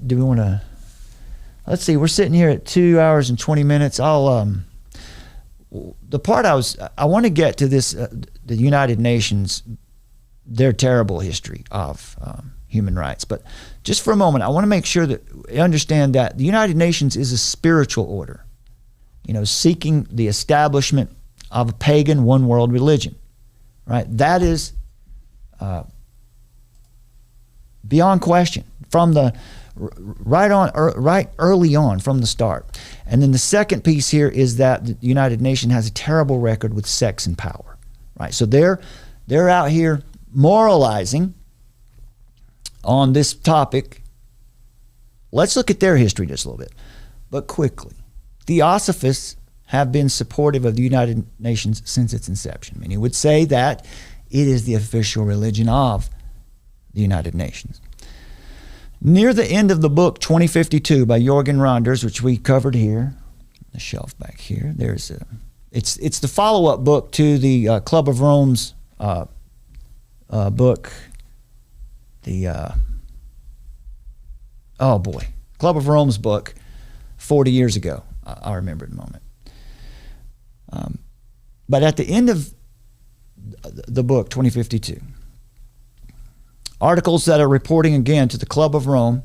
do we want to, let's see, we're sitting here at 2 hours and 20 minutes. The part I want to get to this, the United Nations, their terrible history of human rights. But just for a moment, I want to make sure that we understand that the United Nations is a spiritual order, seeking the establishment of a pagan one world religion, right? That is beyond question from the right early on from the start. And then the second piece here is that the United Nations has a terrible record with sex and power, right? So they're out here moralizing on this topic. Let's look at their history just a little bit, but quickly. Theosophists have been supportive of the United Nations since its inception. Many would say that it is the official religion of the United Nations. Near the end of the book 2052 by Jorgen Randers, which we covered here, the shelf back here, it's the follow-up book to the Club of Rome's book, Club of Rome's book 40 years ago. I'll remember in a moment. But at the end of the book 2052, articles that are reporting again to the Club of Rome,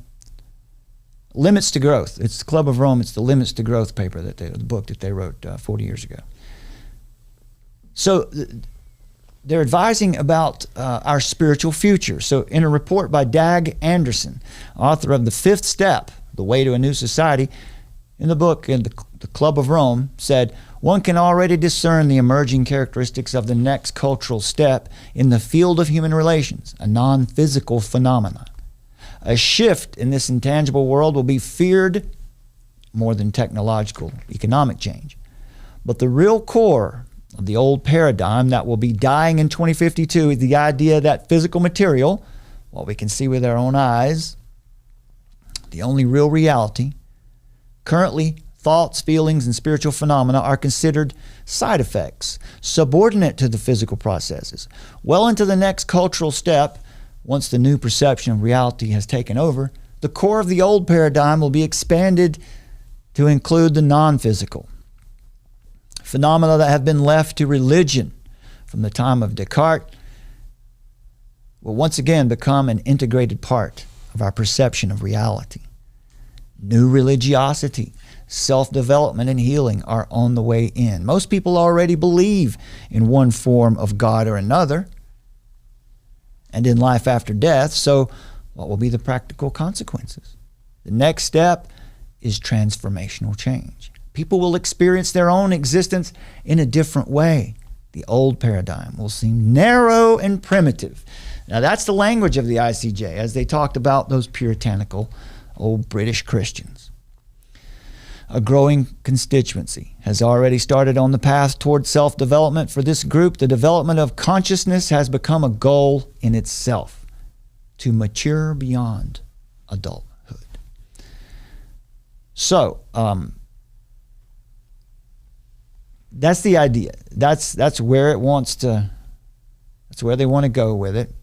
Limits to Growth. It's the Club of Rome, it's the Limits to Growth paper, the book that they wrote 40 years ago. So they're advising about our spiritual future. So in a report by Dag Anderson, author of The Fifth Step, The Way to a New Society, in the book, the Club of Rome said, one can already discern the emerging characteristics of the next cultural step in the field of human relations, a non-physical phenomenon. A shift in this intangible world will be feared more than technological, economic change. But the real core of the old paradigm that will be dying in 2052 is the idea that physical material, what we can see with our own eyes, the only real reality. Currently, thoughts, feelings, and spiritual phenomena are considered side effects, subordinate to the physical processes. Well into the next cultural step, once the new perception of reality has taken over, the core of the old paradigm will be expanded to include the non-physical. Phenomena that have been left to religion from the time of Descartes will once again become an integrated part of our perception of reality. New religiosity, self-development, and healing are on the way in. Most people already believe in one form of God or another and in life after death, so what will be the practical consequences? The next step is transformational change. People will experience their own existence in a different way. The old paradigm will seem narrow and primitive. Now that's the language of the ICJ as they talked about those puritanical old British Christians. A growing constituency has already started on the path toward self-development. For this group, the development of consciousness has become a goal in itself, to mature beyond adulthood. So, that's the idea. That's where it wants to, that's where they want to go with it.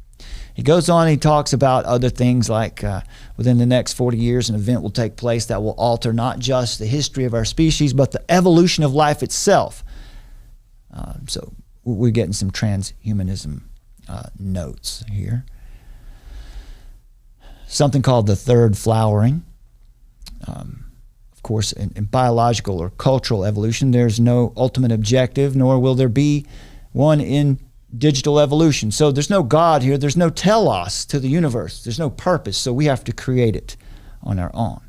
He goes on, he talks about other things like within the next 40 years, an event will take place that will alter not just the history of our species, but the evolution of life itself. So we're getting some transhumanism notes here. Something called the third flowering. Of course, in biological or cultural evolution, there's no ultimate objective, nor will there be one in digital evolution. So there's no God here. There's no telos to the universe. There's no purpose. So we have to create it on our own.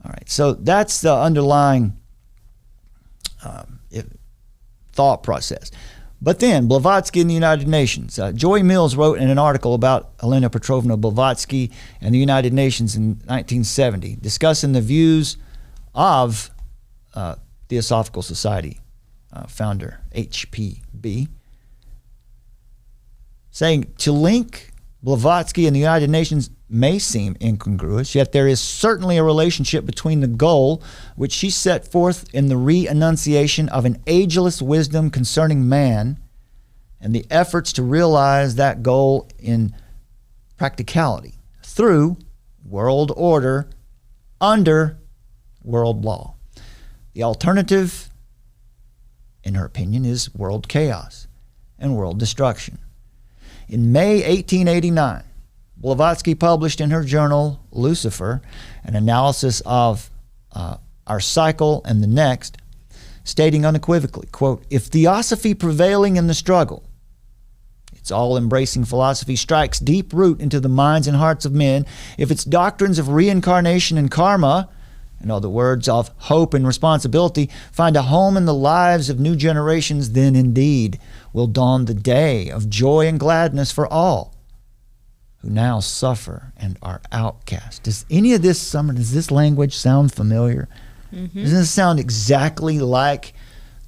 All right. So that's the underlying thought process. But then Blavatsky and the United Nations. Joy Mills wrote in an article about Elena Petrovna Blavatsky and the United Nations in 1970, discussing the views of Theosophical Society founder HPB, saying to link Blavatsky and the United Nations may seem incongruous, yet there is certainly a relationship between the goal which she set forth in the re-enunciation of an ageless wisdom concerning man and the efforts to realize that goal in practicality through world order under world law. The alternative, in her opinion, is world chaos and world destruction. In May 1889, Blavatsky published in her journal, Lucifer, an analysis of our cycle and the next, stating unequivocally, quote, "If theosophy prevailing in the struggle, its all-embracing philosophy, strikes deep root into the minds and hearts of men, if its doctrines of reincarnation and karma, in other words, of hope and responsibility, find a home in the lives of new generations, then indeed will dawn the day of joy and gladness for all who now suffer and are outcast." Does any of this, does this language sound familiar? Mm-hmm. Doesn't it sound exactly like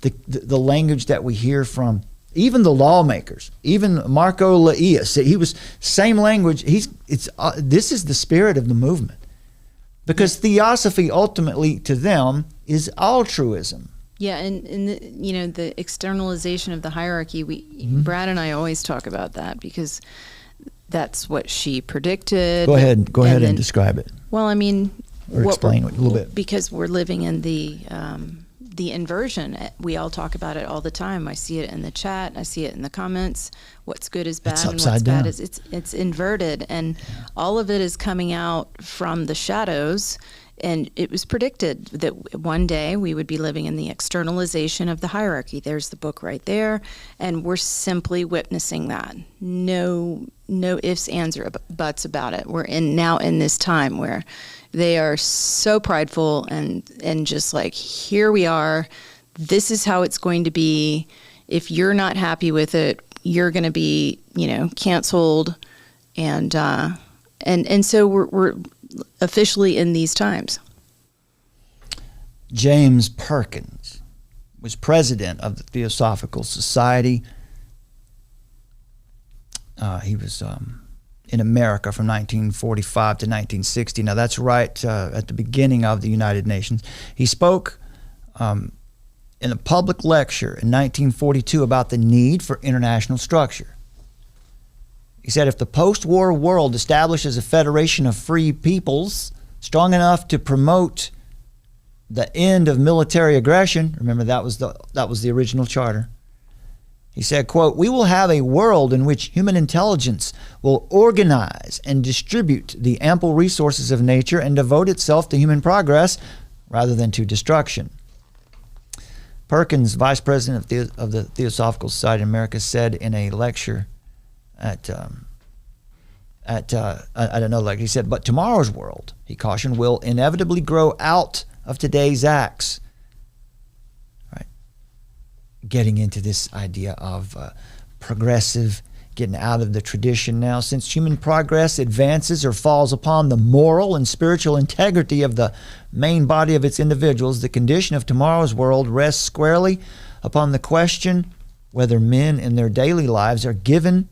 the language that we hear from even the lawmakers, even Marco Laius? He was same language. This is the spirit of the movement. Because theosophy ultimately to them is altruism. Yeah, and the externalization of the hierarchy, Brad and I always talk about that because that's what she predicted. Go ahead and describe it. Well, I mean, or explain it a little bit. Because we're living in the inversion. We all talk about it all the time. I see it in the chat. I see it in the comments. What's good is bad, and what's bad is it's inverted, and all of it is coming out from the shadows. And it was predicted that one day we would be living in the externalization of the hierarchy. There's the book right there, and we're simply witnessing that. No ifs, ands, or buts about it. We're now in this time where they are so prideful and just like, here we are. This is how it's going to be. If you're not happy with it, you're going to be, canceled, and so we're officially in these times. James Perkins was president of the Theosophical Society. He was in America from 1945 to 1960. Now that's right at the beginning of the United Nations. He spoke in a public lecture in 1942 about the need for international structure. He said, if the post-war world establishes a federation of free peoples strong enough to promote the end of military aggression, remember that was the original charter. He said, quote, "We will have a world in which human intelligence will organize and distribute the ample resources of nature and devote itself to human progress rather than to destruction." Perkins, vice president of the Theosophical Society in America, said in a lecture at another lecture, he said, "But tomorrow's world," he cautioned, "will inevitably grow out of today's acts." Right? Getting into this idea of progressive, getting out of the tradition now. Since human progress advances or falls upon the moral and spiritual integrity of the main body of its individuals, the condition of tomorrow's world rests squarely upon the question whether men in their daily lives are given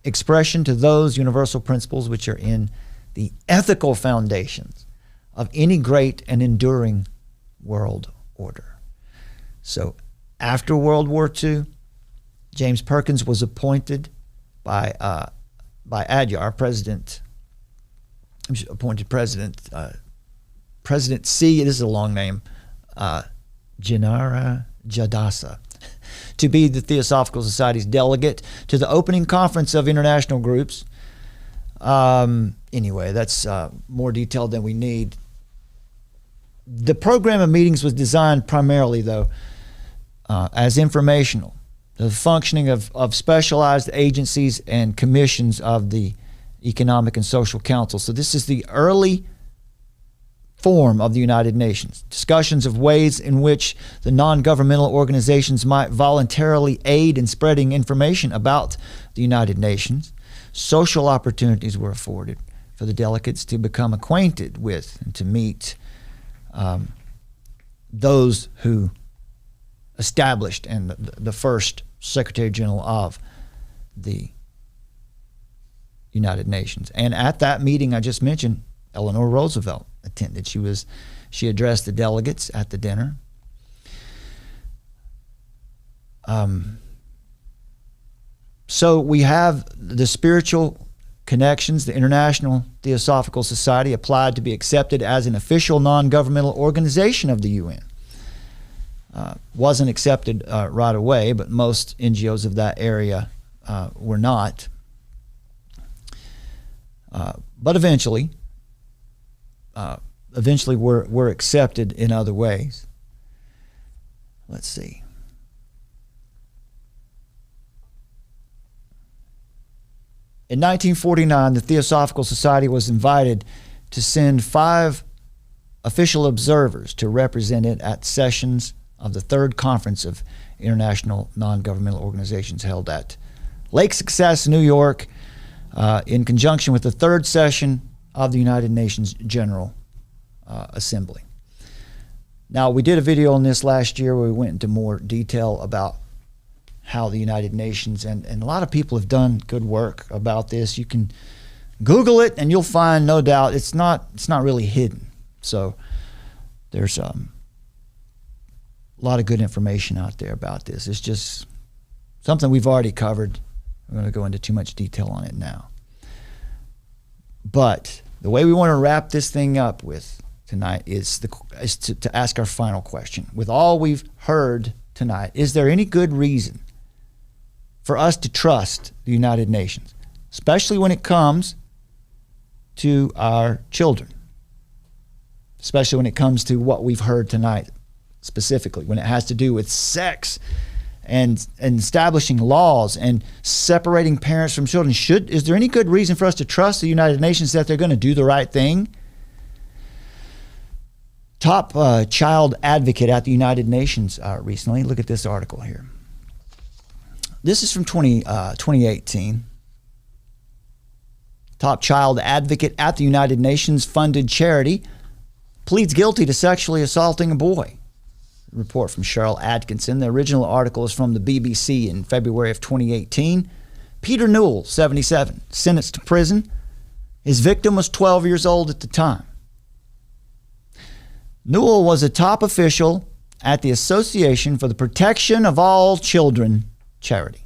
expression to those universal principles which are in the ethical foundations of any great and enduring world order. So after World War II, James Perkins was appointed by Adyar, President C, this is a long name, Janara Jadasa, to be the Theosophical Society's delegate to the opening conference of international groups. Anyway, that's more detailed than we need. The program of meetings was designed primarily, though, as informational. The functioning of specialized agencies and commissions of the Economic and Social Council. So this is the early form of the United Nations. Discussions of ways in which the non-governmental organizations might voluntarily aid in spreading information about the United Nations. Social opportunities were afforded for the delegates to become acquainted with and to meet those who established and the first Secretary General of the United Nations. And at that meeting I just mentioned, Eleanor Roosevelt attended. She addressed the delegates at the dinner. So we have the spiritual connections. The International Theosophical Society applied to be accepted as an official non-governmental organization of the UN. Wasn't accepted right away, but most NGOs of that area were not. But eventually were accepted in other ways. Let's see. In 1949, the Theosophical Society was invited to send 5 official observers to represent it at sessions of the 3rd Conference of International Non-Governmental Organizations held at Lake Success, New York, in conjunction with the 3rd session of the United Nations General Assembly. Now, we did a video on this last year where we went into more detail about how the United Nations, and a lot of people have done good work about this. You can Google it and you'll find, no doubt, it's not really hidden. So there's a lot of good information out there about this. It's just something we've already covered. I'm going to go into too much detail on it now. But the way we want to wrap this thing up with tonight is to ask our final question. With all we've heard tonight, is there any good reason for us to trust the United Nations, especially when it comes to our children, especially when it comes to what we've heard tonight, specifically when it has to do with sex and establishing laws and separating parents from children? Is there any good reason for us to trust the United Nations that they're going to do the right thing? Top child advocate at the United Nations recently, look at this article here. This is from 2018. Top child advocate at the United Nations funded charity pleads guilty to sexually assaulting a boy. Report from Cheryl Atkinson. The original article is from the BBC in February of 2018. Peter Newell, 77, sentenced to prison. His victim was 12 years old at the time. Newell was a top official at the Association for the Protection of All Children charity,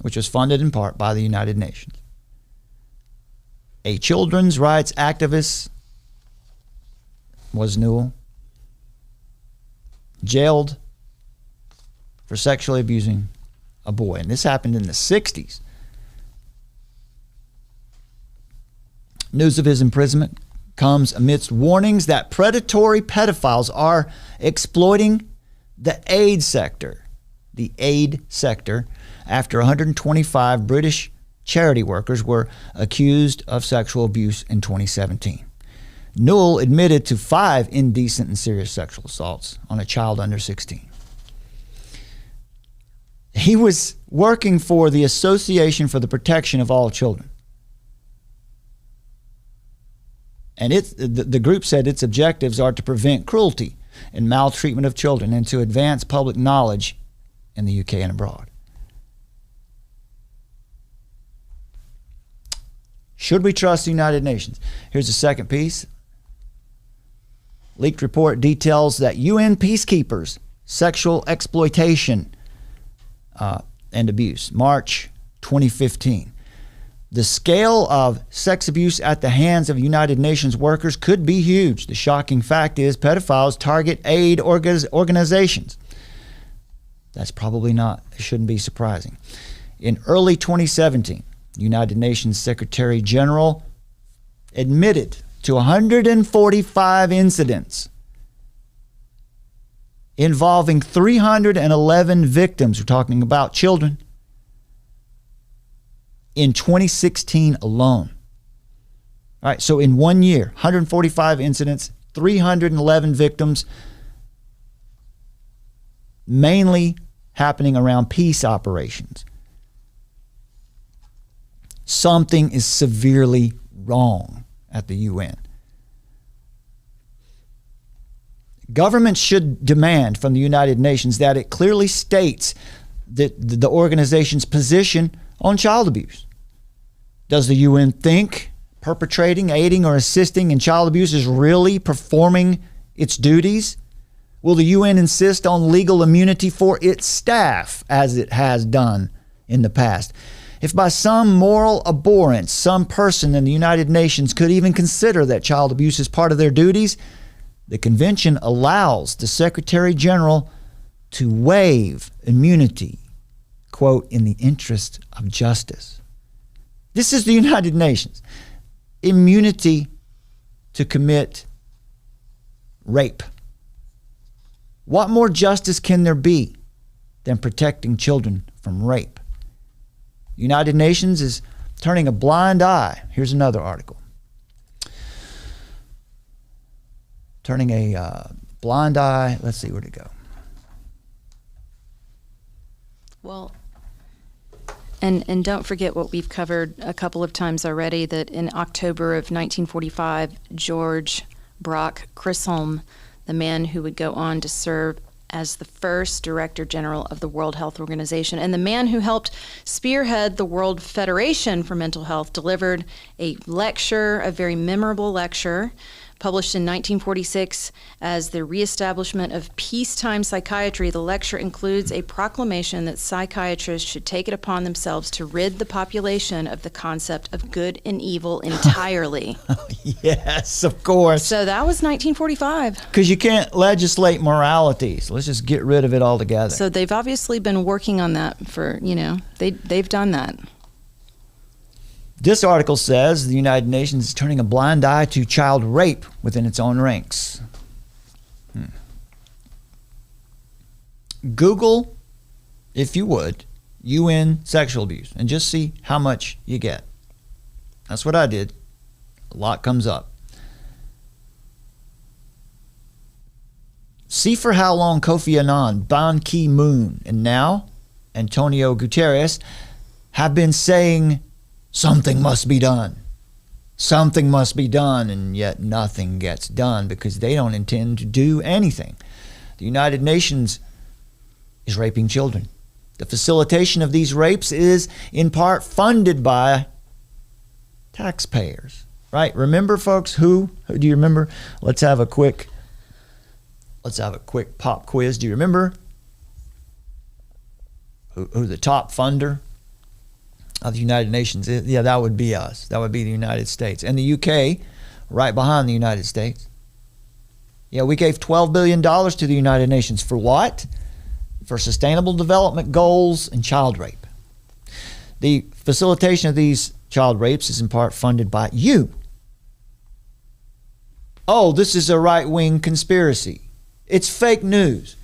which was funded in part by the United Nations. A children's rights activist was Newell, jailed for sexually abusing a boy. And this happened in the 60s. News of his imprisonment comes amidst warnings that predatory pedophiles are exploiting the aid sector. The aid sector, after 125 British charity workers were accused of sexual abuse in 2017. Newell admitted to 5 indecent and serious sexual assaults on a child under 16. He was working for the Association for the Protection of All Children. And the group said its objectives are to prevent cruelty and maltreatment of children and to advance public knowledge in the UK and abroad. Should we trust the United Nations? Here's the second piece. Leaked report details that UN peacekeepers, sexual exploitation and abuse. March 2015. The scale of sex abuse at the hands of United Nations workers could be huge. The shocking fact is pedophiles target aid organizations. That's probably not, it shouldn't be surprising. In early 2017, United Nations Secretary General admitted to 145 incidents involving 311 victims. We're talking about children. In 2016 alone. All right, so in 1 year, 145 incidents, 311 victims, mainly happening around peace operations. Something is severely wrong at the UN. Governments should demand from the United Nations that it clearly states that the organization's position on child abuse. Does the UN think perpetrating, aiding, or assisting in child abuse is really performing its duties? Will the UN insist on legal immunity for its staff, as it has done in the past. If by some moral abhorrence, some person in the United Nations could even consider that child abuse is part of their duties, the convention allows the Secretary General to waive immunity, quote, in the interest of justice. This is the United Nations. Immunity to commit rape. What more justice can there be than protecting children from rape? The United Nations is turning a blind eye. Here's another article. Turning a blind eye. Let's see where to go. Well, and don't forget what we've covered a couple of times already, that in October of 1945, George Brock Chisholm, the man who would go on to serve as the first Director General of the World Health Organization and the man who helped spearhead the World Federation for Mental Health, delivered a lecture, a very memorable lecture, published in 1946 as the Reestablishment of Peacetime Psychiatry. The lecture includes a proclamation that psychiatrists should take it upon themselves to rid the population of the concept of good and evil entirely. Yes, of course. So that was 1945. Because you can't legislate morality, so let's just get rid of it altogether. So they've obviously been working on that for, they've done that. This article says the United Nations is turning a blind eye to child rape within its own ranks. Google, if you would, UN sexual abuse and just see how much you get. That's what I did. A lot comes up. See for how long Kofi Annan, Ban Ki-moon, and now Antonio Guterres have been saying something must be done. Something must be done, and yet nothing gets done because they don't intend to do anything. The United Nations is raping children. The facilitation of these rapes is in part funded by taxpayers, right? Remember, folks, who do you remember? Let's have a quick pop quiz. Do you remember who the top funder of the United Nations is? Yeah, that would be us. That would be the United States. And the UK, right behind the United States. Yeah, we gave $12 billion to the United Nations. For what? For sustainable development goals and child rape. The facilitation of these child rapes is in part funded by you. Oh, this is a right-wing conspiracy. It's fake news.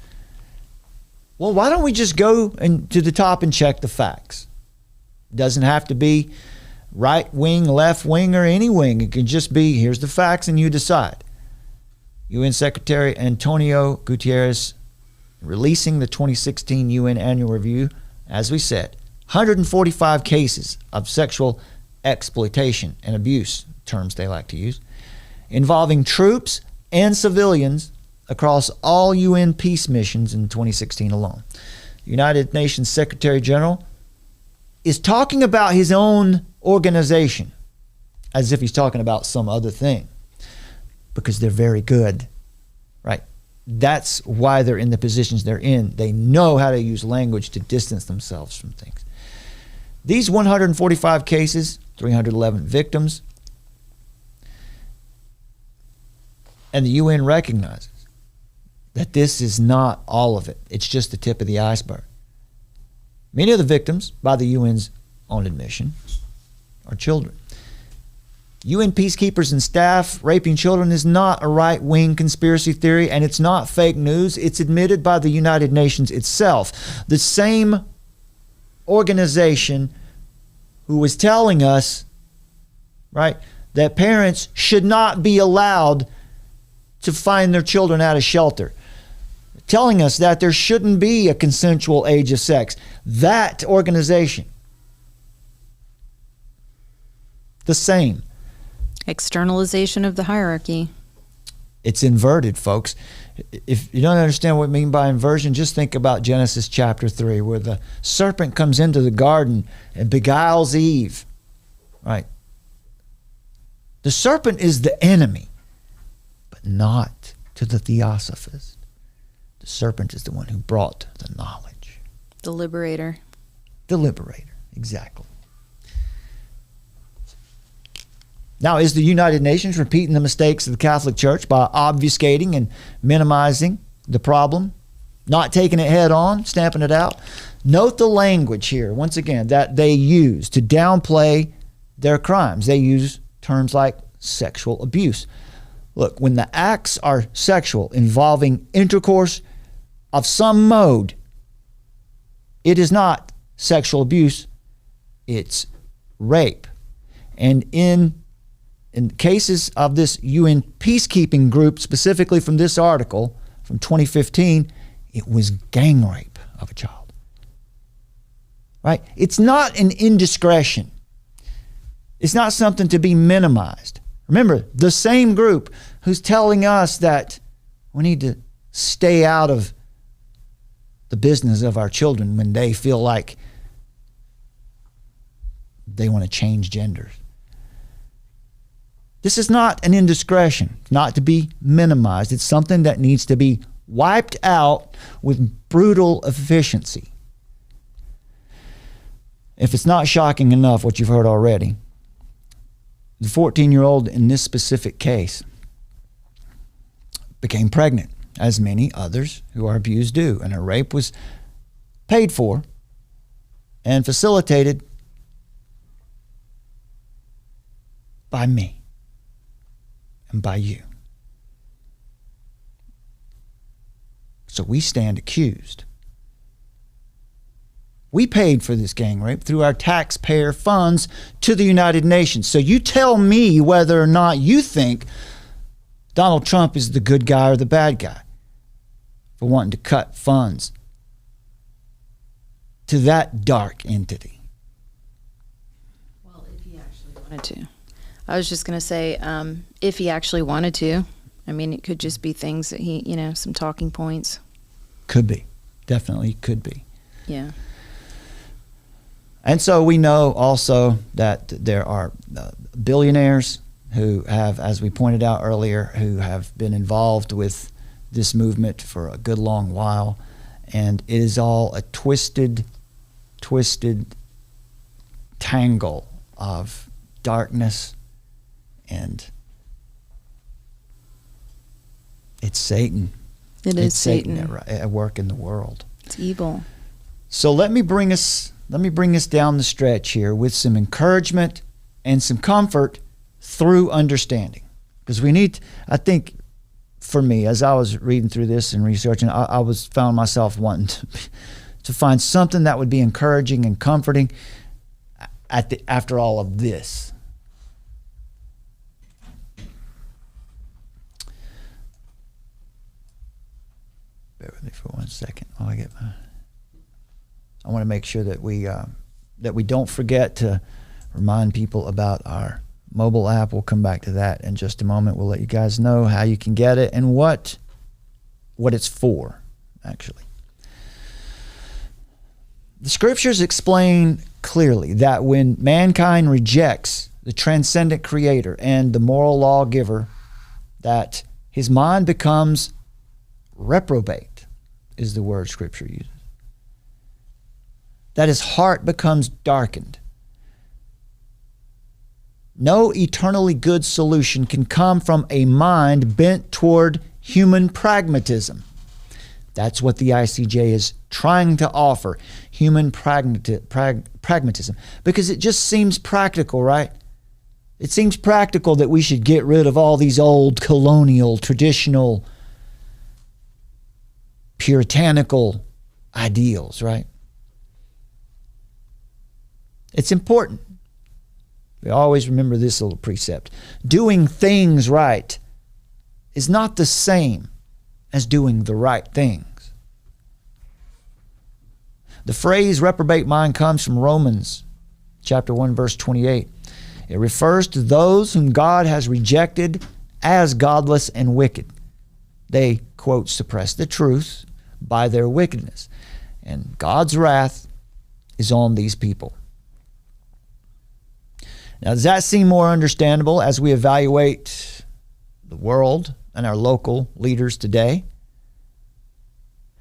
Well, why don't we just go to the top and check the facts? Doesn't have to be right wing, left wing, or any wing. It can just be, here's the facts and you decide. UN Secretary Antonio Guterres releasing the 2016 UN Annual Review, as we said, 145 cases of sexual exploitation and abuse, terms they like to use, involving troops and civilians across all UN peace missions in 2016 alone. The United Nations Secretary General is talking about his own organization as if he's talking about some other thing because they're very good, right? That's why they're in the positions they're in. They know how to use language to distance themselves from things. These 145 cases, 311 victims, and the UN recognizes that this is not all of it. It's just the tip of the iceberg. Many of the victims, by the UN's own admission, are children. UN peacekeepers and staff raping children is not a right-wing conspiracy theory, and it's not fake news. It's admitted by the United Nations itself. The same organization who was telling us, right, that parents should not be allowed to find their children out of shelter, telling us that there shouldn't be a consensual age of sex. That organization, the same. Externalization of the hierarchy. It's inverted, folks. If you don't understand what I mean by inversion, just think about Genesis chapter 3, where the serpent comes into the garden and beguiles Eve, right? The serpent is the enemy, but not to the theosophist. The serpent is the one who brought the knowledge. The liberator. The liberator, exactly. Now, is the United Nations repeating the mistakes of the Catholic Church by obfuscating and minimizing the problem, not taking it head on, stamping it out? Note the language here, once again, that they use to downplay their crimes. They use terms like sexual abuse. Look, when the acts are sexual, involving intercourse of some mode, it is not sexual abuse, it's rape. And in cases of this UN peacekeeping group, specifically from this article from 2015, it was gang rape of a child. Right? It's not an indiscretion. It's not something to be minimized. Remember, the same group who's telling us that we need to stay out of the business of our children when they feel like they want to change genders. This is not an indiscretion, not to be minimized. It's something that needs to be wiped out with brutal efficiency. If it's not shocking enough what you've heard already, the 14-year-old in this specific case became pregnant, as many others who are abused do, and her rape was paid for and facilitated by me and by you. So we stand accused. We paid for this gang rape through our taxpayer funds to the United Nations. So you tell me whether or not you think Donald Trump is the good guy or the bad guy for wanting to cut funds to that dark entity. Well, if he actually wanted to. I was just going to say, if he actually wanted to. I mean, it could just be things that he, some talking points. Could be. Definitely could be. Yeah. And so we know also that there are billionaires who have, as we pointed out earlier, who have been involved with this movement for a good long while. And it is all a twisted tangle of darkness, and it's Satan. It's Satan at work in the world. It's evil. So let me bring us down the stretch here with some encouragement and some comfort through understanding. Because we need, I think, for me, as I was reading through this and researching, I found myself wanting to find something that would be encouraging and comforting after all of this. Bear with me for 1 second while I get I want to make sure that we don't forget to remind people about our mobile app. We'll come back to that in just a moment. We'll let you guys know how you can get it and what it's for, actually. The scriptures explain clearly that when mankind rejects the transcendent creator and the moral lawgiver, that his mind becomes reprobate, is the word scripture uses. That his heart becomes darkened. No eternally good solution can come from a mind bent toward human pragmatism. That's what the ICJ is trying to offer, human pragmatism, because it just seems practical, right? It seems practical that we should get rid of all these old colonial, traditional, puritanical ideals, right? It's important. We always remember this little precept. Doing things right is not the same as doing the right things. The phrase reprobate mind comes from Romans chapter 1, verse 28. It refers to those whom God has rejected as godless and wicked. They, quote, suppress the truth by their wickedness. And God's wrath is on these people. Now, does that seem more understandable as we evaluate the world and our local leaders today?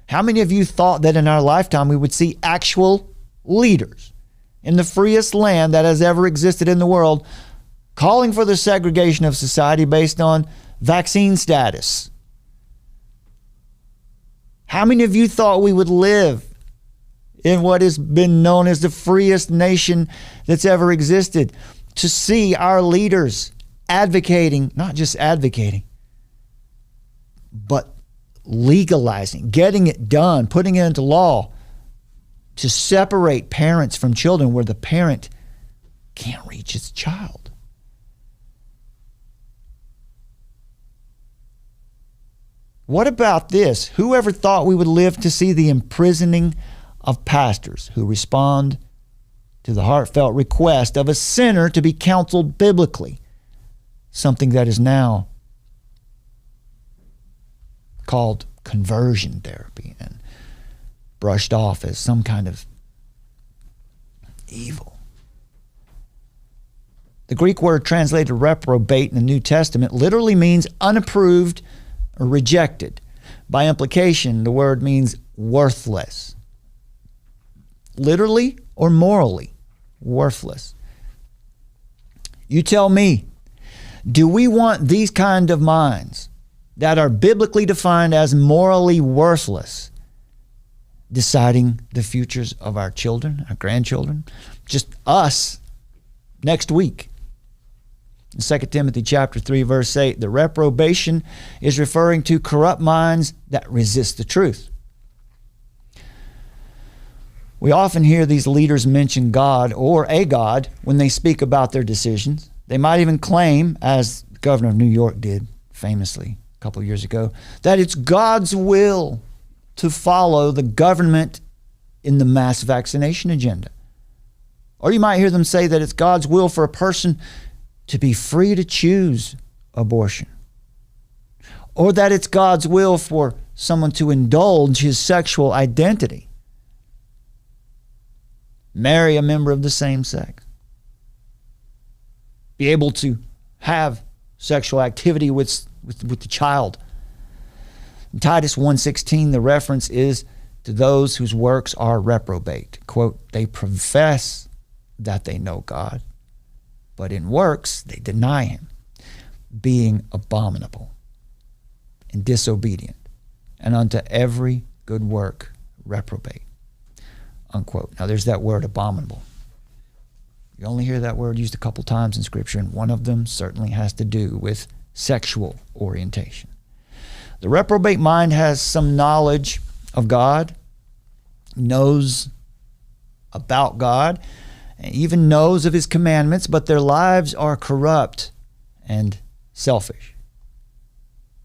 How many of you thought that in our lifetime we would see actual leaders in the freest land that has ever existed in the world calling for the segregation of society based on vaccine status. How many of you thought we would live in what has been known as the freest nation that's ever existed, to see our leaders advocating, not just advocating, but legalizing, getting it done, putting it into law to separate parents from children where the parent can't reach its child? What about this? Whoever thought we would live to see the imprisoning of pastors who respond to the heartfelt request of a sinner to be counseled biblically, something that is now called conversion therapy and brushed off as some kind of evil. The Greek word translated reprobate in the New Testament literally means unapproved or rejected. By implication, the word means worthless. Literally or morally, worthless. You tell me, do we want these kind of minds that are biblically defined as morally worthless deciding the futures of our children, our grandchildren, just us next week? In 2 Timothy chapter 3, verse 8, the reprobation is referring to corrupt minds that resist the truth. We often hear these leaders mention God or a God when they speak about their decisions. They might even claim, as the governor of New York did famously a couple of years ago, that it's God's will to follow the government in the mass vaccination agenda. Or you might hear them say that it's God's will for a person to be free to choose abortion. Or that it's God's will for someone to indulge his sexual identity, marry a member of the same sex, be able to have sexual activity with the child. In Titus 1:16, the reference is to those whose works are reprobate. Quote, they profess that they know God, but in works they deny him, being abominable and disobedient, and unto every good work reprobate. Unquote. Now there's that word abominable. You only hear that word used a couple times in Scripture, and one of them certainly has to do with sexual orientation. The reprobate mind has some knowledge of God, knows about God, and even knows of his commandments, but their lives are corrupt and selfish.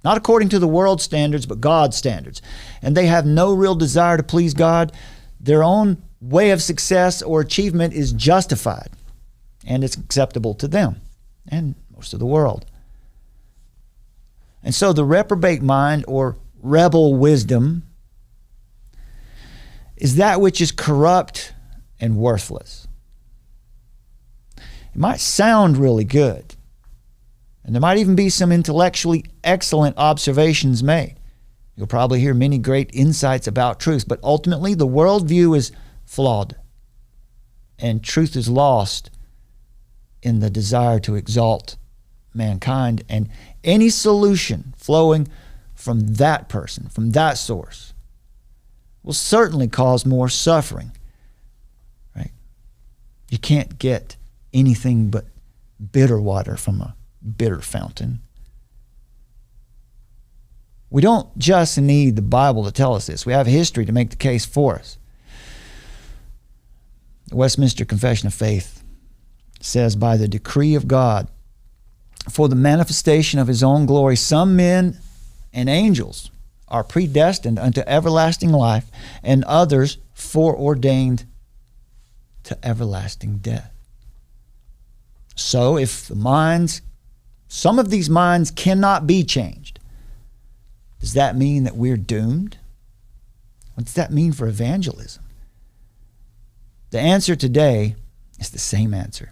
Not according to the world's standards, but God's standards. And they have no real desire to please God. Their own way of success or achievement is justified, and it's acceptable to them and most of the world. And so the reprobate mind, or rebel wisdom, is that which is corrupt and worthless. It might sound really good, and there might even be some intellectually excellent observations made. You'll probably hear many great insights about truth, but ultimately the worldview is flawed, and truth is lost in the desire to exalt mankind, and any solution flowing from that person, from that source, will certainly cause more suffering. Right? You can't get anything but bitter water from a bitter fountain. We don't just need the Bible to tell us this. We have history to make the case for us. The Westminster Confession of Faith says, by the decree of God, for the manifestation of his own glory, some men and angels are predestined unto everlasting life, and others foreordained to everlasting death. So if the minds, some of these minds cannot be changed, does that mean that we're doomed? What does that mean for evangelism? The answer today is the same answer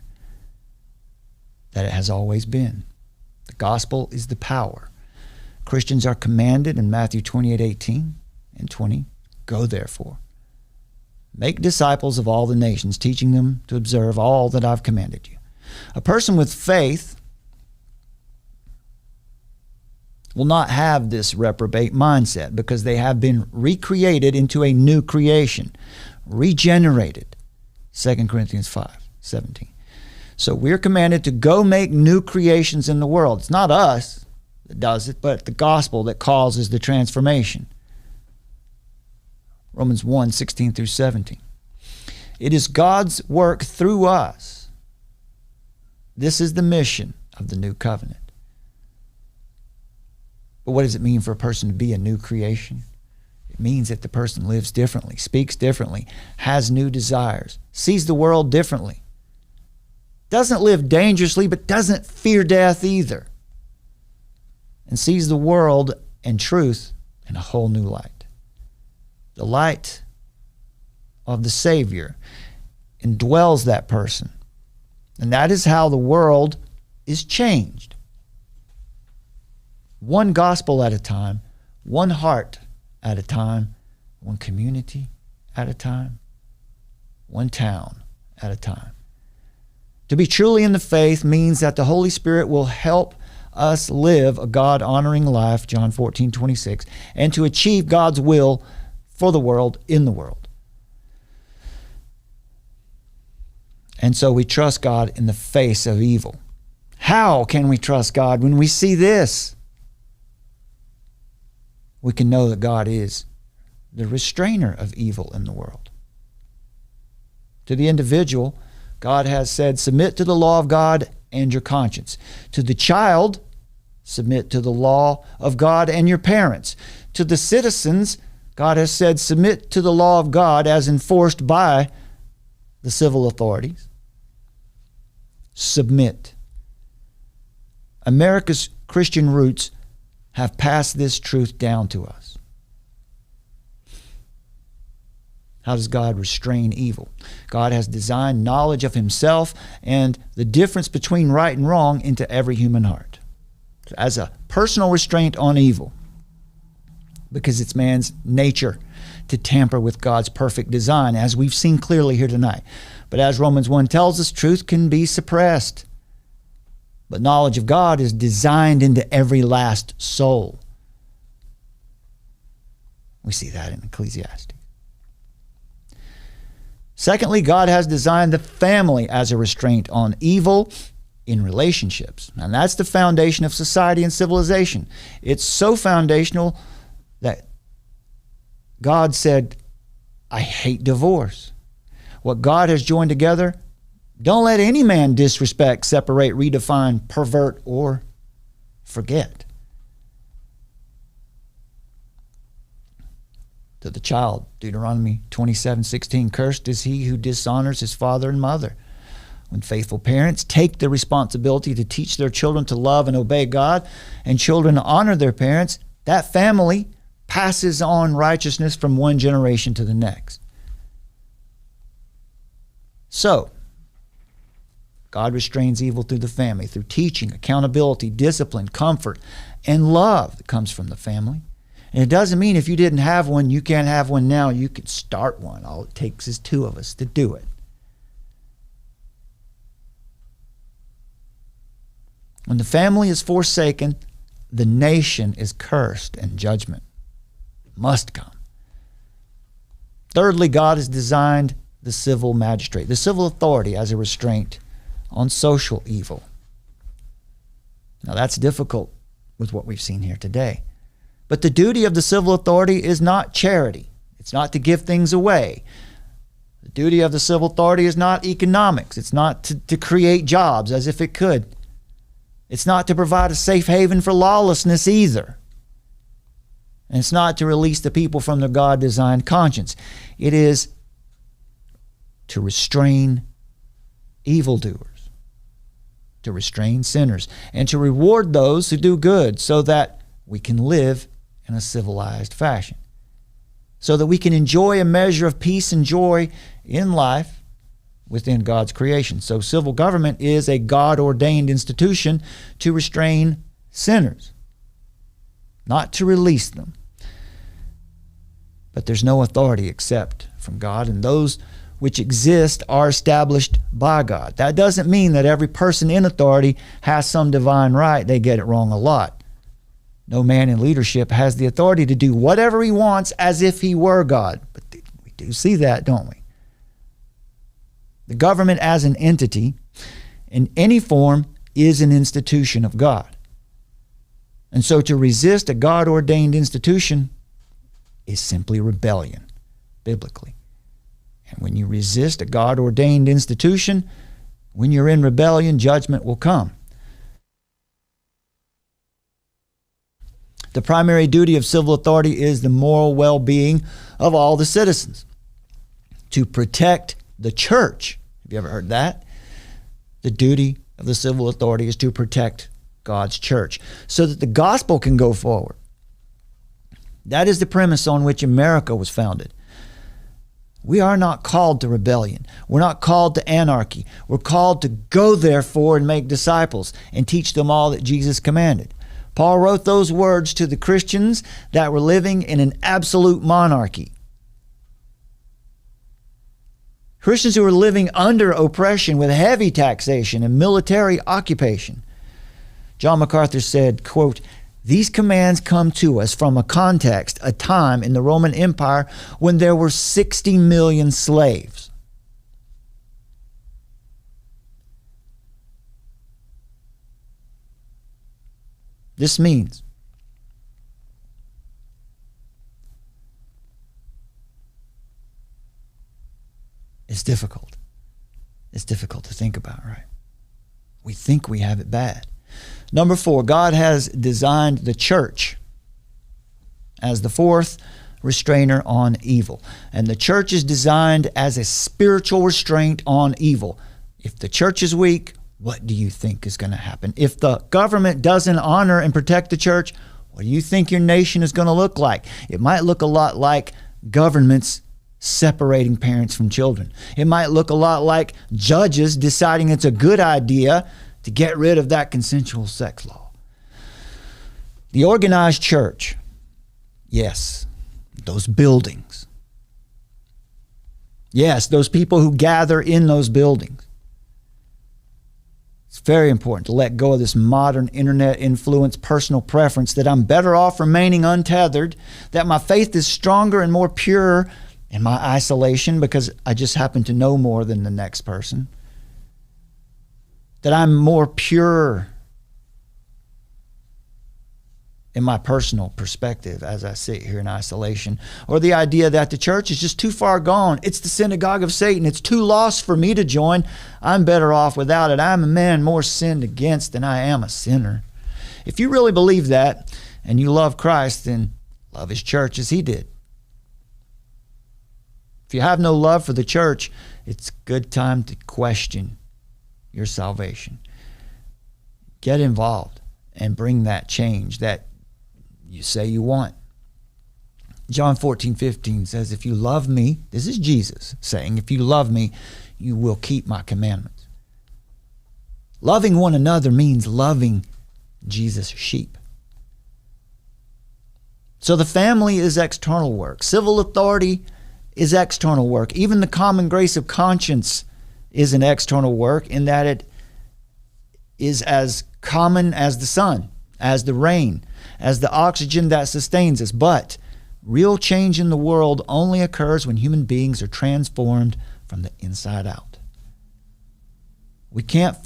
that it has always been. The gospel is the power. Christians are commanded in Matthew 28:18 and 20, go therefore, Make disciples of all the nations, teaching them to observe all that I've commanded you. A person with faith will not have this reprobate mindset because they have been recreated into a new creation, regenerated. 2 Corinthians 5:17. So we're commanded to go make new creations in the world. It's not us that does it, but the gospel that causes the transformation. Romans 1:16 through 17. It is God's work through us. This is the mission of the new covenant. But what does it mean for a person to be a new creation? It means that the person lives differently, speaks differently, has new desires, sees the world differently, doesn't live dangerously, but doesn't fear death either, and sees the world and truth in a whole new light. The light of the Savior indwells that person. And that is how the world is changed. One gospel at a time, one heart at a time, one community at a time, one town at a time. To be truly in the faith means that the Holy Spirit will help us live a God-honoring life, John 14:26, and to achieve God's will for the world in the world. And so we trust God in the face of evil. How can we trust God when we see this? We can know that God is the restrainer of evil in the world. To the individual, God has said, submit to the law of God and your conscience. To the child, submit to the law of God and your parents. To the citizens, God has said, submit to the law of God as enforced by the civil authorities. Submit. America's Christian roots have passed this truth down to us. How does God restrain evil? God has designed knowledge of himself and the difference between right and wrong into every human heart as a personal restraint on evil, because it's man's nature to tamper with God's perfect design, as we've seen clearly here tonight. But as Romans 1 tells us, truth can be suppressed. But knowledge of God is designed into every last soul. We see that in Ecclesiastes. Secondly, God has designed the family as a restraint on evil in relationships. And that's the foundation of society and civilization. It's so foundational that God said, I hate divorce. What God has joined together, don't let any man disrespect, separate, redefine, pervert, or forget. To the child, Deuteronomy 27:16, cursed is he who dishonors his father and mother. When faithful parents take the responsibility to teach their children to love and obey God, and children honor their parents, that family passes on righteousness from one generation to the next. So, God restrains evil through the family, through teaching, accountability, discipline, comfort, and love that comes from the family. And it doesn't mean if you didn't have one, you can't have one now. You can start one. All it takes is two of us to do it. When the family is forsaken, the nation is cursed and judgment must come. Thirdly, God has designed the civil magistrate, the civil authority, as a restraint on social evil. Now that's difficult with what we've seen here today. But the duty of the civil authority is not charity. It's not to give things away. The duty of the civil authority is not economics. It's not to create jobs as if it could. It's not to provide a safe haven for lawlessness either. And it's not to release the people from their God-designed conscience. It is to restrain evildoers, to restrain sinners, and to reward those who do good so that we can live in a civilized fashion, so that we can enjoy a measure of peace and joy in life within God's creation. So civil government is a God-ordained institution to restrain sinners, not to release them. But there's no authority except from God, and those which exist are established by God. That doesn't mean that every person in authority has some divine right. They get it wrong a lot. No man in leadership has the authority to do whatever he wants as if he were God. But we do see that, don't we? The government as an entity in any form is an institution of God. And so to resist a God-ordained institution is simply rebellion, biblically. And when you resist a God-ordained institution, when you're in rebellion, judgment will come. The primary duty of civil authority is the moral well-being of all the citizens. To protect the church. Have you ever heard that? The duty of the civil authority is to protect God's church so that the gospel can go forward. That is the premise on which America was founded. We are not called to rebellion. We're not called to anarchy. We're called to go therefore and make disciples and teach them all that Jesus commanded. Paul wrote those words to the Christians that were living in an absolute monarchy. Christians who were living under oppression with heavy taxation and military occupation. John MacArthur said, quote, "These commands come to us from a context, a time in the Roman Empire when there were 60 million slaves." This means it's difficult. It's difficult to think about, right? We think we have it bad. Number 4, God has designed the church as the fourth restrainer on evil. And the church is designed as a spiritual restraint on evil. If the church is weak, what do you think is going to happen? If the government doesn't honor and protect the church, what do you think your nation is going to look like? It might look a lot like governments separating parents from children. It might look a lot like judges deciding it's a good idea to get rid of that consensual sex law. The organized church, yes, those buildings. Yes, those people who gather in those buildings. It's very important to let go of this modern internet influence personal preference that I'm better off remaining untethered, that my faith is stronger and more pure in my isolation because I just happen to know more than the next person, that I'm more pure in my personal perspective as I sit here in isolation, or the idea that the church is just too far gone. It's the synagogue of Satan. It's too lost for me to join. I'm better off without it. I'm a man more sinned against than I am a sinner. If you really believe that and you love Christ, then love his church as he did. If you have no love for the church, it's a good time to question your salvation. Get involved and bring that change that you say you want. John 14:15 says, if you love me, this is Jesus saying, if you love me, you will keep my commandments. Loving one another means loving Jesus' sheep. So the family is external work. Civil authority is external work. Even the common grace of conscience is an external work in that it is as common as the sun, as the rain, as the oxygen that sustains us. But real change in the world only occurs when human beings are transformed from the inside out. We can't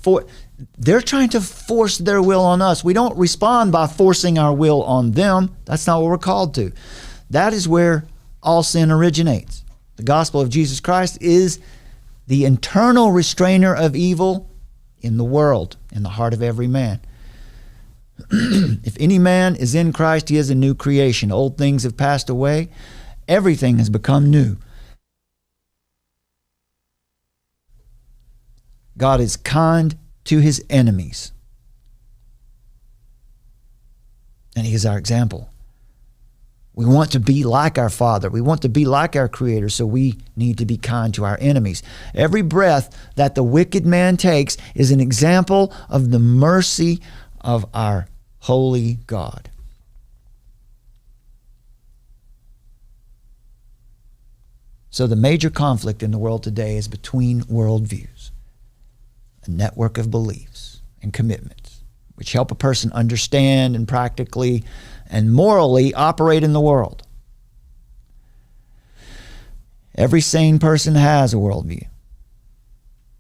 they're trying to force their will on us. We don't respond by forcing our will on them. That's not what we're called to. That is where all sin originates. The gospel of Jesus Christ is the internal restrainer of evil in the world, in the heart of every man. If any man is in Christ, he is a new creation. Old things have passed away. Everything has become new. God is kind to his enemies. And he is our example. We want to be like our Father. We want to be like our Creator, so we need to be kind to our enemies. Every breath that the wicked man takes is an example of the mercy of our holy God. So the major conflict in the world today is between worldviews, a network of beliefs and commitments which help a person understand and practically and morally operate in the world. Every sane person has a worldview.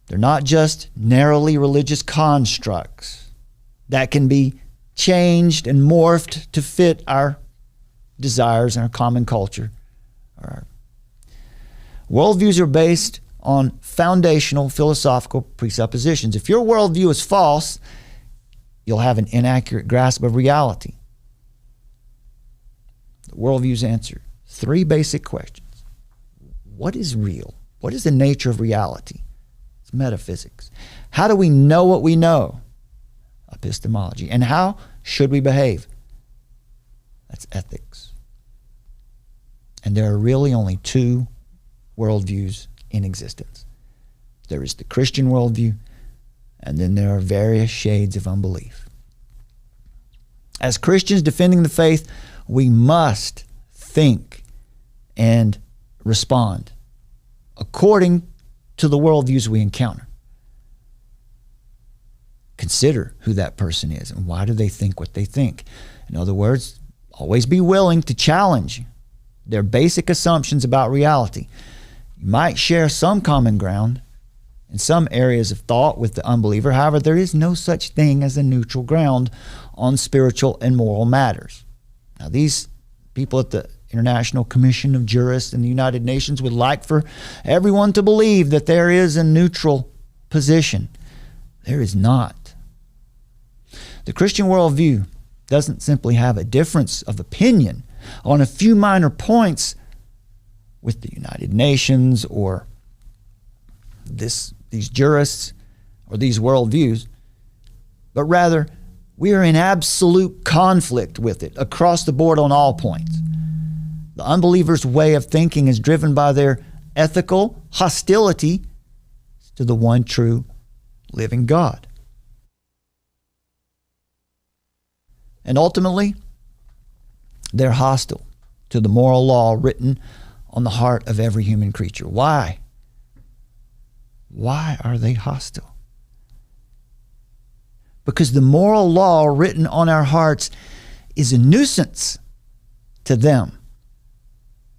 They're not just narrowly religious constructs that can be changed and morphed to fit our desires and our common culture. Worldviews are based on foundational philosophical presuppositions. If your worldview is false, you'll have an inaccurate grasp of reality. The worldviews answer 3 basic questions. What is real? What is the nature of reality? It's metaphysics. How do we know what we know? Epistemology. And how should we behave? That's ethics. And there are really only 2 worldviews in existence. There is the Christian worldview, and then there are various shades of unbelief. As Christians defending the faith, we must think and respond according to the worldviews we encounter. Consider who that person is and why do they think what they think. In other words, always be willing to challenge their basic assumptions about reality. You might share some common ground in some areas of thought with the unbeliever. However, there is no such thing as a neutral ground on spiritual and moral matters. Now, these people at the International Commission of Jurists in the United Nations would like for everyone to believe that there is a neutral position. There is not. The Christian worldview doesn't simply have a difference of opinion on a few minor points with the United Nations or these jurists or these worldviews, but rather we are in absolute conflict with it across the board on all points. The unbeliever's way of thinking is driven by their ethical hostility to the one true living God. And ultimately, they're hostile to the moral law written on the heart of every human creature. Why? Why are they hostile? Because the moral law written on our hearts is a nuisance to them.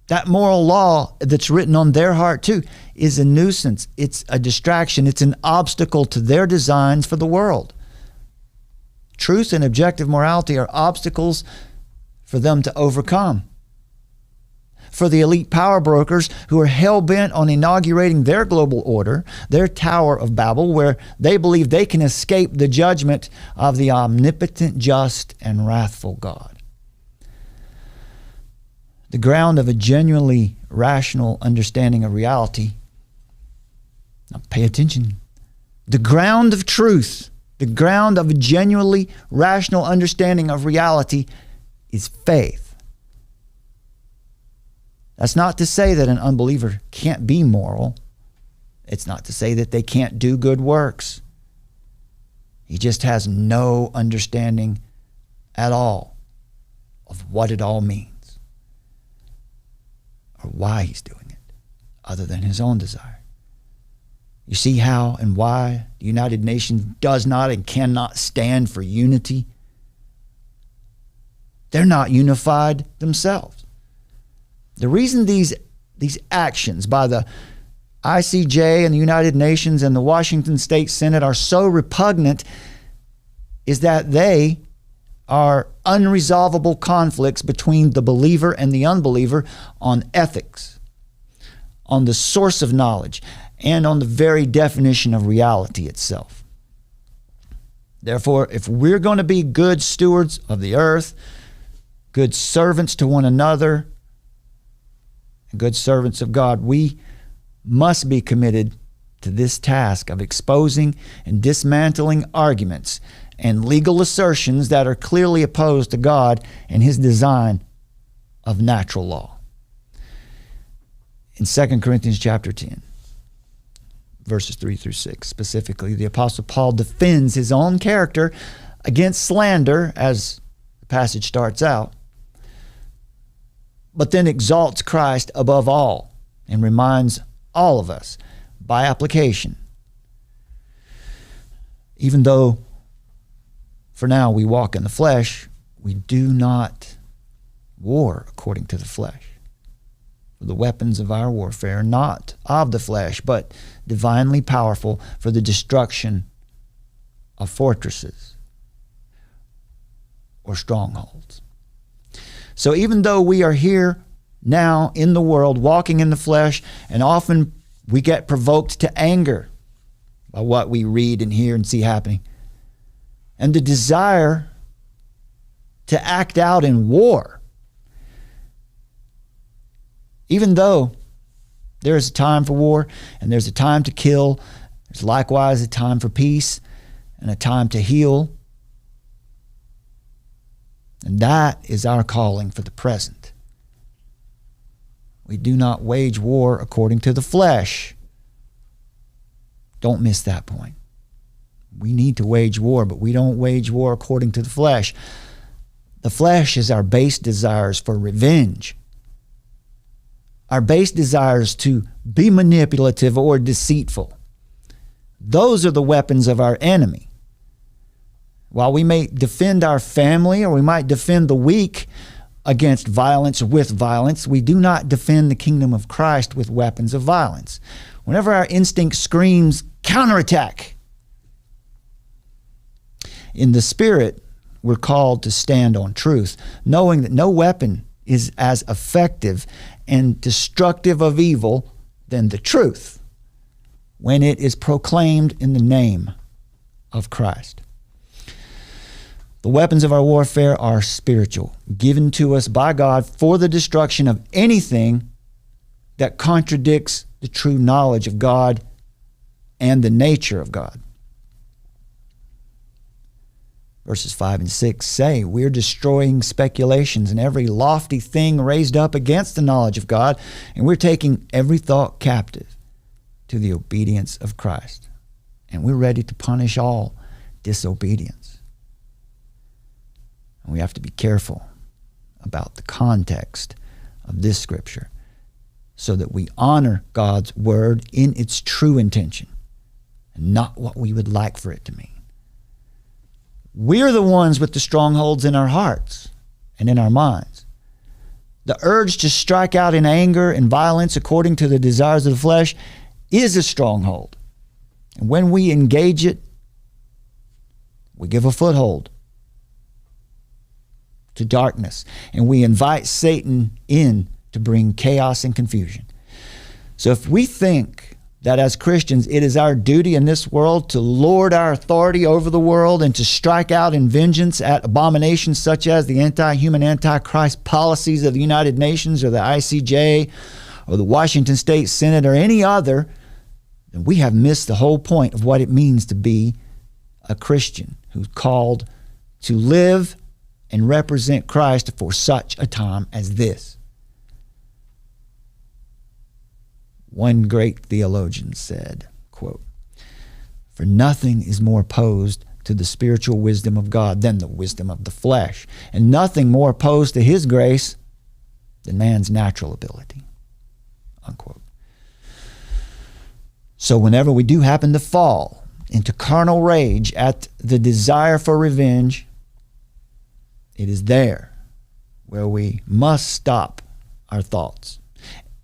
That moral law that's written on their heart too is a nuisance. It's a distraction. It's an obstacle to their designs for the world. Truth and objective morality are obstacles for them to overcome. For the elite power brokers who are hell-bent on inaugurating their global order, their Tower of Babel, where they believe they can escape the judgment of the omnipotent, just, and wrathful God. The ground of a genuinely rational understanding of reality, now pay attention, the ground of truth, the ground of a genuinely rational understanding of reality is faith. That's not to say that an unbeliever can't be moral. It's not to say that they can't do good works. He just has no understanding at all of what it all means or why he's doing it, other than his own desire. You see how and why the United Nations does not and cannot stand for unity? They're not unified themselves. The reason these actions by the ICJ and the United Nations and the Washington State Senate are so repugnant is that they are unresolvable conflicts between the believer and the unbeliever on ethics, on the source of knowledge, and on the very definition of reality itself. Therefore, if we're going to be good stewards of the earth, good servants to one another, and good servants of God, we must be committed to this task of exposing and dismantling arguments and legal assertions that are clearly opposed to God and his design of natural law. In 2 Corinthians chapter 10, verses 3 through 6, specifically, the Apostle Paul defends his own character against slander, as the passage starts out, but then exalts Christ above all, and reminds all of us by application, even though for now we walk in the flesh, we do not war according to the flesh. For the weapons of our warfare are not of the flesh, but divinely powerful for the destruction of fortresses or strongholds. So even though we are here now in the world, walking in the flesh, and often we get provoked to anger by what we read and hear and see happening, and the desire to act out in war, even though there is a time for war and there's a time to kill, there's likewise a time for peace and a time to heal. And that is our calling for the present. We do not wage war according to the flesh. Don't miss that point. We need to wage war, but we don't wage war according to the flesh. The flesh is our base desires for revenge, our base desires to be manipulative or deceitful. Those are the weapons of our enemy. While we may defend our family, or we might defend the weak against violence or with violence, we do not defend the kingdom of Christ with weapons of violence. Whenever our instinct screams counterattack, in the Spirit, we're called to stand on truth, knowing that no weapon is as effective and destructive of evil than the truth when it is proclaimed in the name of Christ. The weapons of our warfare are spiritual, given to us by God for the destruction of anything that contradicts the true knowledge of God and the nature of God. Verses 5 and 6 say, we're destroying speculations and every lofty thing raised up against the knowledge of God, and we're taking every thought captive to the obedience of Christ. And we're ready to punish all disobedience. And we have to be careful about the context of this scripture so that we honor God's word in its true intention and not what we would like for it to mean. We're the ones with the strongholds in our hearts and in our minds. The urge to strike out in anger and violence according to the desires of the flesh is a stronghold. And when we engage it, we give a foothold to darkness, and we invite Satan in to bring chaos and confusion. So if we think that as Christians it is our duty in this world to lord our authority over the world and to strike out in vengeance at abominations such as the anti-human, anti-Christ policies of the United Nations or the ICJ or the Washington State Senate or any other, then we have missed the whole point of what it means to be a Christian who's called to live and represent Christ for such a time as this. One great theologian said, quote, "For nothing is more opposed to the spiritual wisdom of God than the wisdom of the flesh, and nothing more opposed to his grace than man's natural ability." Unquote. So whenever we do happen to fall into carnal rage at the desire for revenge, it is there where we must stop our thoughts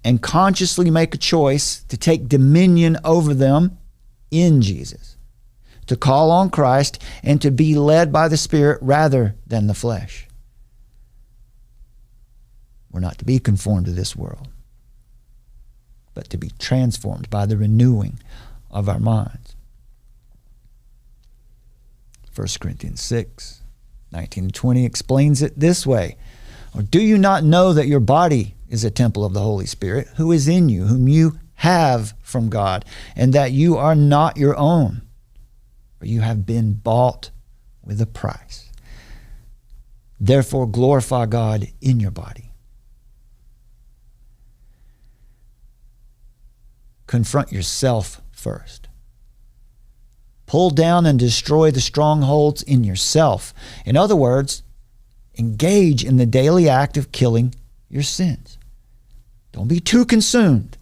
and consciously make a choice to take dominion over them in Jesus, to call on Christ and to be led by the Spirit rather than the flesh. We're not to be conformed to this world, but to be transformed by the renewing of our minds. 1 Corinthians 6, 19 and 20 explains it this way. Or do you not know that your body is a temple of the Holy Spirit, who is in you, whom you have from God, and that you are not your own, for you have been bought with a price. Therefore glorify God in your body. Confront yourself first. Pull down and destroy the strongholds in yourself. In other words, engage in the daily act of killing your sins. Don't be too consumed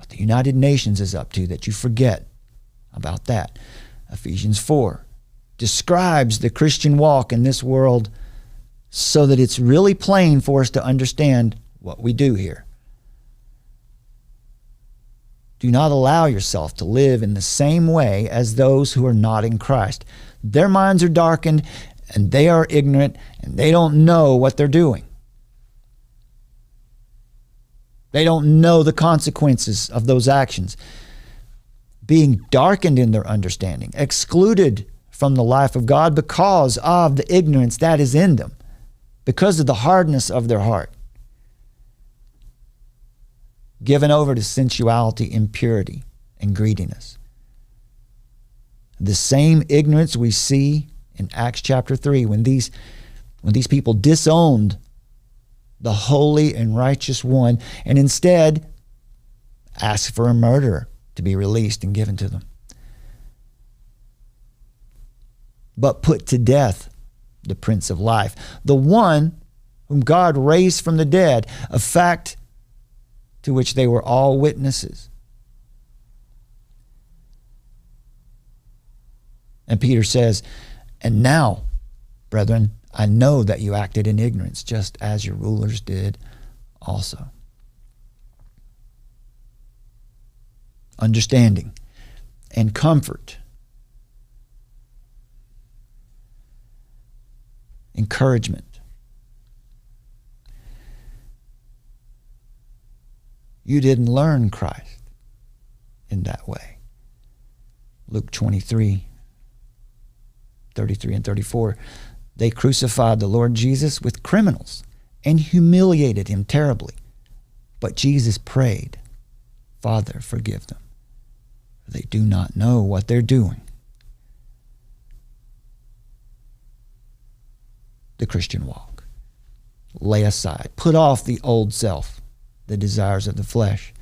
what the United Nations is up to, that you forget about that. Ephesians 4 describes the Christian walk in this world so that it's really plain for us to understand what we do here. Do not allow yourself to live in the same way as those who are not in Christ. Their minds are darkened, and they are ignorant, and they don't know what they're doing. They don't know the consequences of those actions. Being darkened in their understanding, excluded from the life of God because of the ignorance that is in them, because of the hardness of their heart. Given over to sensuality, impurity, and greediness. The same ignorance we see in Acts chapter 3 when these people disowned the holy and righteous one and instead asked for a murderer to be released and given to them. But put to death the Prince of Life, the one whom God raised from the dead, a fact to which they were all witnesses. And Peter says, and now, brethren, I know that you acted in ignorance, just as your rulers did also. Understanding and comfort, encouragement. You didn't learn Christ in that way. Luke 23, 33 and 34. They crucified the Lord Jesus with criminals and humiliated him terribly. But Jesus prayed, Father, forgive them, for they do not know what they're doing. The Christian walk. Lay aside, put off the old self, the desires of the flesh,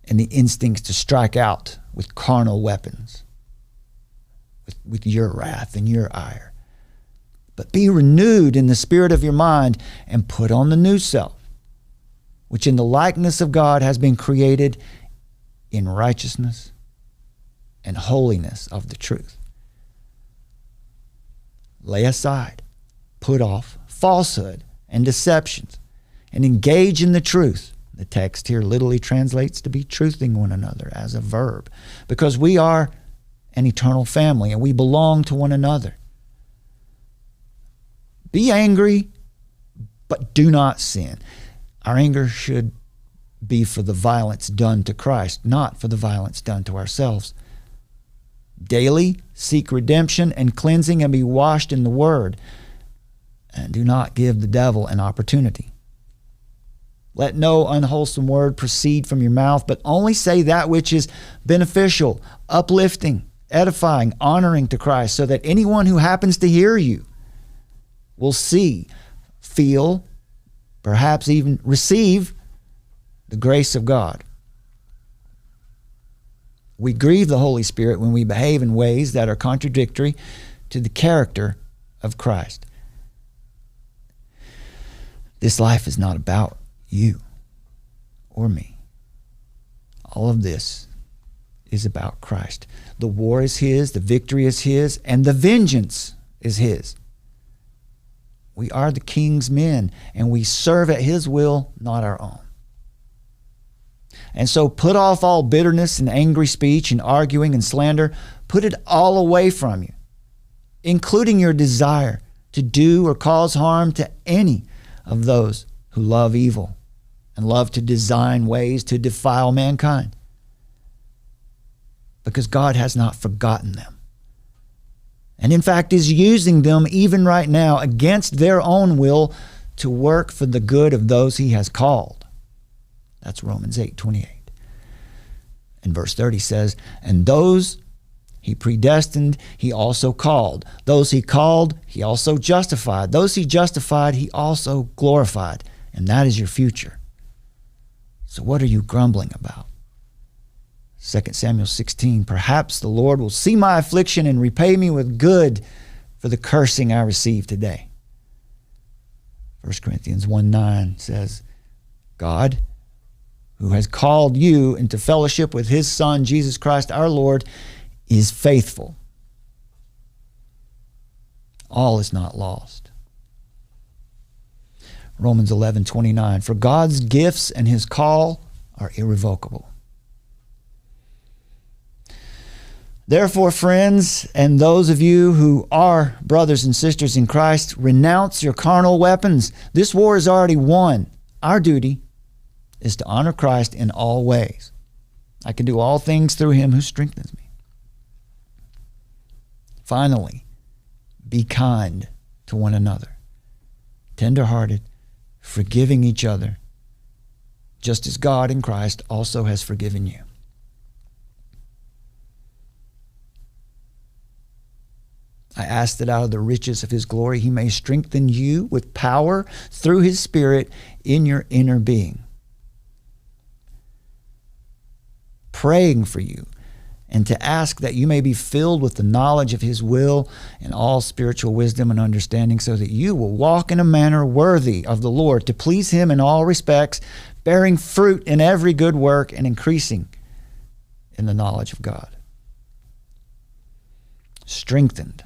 and the instincts to strike out with carnal weapons, with your wrath and your ire. But be renewed in the spirit of your mind and put on the new self, which in the likeness of God has been created in righteousness and holiness of the truth. Lay aside, put off falsehood and deceptions, and engage in the truth. The text here literally translates to be truthing one another as a verb, because we are an eternal family and we belong to one another. Be angry, but do not sin. Our anger should be for the violence done to Christ, not for the violence done to ourselves. Daily seek redemption and cleansing and be washed in the Word, and do not give the devil an opportunity. Let no unwholesome word proceed from your mouth, but only say that which is beneficial, uplifting, edifying, honoring to Christ, so that anyone who happens to hear you will see, feel, perhaps even receive the grace of God. We grieve the Holy Spirit when we behave in ways that are contradictory to the character of Christ. This life is not about you or me. All of this is about Christ. The war is His, the victory is His, and the vengeance is His. We are the King's men, and we serve at His will, not our own. And so put off all bitterness and angry speech and arguing and slander. Put it all away from you, including your desire to do or cause harm to any of those who love evil and love to design ways to defile mankind, because God has not forgotten them, and in fact is using them even right now against their own will to work for the good of those He has called. That's Romans 8:28. And verse 30 says, and those He predestined, He also called. Those He called, He also justified. Those He justified, He also glorified. And that is your future. So what are you grumbling about? 2 Samuel 16, perhaps the Lord will see my affliction and repay me with good for the cursing I received today. 1 Corinthians 1:9 says, God, who has called you into fellowship with his Son, Jesus Christ our Lord, is faithful. All is not lost. Romans 11:29, for God's gifts and his call are irrevocable. Therefore, friends, and those of you who are brothers and sisters in Christ, renounce your carnal weapons. This war is already won. Our duty is to honor Christ in all ways. I can do all things through him who strengthens me. Finally, be kind to one another, tender-hearted, forgiving each other, just as God in Christ also has forgiven you. I ask that out of the riches of his glory he may strengthen you with power through his Spirit in your inner being. Praying for you, and to ask that you may be filled with the knowledge of his will and all spiritual wisdom and understanding, so that you will walk in a manner worthy of the Lord, to please him in all respects, bearing fruit in every good work and increasing in the knowledge of God. Strengthened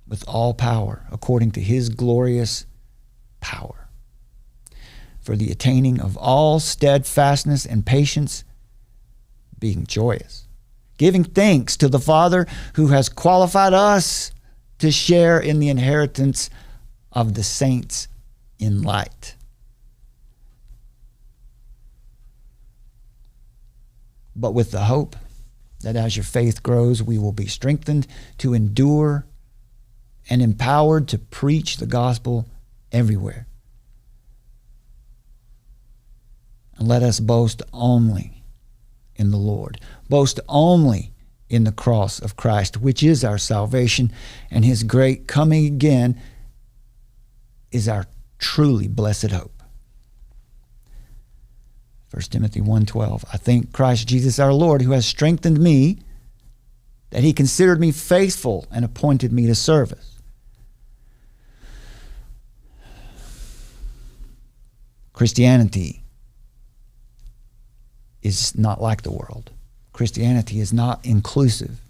with all power according to his glorious power, for the attaining of all steadfastness and patience, being joyous, giving thanks to the Father who has qualified us to share in the inheritance of the saints in light. But with the hope that as your faith grows, we will be strengthened to endure and empowered to preach the gospel everywhere. And let us boast only in the Lord. Boast only in the cross of Christ, which is our salvation, and his great coming again is our truly blessed hope. 1 Timothy 1:12, I thank Christ Jesus our Lord, who has strengthened me, that he considered me faithful and appointed me to service. Christianity is not like the world. Christianity is not inclusive.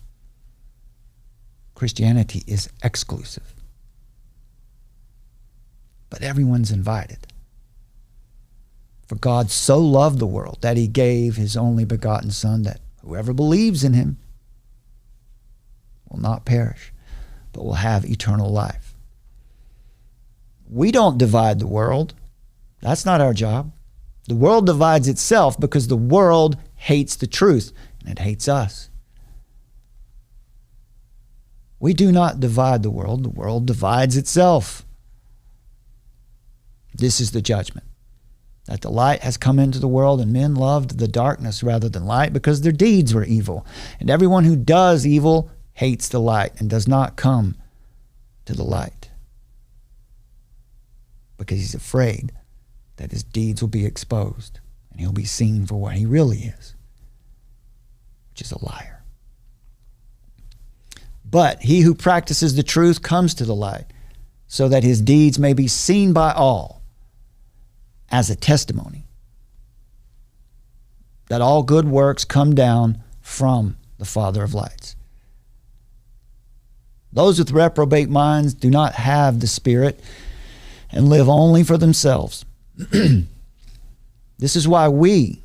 Christianity is exclusive. But everyone's invited. For God so loved the world that he gave his only begotten Son, that whoever believes in him will not perish, but will have eternal life. We don't divide the world. That's not our job. The world divides itself because the world hates the truth, and it hates us. We do not divide the world divides itself. This is the judgment, that the light has come into the world, and men loved the darkness rather than light, because their deeds were evil. And everyone who does evil hates the light and does not come to the light, because he's afraid that his deeds will be exposed and he'll be seen for what he really is, which is a liar. But he who practices the truth comes to the light, so that his deeds may be seen by all as a testimony that all good works come down from the Father of lights. Those with reprobate minds do not have the Spirit and live only for themselves. This is why we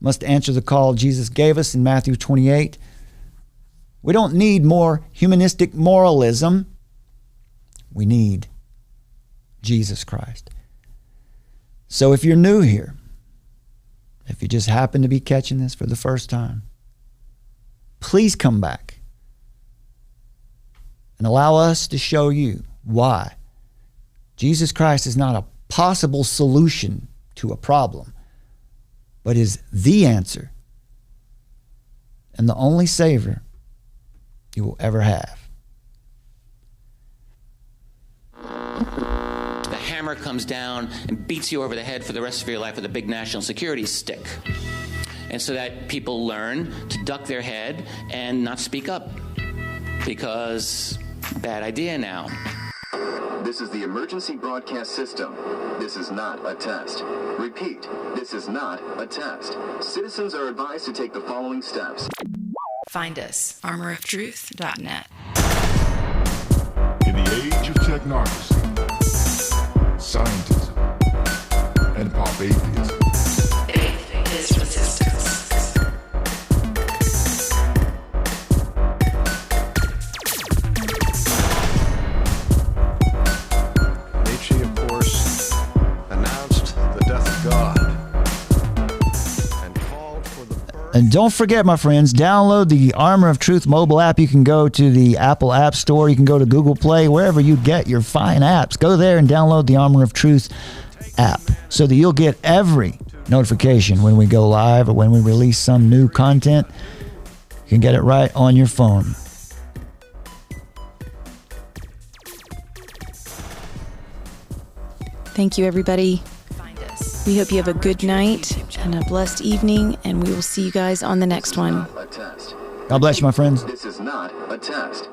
must answer the call Jesus gave us in Matthew 28. We don't need more humanistic moralism. We need Jesus Christ. So if you're new here, if you just happen to be catching this for the first time, please come back and allow us to show you why Jesus Christ is not a possible solution to a problem, but is the answer and the only Savior you will ever have. The hammer comes down and beats you over the head for the rest of your life with a big national security stick. And so that people learn to duck their head and not speak up, because bad idea now. This is the emergency broadcast system. This is not a test. Repeat, this is not a test. Citizens are advised to take the following steps. Find us, armoroftruth.net. In the age of technocracy, scientism, and pop atheism, Faith is resistance. Nietzsche, of course, announced the death of God and called for the birth. And don't forget, my friends, download the Armor of Truth mobile app. You can go to the Apple App Store. You can go to Google Play, wherever you get your fine apps. Go there and download the Armor of Truth app so that you'll get every notification when we go live or when we release some new content. You can get it right on your phone. Thank you, everybody. We hope you have a good night and a blessed evening, and we will see you guys on the next one. A test. God bless you, my friends. This is not a test.